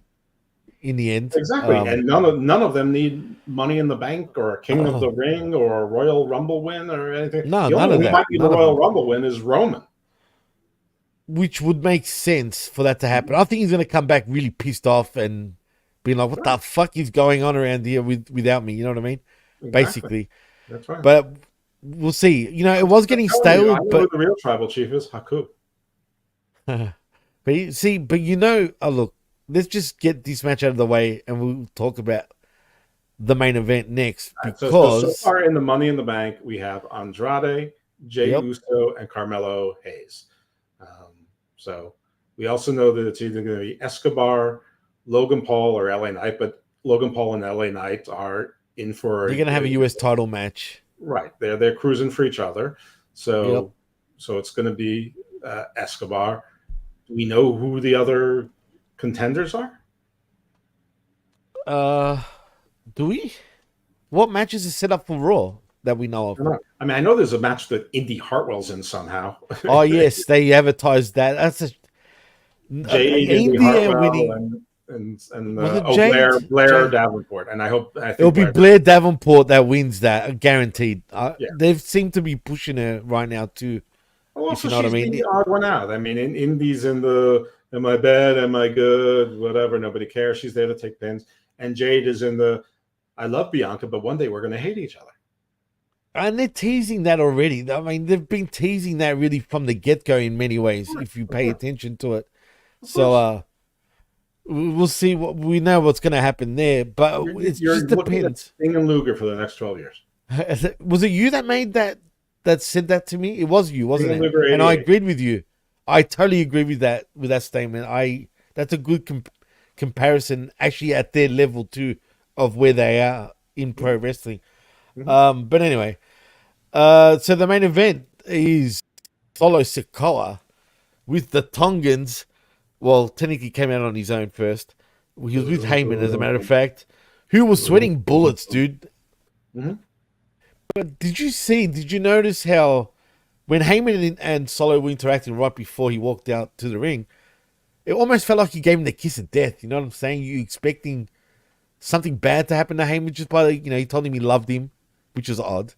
in the end. Exactly. And none of them need Money in the Bank or a King of the Ring or a Royal Rumble win or anything. No, the none only of one that. who might be the Royal Rumble win is Roman. Which would make sense for that to happen. I think he's going to come back really pissed off and be like, what the fuck is going on around here without me? You know what I mean? Exactly. Basically. That's right. But we'll see. You know, it was getting stale. I know who the real tribal chief is, Haku. But you know, look, let's just get this match out of the way and we'll talk about the main event next. Because so far in the Money in the Bank, we have Andrade, Jey Uso, and Carmelo Hayes. So we also know that it's either going to be Escobar, Logan Paul, or LA Knight, but Logan Paul and LA Knight are in for. They're going to have a US title match. Right. They're cruising for each other. So it's going to be Escobar. Do we know who the other contenders are? Do we? What matches is set up for Raw that we know of? I mean, I know there's a match that Indy Hartwell's in somehow. Oh yes, they advertised that. That's a Indy Hartwell and Blair Davenport, and I think it'll be Blair Davenport that wins that, guaranteed. They seem to be pushing her right now too. Well, also, she's the odd one out. I mean, Indy's in the "Am I bad? Am I good?" Whatever. Nobody cares. She's there to take pins, and Jade is in the "I love Bianca, but one day we're going to hate each other." And they're teasing that already. I mean, they've been teasing that really from the get-go in many ways, if you pay attention to it. So, we'll see. We know what's going to happen there, but it just depends. Sting and Luger for the next 12 years. Was it you that made that said that to me? It was you, wasn't it? Luger, and I agreed with you. I totally agree with that statement. That's a good comparison actually at their level too of where they are in pro wrestling. But anyway, so the main event is Solo Sikoa with the Tongans. Well, technically came out on his own first. He was with Heyman, as a matter of fact, who was sweating bullets, dude. But did you notice how when Heyman and Solo were interacting right before he walked out to the ring, it almost felt like he gave him the kiss of death. You know what I'm saying? You expecting something bad to happen to Heyman just by, he told him he loved him, which is odd.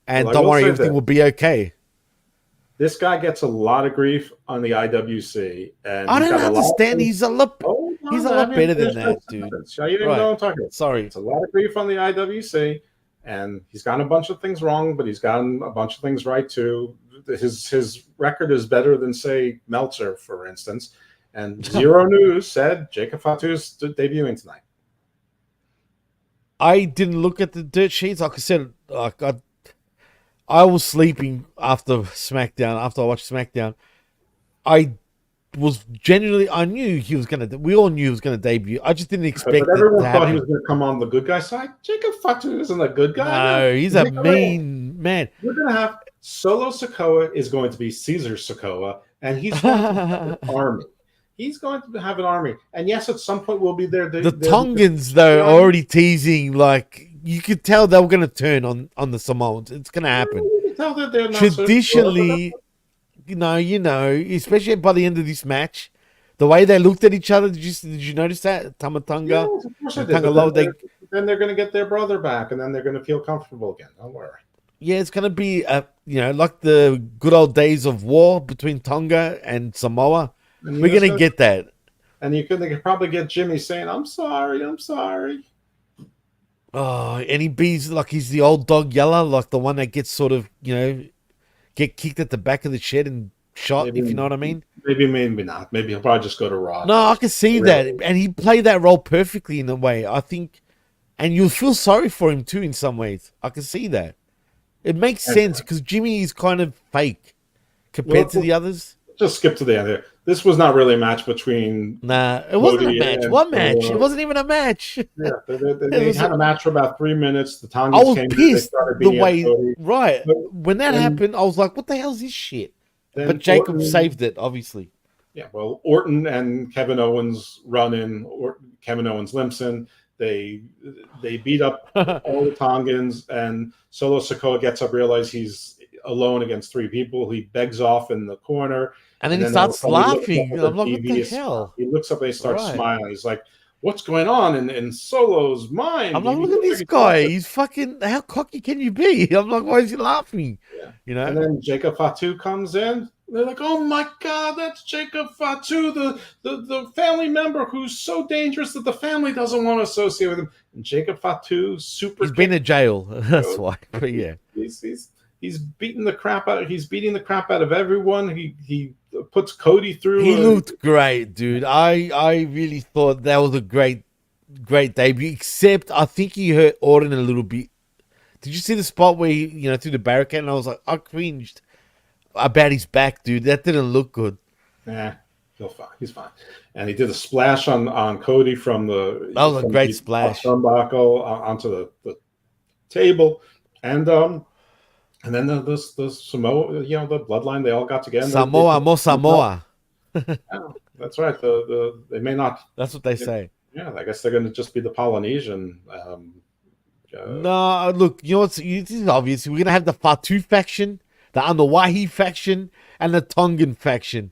And don't worry, everything will be okay. This guy gets a lot of grief on the IWC. And I don't understand. He's a lot better than that, dude. You didn't know what I'm talking about. Sorry. It's a lot of grief on the IWC. And he's gotten a bunch of things wrong, but he's gotten a bunch of things right, too. His record is better than, say, Meltzer, for instance. And Zero News said Jacob Fatu is debuting tonight. I didn't look at the dirt sheets. Like I said, I was sleeping after SmackDown. After I watched SmackDown, I knew he was going to. We all knew he was going to debut. I just didn't expect. But everyone thought he was going to come on the good guy side. Jacob Fatu isn't a good guy. No, he's a mean man. We're going to have Solo Sikoa is going to be Caesar Sikoa, and he's going to have an army. He's going to have an army, and yes, at some point we'll be there. The Tongans, though, are already teasing. Like, you could tell they were going to turn on the Samoans. It's going to happen. You can tell that they're not traditionally. Especially by the end of this match, the way they looked at each other. Did you notice that? Tamatonga, yes, of course I did. Then they're going to get their brother back, and then they're going to feel comfortable again. Don't worry. Yeah, it's going to be like the good old days of war between Tonga and Samoa. And we're going to get that. And they could probably get Jimmy saying, "I'm sorry, I'm sorry." Oh, and he's the old dog yeller, like the one that gets sort of get kicked at the back of the shed and shot, if you know what I mean. Maybe not. Maybe he'll probably just go to Raw. No, I can see that. And he played that role perfectly in a way, I think. And you'll feel sorry for him too in some ways. I can see that. It makes sense because Jimmy is kind of fake compared to the others. Just skip to the end here. This was not really a match between... Nah, it wasn't a match. One match. It wasn't even a match. Yeah, they had a match for about 3 minutes. The Tongans I was pissed the way... Right. But when that happened, I was like, what the hell's this shit? But Jacob saved it, obviously. Yeah, well, Orton and Kevin Owens run in. Kevin Owens limps in. They beat up all the Tongans, and Solo Sikoa gets up, realizes he's alone against 3 people. He begs off in the corner. And then he starts laughing. I'm like, what the hell? He looks up and he starts smiling. He's like, what's going on in Solo's mind? I'm like, look at this guy. He's fucking, how cocky can you be? I'm like, why is he laughing? Yeah. And then Jacob Fatu comes in. They're like, oh my God, that's Jacob Fatu, the family member who's so dangerous that the family doesn't want to associate with him. And Jacob Fatu, he's been in jail. That's why. But yeah. He's beating the crap out of everyone. He puts Cody through. He looked great, dude. I really thought that was a great debut. Except I think he hurt Orton a little bit. Did you see the spot where he, through the barricade? And I was like, I cringed about his back, dude. That didn't look good. Nah, he's fine. And he did a splash on Cody from the. That was a great splash. Turnbuckle onto the table, and then the Samoa, the bloodline, they all got together. Samoa. Yeah, that's right. They may not. That's what they say. Yeah, I guess they're going to just be the Polynesian. No, look, this is obvious. We're going to have the Fatu faction, the Anawahi faction, and the Tongan faction.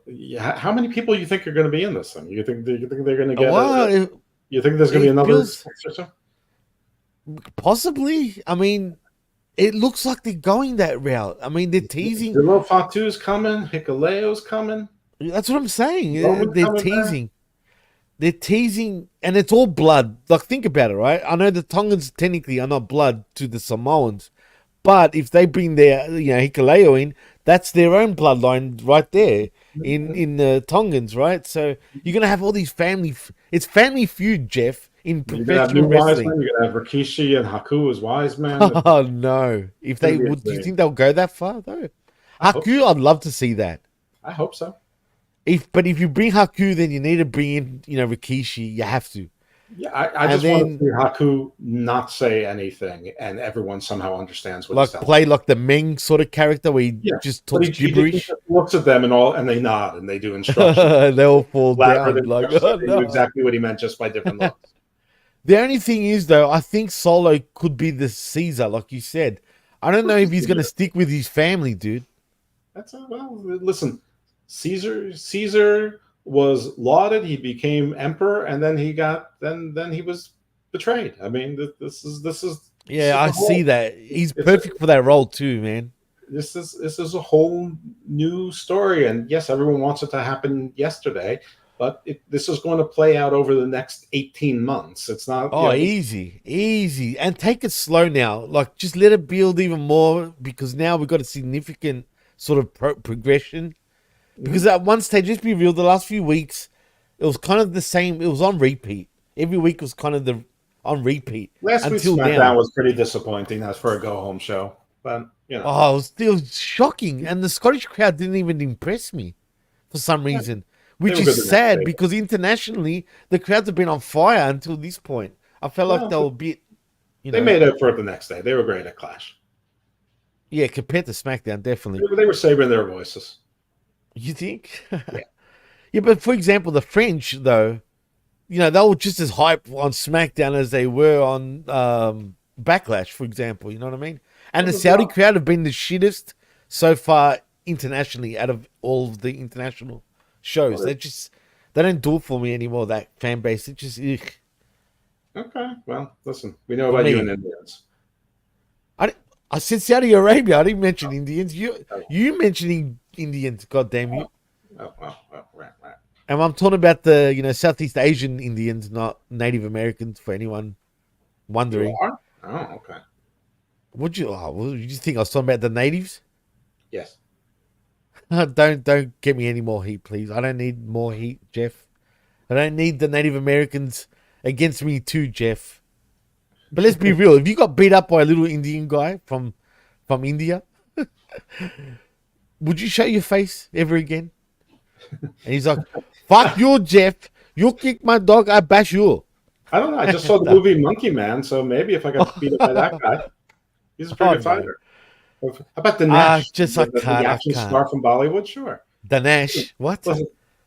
Yeah, how many people do you think are going to be in this thing? You think they're going to get? You think there's going to be another 6 or so? Possibly. I mean, it looks like they're going that route. I mean, they're teasing. Zero Fatu's coming. Hikuleo's coming. That's what I'm saying. They're teasing. They're teasing, and it's all blood. Like, think about it, right? I know the Tongans technically are not blood to the Samoans, but if they bring their, Hikuleo in, that's their own bloodline right there in the Tongans, right? So you're gonna have all these it's family feud, Jeff. In professional wrestling, you're gonna have Rikishi and Haku as wise men. Oh no! If they would, do you think they'll go that far though? Haku, I'd love to see that. I hope so. But if you bring Haku, then you need to bring in, Rikishi. You have to. Yeah, I And just want to then see Haku not say anything, and everyone somehow understands what he's like telling. play like the Meng sort of character where he Yeah, just but talks he just gibberish. looks at them and they nod and they do instructions. They all fall Elaborate down. Like, instructions. oh They knew no. exactly what he meant just by different looks. The only thing is, though, I think Solo could be the Caesar, like you said. I don't know if he's going to stick with his family, dude. Well. Listen, Caesar was lauded. He became emperor, and then he was betrayed. I mean, this is Yeah, I the see whole. that. He's It's a, perfect for that role too, man. this is a whole new story, and yes, everyone wants it to happen yesterday, but this is going to play out over the next 18 months. It's not. Oh, easy, easy, and take it slow now. Like, just let it build even more because now we've got a significant sort of progression. Because at one stage, let's be real, the last few weeks, it was kind of the same. It was on repeat. Every week was kind of on repeat Last week's until SmackDown now. was pretty disappointing. As for a go-home show, but Oh, it was shocking, and the Scottish crowd didn't even impress me for some reason, they which were good is the next sad day. because internationally the crowds have been on fire until this point. I felt like they were a bit, They made up for it the next day. They were great at Clash. yeah, compared to SmackDown, definitely. They were sabering their voices. You think? Yeah. Yeah, but for example, the French though, they were just as hype on SmackDown as they were on Backlash, for example. You know what I mean? And the Saudi crowd have been the shittest so far internationally out of all of the international shows. They don't do it for me anymore. That fan base, it just ugh. Okay, well, listen, we know about you and Indians. I said Saudi Arabia. I didn't mention Indians. You mentioning Indians? God damn you! Oh, right. And I'm talking about the Southeast Asian Indians, not Native Americans. For anyone wondering, You are? Oh, okay. would you think I was talking about the natives? Yes. Don't get me any more heat, please. I don't need more heat, Jeff. I don't need the Native Americans against me too, Jeff. But let's be real. If you got beat up by a little Indian guy from India, would you show your face ever again? And he's like, "Fuck you, Jeff. You kick my dog, I bash you." I don't know. I just saw the movie Monkey Man, so maybe if I got beat up by that guy, he's a pretty good fighter. How about the Nash? The action star from Bollywood? Sure. The Nash. What?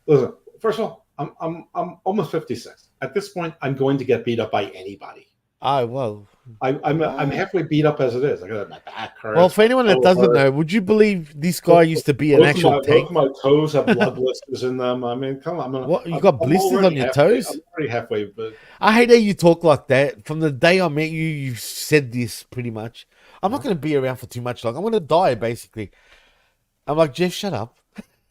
Listen. First of all, I'm almost 56. At this point, I'm going to get beat up by anybody. Well. I'm halfway beat up as it is. I got my back hurts. Well, for anyone that doesn't know, would you believe this guy used to be an actual tank? Both my toes have blood blisters in them. I mean, come on. What, you got blisters on your toes? I'm already halfway. But I hate how you talk like that. From the day I met you, you've said this pretty much. I'm not going to be around for too much long. I'm going to die, basically. I'm like, Jeff, shut up.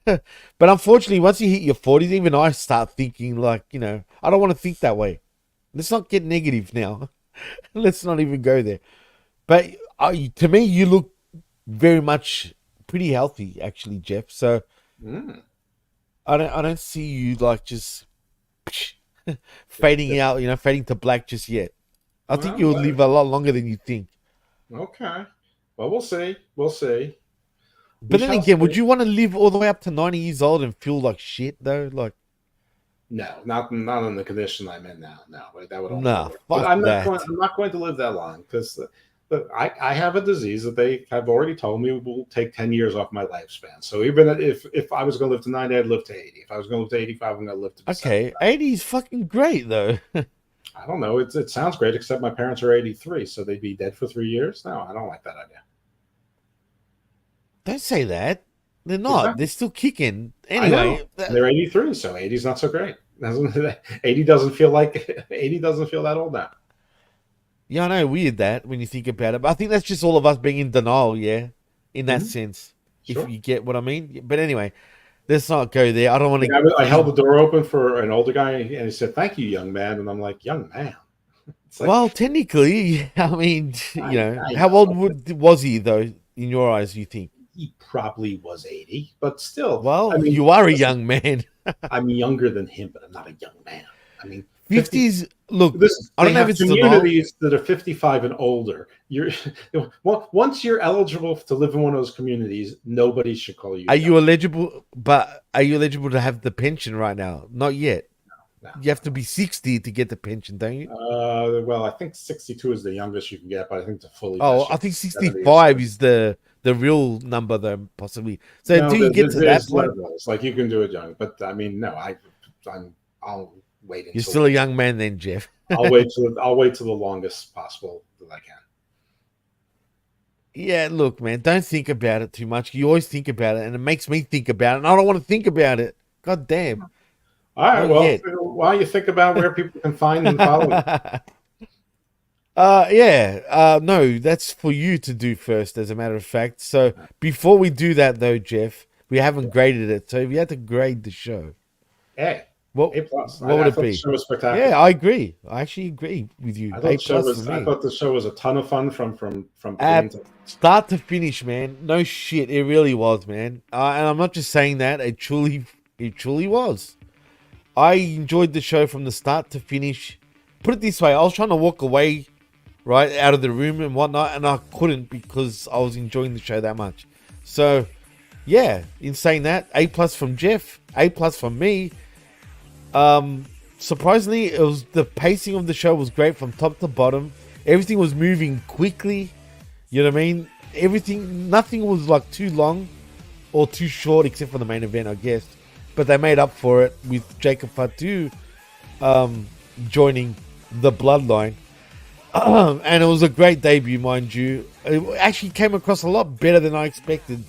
But unfortunately, once you hit your 40s, even I start thinking like, I don't want to think that way. Let's not get negative now. Let's not even go there. But to me, you look very much pretty healthy, actually, Jeff. So I don't see you like just fading out, fading to black just yet. I think you'll live a lot longer than you think. Okay. Well, we'll see. We'll see. But then again, would you want to live all the way up to 90 years old and feel like shit though? Like, no, not in the condition I'm in now. No, that would. No, but I'm not going to live that long because I have a disease that they have already told me will take 10 years off my lifespan. So even if I was going to live to 90, I'd live to 80. If I was going to live to 85, I'm going to live to 75. 80 is fucking great though. I don't know. It sounds great, except my parents are 83, so they'd be dead for 3 years. No, I don't like that idea. Don't say that. They're not. Exactly. They're still kicking. Anyway, they're 83, so 80 is not so great. 80 doesn't feel that old now. Yeah, I know. Weird that when you think about it, but I think that's just all of us being in denial. Yeah, in that sense, Sure. if you get what I mean. But anyway, let's not go there. I don't want to. I held the door open for an older guy, and he said, "Thank you, young man." And I'm like, "Young man." It's like, well, technically, I mean, how old was he though? In your eyes, you think? He probably was 80, but still. Well, I mean, you are a young man. I'm younger than him, but I'm not a young man. I mean, 50s. Look, I They don't know if have it's the norm. communities that are 55 and older. Once you're eligible to live in one of those communities, nobody should call you. Are you eligible? But are you eligible to have the pension right now? Not yet. No. You have to be 60 to get the pension, don't you? Well, I think 62 is the youngest you can get, but I think to fully. Oh, I think 65 is the real number, though, possibly. So no, until you get to that point, levels. Like you can do it young, but I mean, no, I'll wait. You're still a young man, then, Jeff. I'll wait till the longest possible that I can. Yeah, look, man, don't think about it too much. You always think about it, and it makes me think about it, and I don't want to think about it. God damn. All right, why don't you think about where people can find and follow you? No, that's for you to do first, as a matter of fact. So before we do that, though, Jeff, we haven't graded it. So if you had to grade the show, A plus. What would it be? The show was spectacular. Yeah, I agree. I actually agree with you. I thought the show was a ton of fun from beginning to start to finish, man. No shit, it really was, man. And I'm not just saying that; it truly was. I enjoyed the show from the start to finish. Put it this way, I was trying to walk away, right, out of the room and whatnot, and I couldn't because I was enjoying the show that much. So, yeah, in saying that, A+ from Jeff, A+ from me. Surprisingly, it was the pacing of the show was great from top to bottom. Everything was moving quickly. You know what I mean? Nothing was like too long or too short, except for the main event, I guess. But they made up for it with Jacob Fatu joining the Bloodline. And it was a great debut, mind you. It actually came across a lot better than I expected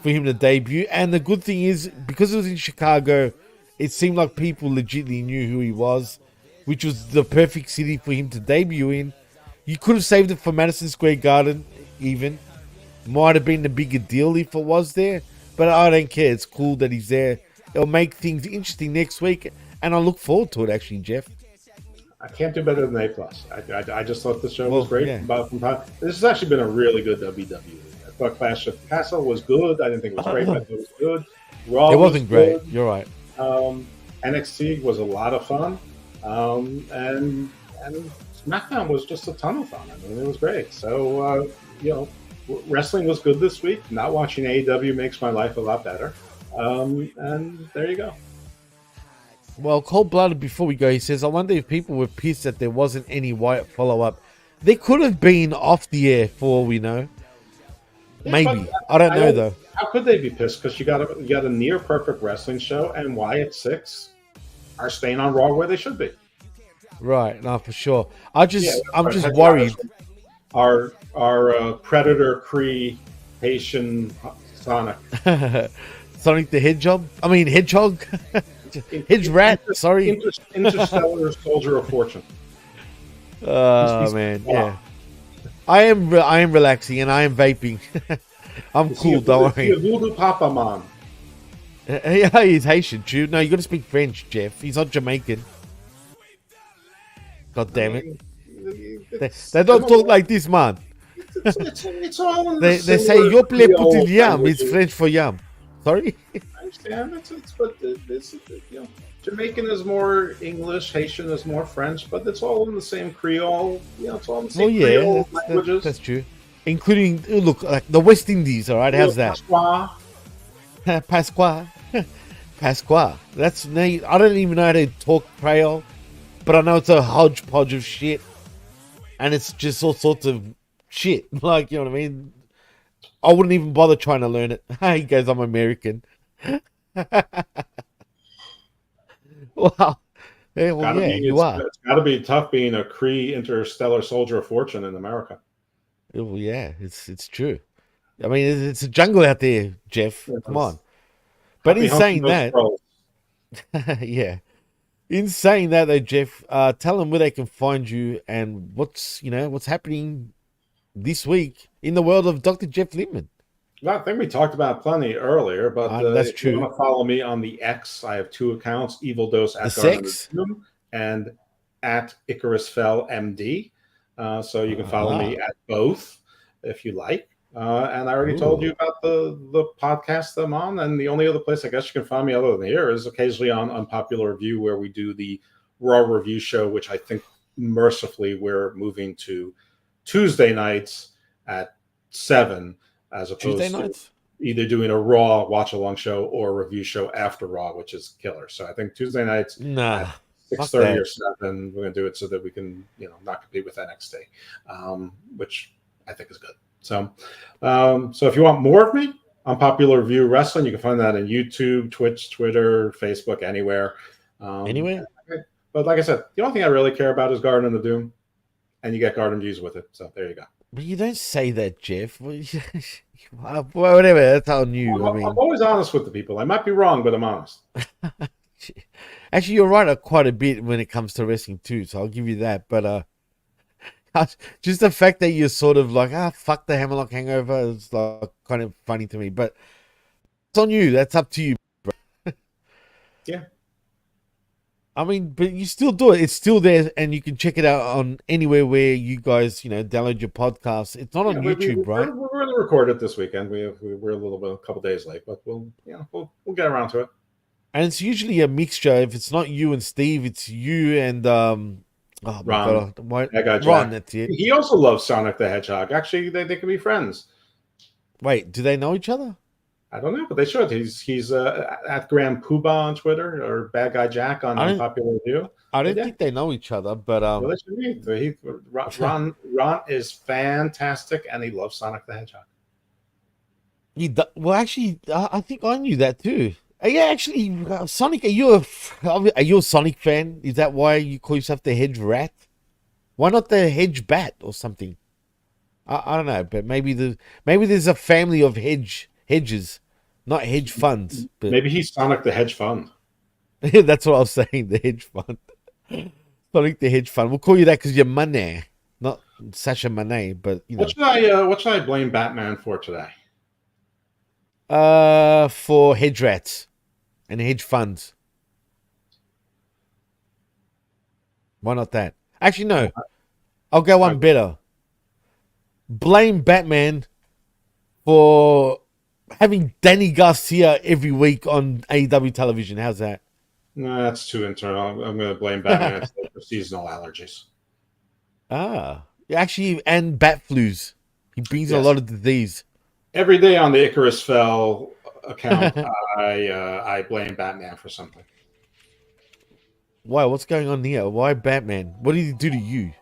for him to debut. And the good thing is, because it was in Chicago, it seemed like people legitimately knew who he was, which was the perfect city for him to debut in. You could have saved it for Madison Square Garden, even. Might have been the bigger deal if it was there. But I don't care. It's cool that he's there. It'll make things interesting next week. And I look forward to it, actually, Jeff. I can't do better than A+. I just thought the show was great. Yeah. This has actually been a really good WWE. I thought Clash of the Castle was good. I didn't think it was great, but it was good. Raw it wasn't great. Good. You're right. NXT was a lot of fun. And SmackDown was just a ton of fun. I mean, it was great. So, wrestling was good this week. Not watching AEW makes my life a lot better. And there you go. Well, Cold Blooded, before we go, he says, I wonder if people were pissed that there wasn't any Wyatt follow-up. There could have been off the air, for all we know. Yeah, maybe. I don't know, though. How could they be pissed? Because you got a near-perfect wrestling show, and Wyatt 6 are staying on Raw where they should be. Right, no, for sure. I'm just worried. Our Predator, Kree, Haitian, Sonic. Sonic the Hedgehog? I mean, Hedgehog? Hedge Rat, sorry. Interstellar Soldier of Fortune. Oh, man, yeah. I am relaxing and I am vaping. I'm cool, don't worry. Voodoo Papa Man. Yeah, he's Haitian, too. No, you got to speak French, Jeff. He's not Jamaican. God damn it. They don't talk like this, man. It's all in they say, yo play putin yam. It's French for yam. Sorry? I understand. Jamaican is more English, Haitian is more French, but it's all in the same Creole. It's all in the same Creole languages. That's true. Including, look, like the West Indies, all right? How's that? Pasqua. Pasqua. I don't even know how to talk Creole, but I know it's a hodgepodge of shit. And it's just all sorts of shit. Like, you know what I mean? I wouldn't even bother trying to learn it. He goes, I'm American. Wow. Yeah, well, you are. It's got to be tough being a Kree interstellar soldier of fortune in America. Well, yeah, it's true. I mean, it's a jungle out there, Jeff. Come on. But in saying that, yeah. In saying that, though, Jeff, tell them where they can find you and what's happening this week in the world of Dr. Jeff Lippman. Well, I think we talked about plenty earlier, but that's if true. you want to follow me on the X, I have 2 accounts: Evil Dose at and at Icarus Fell MD. So you can follow me at both if you like. And I already told you about the podcast I'm on, and the only other place I guess you can find me other than here is occasionally on Unpopular Review, where we do the Raw review show, which I think mercifully we're moving to Tuesday nights at 7, as opposed to either doing a Raw watch along show or a review show after Raw, which is killer. So I think Tuesday nights at 6:30 or 7, we're gonna do it so that we can, not compete with NXT, which I think is good. So, so if you want more of me on Popular Review Wrestling, you can find that on YouTube, Twitch, Twitter, Facebook, anywhere. Anywhere. But like I said, the only thing I really care about is Garden of the Doom, and you get Garden views with it. So there you go. But you don't say that, Jeff. Whatever, that's on you. I'm always honest with the people. I might be wrong, but I'm honest. Actually, you're right quite a bit when it comes to wrestling too, so I'll give you that. But just the fact that you're sort of like, fuck the Hammerlock Hangover is like kind of funny to me. But it's on you. That's up to you, bro. Yeah. I mean, but you still do it. It's still there, and you can check it out on anywhere where you guys, download your podcasts. It's not on YouTube, right? We're going to record it this weekend. We're a couple days late, but we'll get around to it. And it's usually a mixture. If it's not you and Steve, it's you and Ron. Ron, that's it. He also loves Sonic the Hedgehog. Actually, they can be friends. Wait, do they know each other? I don't know, but they should. He's at Grand Poobah on Twitter, or Bad Guy Jack on Popular Review. I don't think they know each other, but well, they should be. Ron is fantastic, and he loves Sonic the Hedgehog. Well, actually, I think I knew that too. Yeah, actually, Sonic, are you a Sonic fan? Is that why you call yourself the Hedge Rat? Why not the Hedge Bat or something? I don't know, but maybe there's a family of hedges, not hedge funds. But maybe he's Sonic the Hedge Fund. That's what I was saying, the hedge fund. Sonic the Hedge Fund. We'll call you that because you're Money, not Sasha Monet. But what should I blame Batman for today? For hedge rats and hedge funds. Why not that? Actually, no. I'll go one better. Blame Batman for having Danny Garcia every week on AEW television. How's that? No, that's too internal. I'm going to blame Batman for seasonal allergies. Actually, and bat flus. He brings a lot of disease. Every day on the Icarus Fell account, I blame Batman for something. Why? What's going on here? Why Batman? What did he do to you?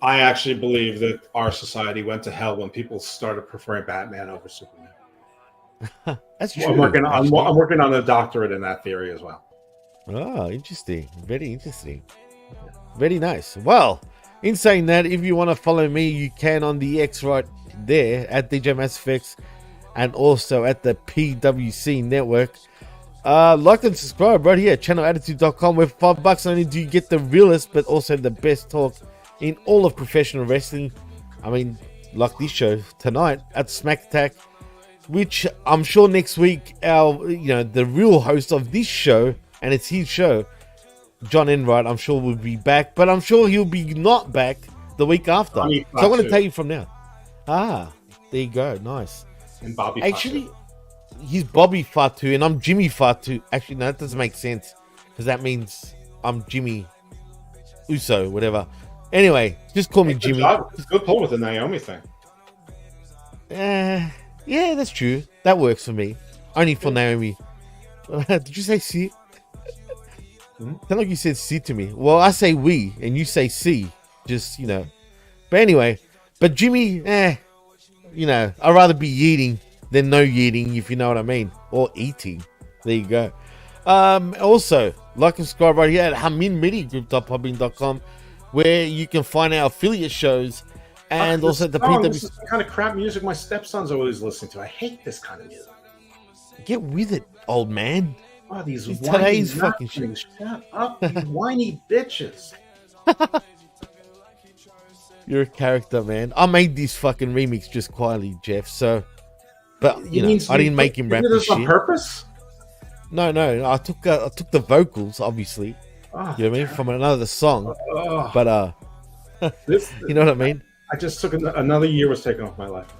I actually believe that our society went to hell when people started preferring Batman over Superman. That's true. I'm working on a doctorate in that theory as well. Oh, interesting. Very interesting. Very nice. Well, in saying that, if you want to follow me, you can on the X right there at DJ MassFX and also at the PWC network. Like and subscribe right here at channelattitude.com, where for $5 not only do you get the realest but also the best talk in all of professional wrestling. I mean, like this show tonight at Smack Attack, which I'm sure next week the real host of this show, and it's his show, John Enright, I'm sure will be back, but I'm sure he'll be not back the week after. So I'm going to tell you from now. There you go. Nice. And Bobby Fatu. He's Bobby Fatu and I'm Jimmy Fatu. Actually, no, that doesn't make sense because that means I'm Jimmy Uso, whatever. Anyway, just call me Jimmy. It's good pull with the Naomi thing. Yeah, that's true. That works for me. Only for Naomi. Did you say see? Sound like you said see to me. Well, I say we and you say see. Just, But anyway, but Jimmy, I'd rather be eating than no eating, if you know what I mean. Or eating. There you go. Also, like and subscribe right here at haminmediagroup.podbean.com, where you can find our affiliate shows and also the PW. This is the kind of crap music my stepson's always listening to. I hate this kind of music. Get with it, old man. Oh, these today's fucking shit. Shut up, these whiny bitches. You're a character, man. I made this fucking remix just quietly, Jeff. So, but I didn't make him rap this shit on purpose. No. I took the vocals, obviously. Oh, you know what I mean, from another song. But you know what I mean. I just took another year was taken off my life.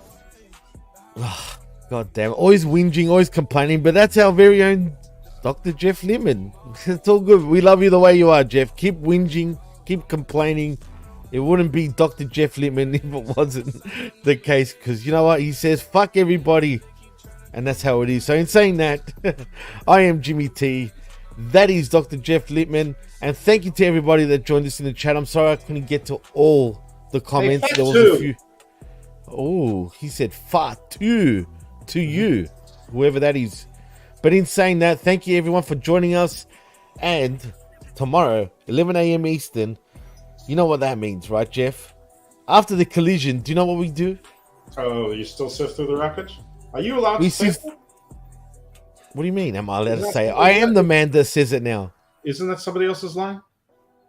God damn! Always whinging, always complaining. But that's our very own Dr. Jeff Lippman. It's all good. We love you the way you are, Jeff. Keep whinging, keep complaining. It wouldn't be Dr. Jeff Lippman if it wasn't the case, because you know what? He says, fuck everybody. And that's how it is. So in saying that, I am Jimmy T. That is Dr. Jeff Lippman. And thank you to everybody that joined us in the chat. I'm sorry I couldn't get to all the comments. Hey, there was a few. Oh, he said Fatu to you, whoever that is. But in saying that, thank you everyone for joining us. And tomorrow, 11 a.m. Eastern, you know what that means, right, Jeff? After the collision, do you know what we do? Oh, you still sift through the wreckage? Are you allowed to say that? What do you mean? Am I allowed to say it? I am the man that says it now. Isn't that somebody else's line?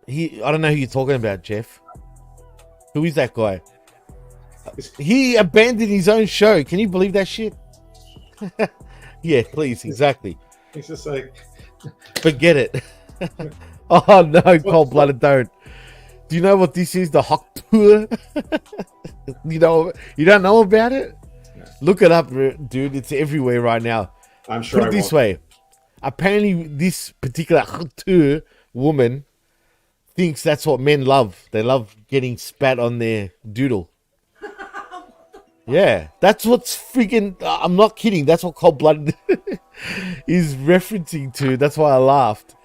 I don't know who you're talking about, Jeff. Who is that guy? He abandoned his own show. Can you believe that shit? Yeah, please, exactly. He's just like... Forget it. Oh, no, cold-blooded, don't. Do you know what this is? The Hawk Tour? You don't know about it? No. Look it up, dude. It's everywhere right now. I'm sure. Put it this way. Apparently, this particular Hawk Tour woman thinks that's what men love. They love getting spat on their doodle. Yeah, that's what's freaking... I'm not kidding. That's what cold-blooded is referencing to. That's why I laughed.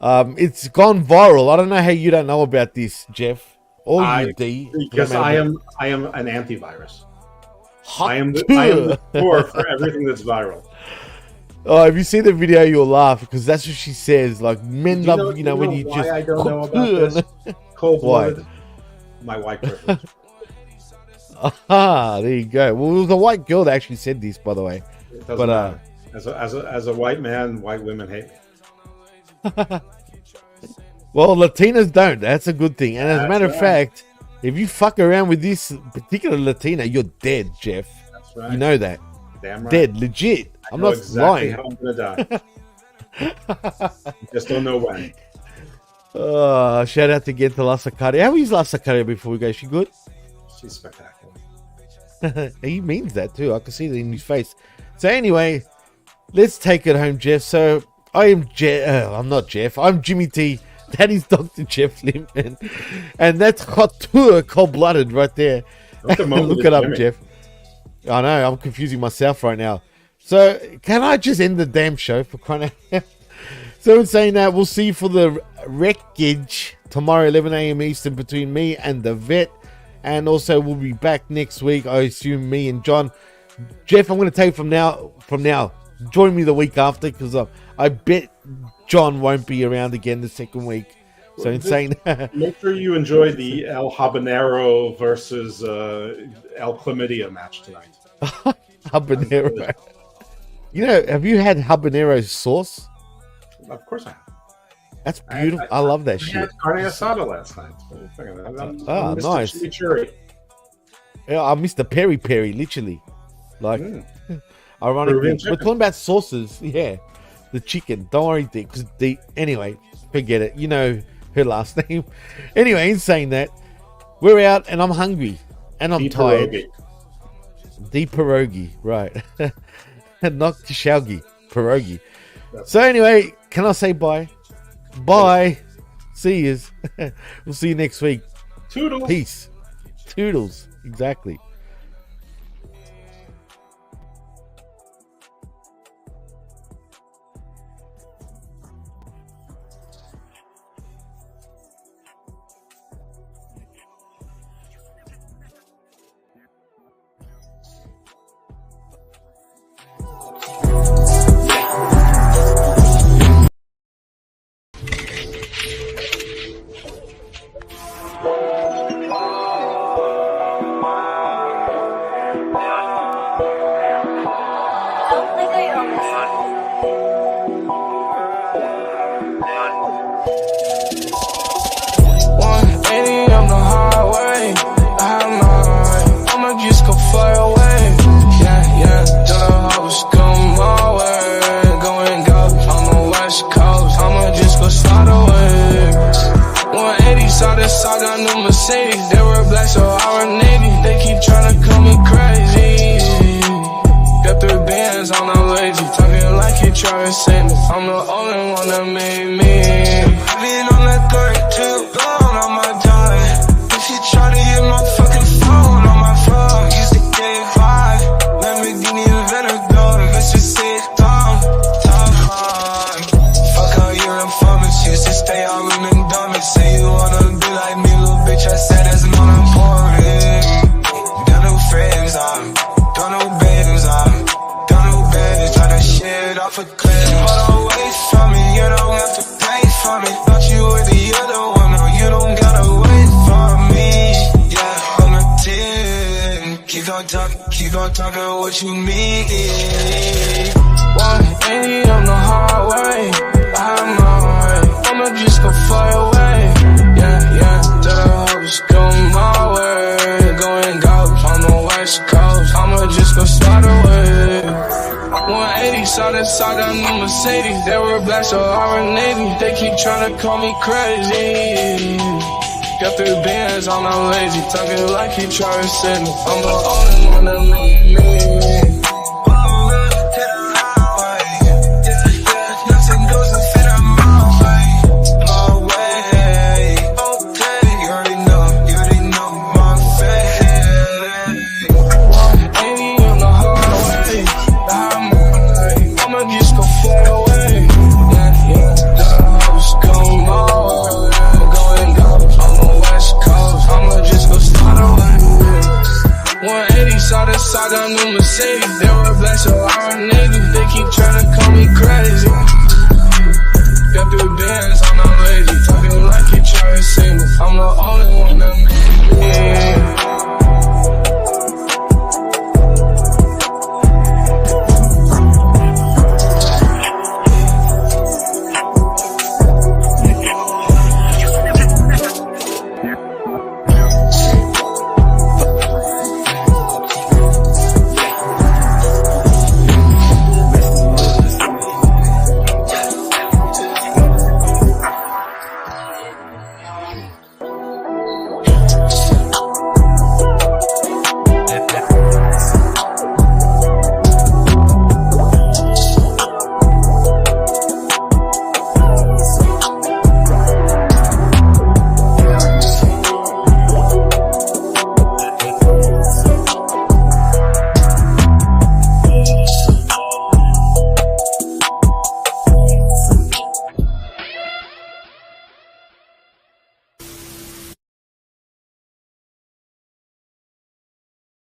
It's gone viral. I don't know how you don't know about this, Jeff. Or you, D. Because I am an antivirus. I am the core for everything that's viral. Oh, if you see the video, you'll laugh because that's what she says. Like, men love, when you just... I don't know about this. Cold-blooded. My white privilege. Aha, there you go. Well, it was a white girl that actually said this, by the way. It doesn't matter. As a white man, white women hate me. Well, Latinas don't. That's a good thing. And as a matter of fact, if you fuck around with this particular Latina, you're dead, Jeff. That's right. You know that. Damn right. Dead, legit. I'm not exactly lying. How I'm gonna die. Just don't know when. Shout out again to La Sacaria. How is La Sacaria before we go? Is she good? She's spectacular. He means that too. I can see that in his face. So anyway, let's take it home, Jeff. So I am I'm not Jeff. I'm Jimmy T. That is Dr. Jeff Lippman. And that's Hot Tour cold-blooded right there. Look it up, Jimmy. Jeff. I know, I'm confusing myself right now. So can I just end the damn show for crying out loud? So in saying that, we'll see you for the wreckage tomorrow, 11 a.m. Eastern, between me and the vet. And also, we'll be back next week. I assume me and John. Jeff, I'm going to tell you from now, join me the week after, because I bet John won't be around again the second week. So in saying that, make sure you enjoy the El Habanero versus El Chlamydia match tonight. Habanero. Have you had habanero sauce? Of course I have. That's beautiful. I love that shit. I had carne asada last night. I'm nice. Yeah, I missed the peri, literally. Like, ironically. We're talking about sauces. Yeah. The chicken. Don't worry, Dick. Anyway, forget it. You know her last name. Anyway, in saying that, we're out and I'm hungry. And I'm tired. The pierogi. Right. Not kishalgi. Pierogi. So anyway, can I say bye? Bye. See yous. We'll see you next week. Toodles. Peace. Toodles. Exactly. try to send me. I'm the only one that made me. I've been on that 32 long on my dime. If you try to hit my fucking phone on my phone, used to get high. Lamborghini Aventador, let's just say it's dumb. Fuck how you're informants, used to stay out in the dumb. Say you wanna be like me, little bitch, I said that's not important. Got no friends, got no babes, got no babies. Try to shit off a cliff, but away from me, you don't have to pay for me. Thought you were the other one, no, you don't gotta wait for me. Yeah, I'm a 10. Keep on talking what you mean. 180 on the highway, I'm alright. I'ma just go fly away. Yeah, that I hope it's going my way. Going ghost on the west coast, I'ma just go slide away. 180, saw that side, got new Mercedes. They were black, so I were Navy. They keep trying to call me crazy. Got 3 bands, I'm not lazy. Talking like he try to send me. I'm the only one that made me. I got new Mercedes, they were black, so I were Navy. They keep trying to call me crazy. Got 3 bands, I'm not lazy. Talking like you try to see me. I'm the only one that made me.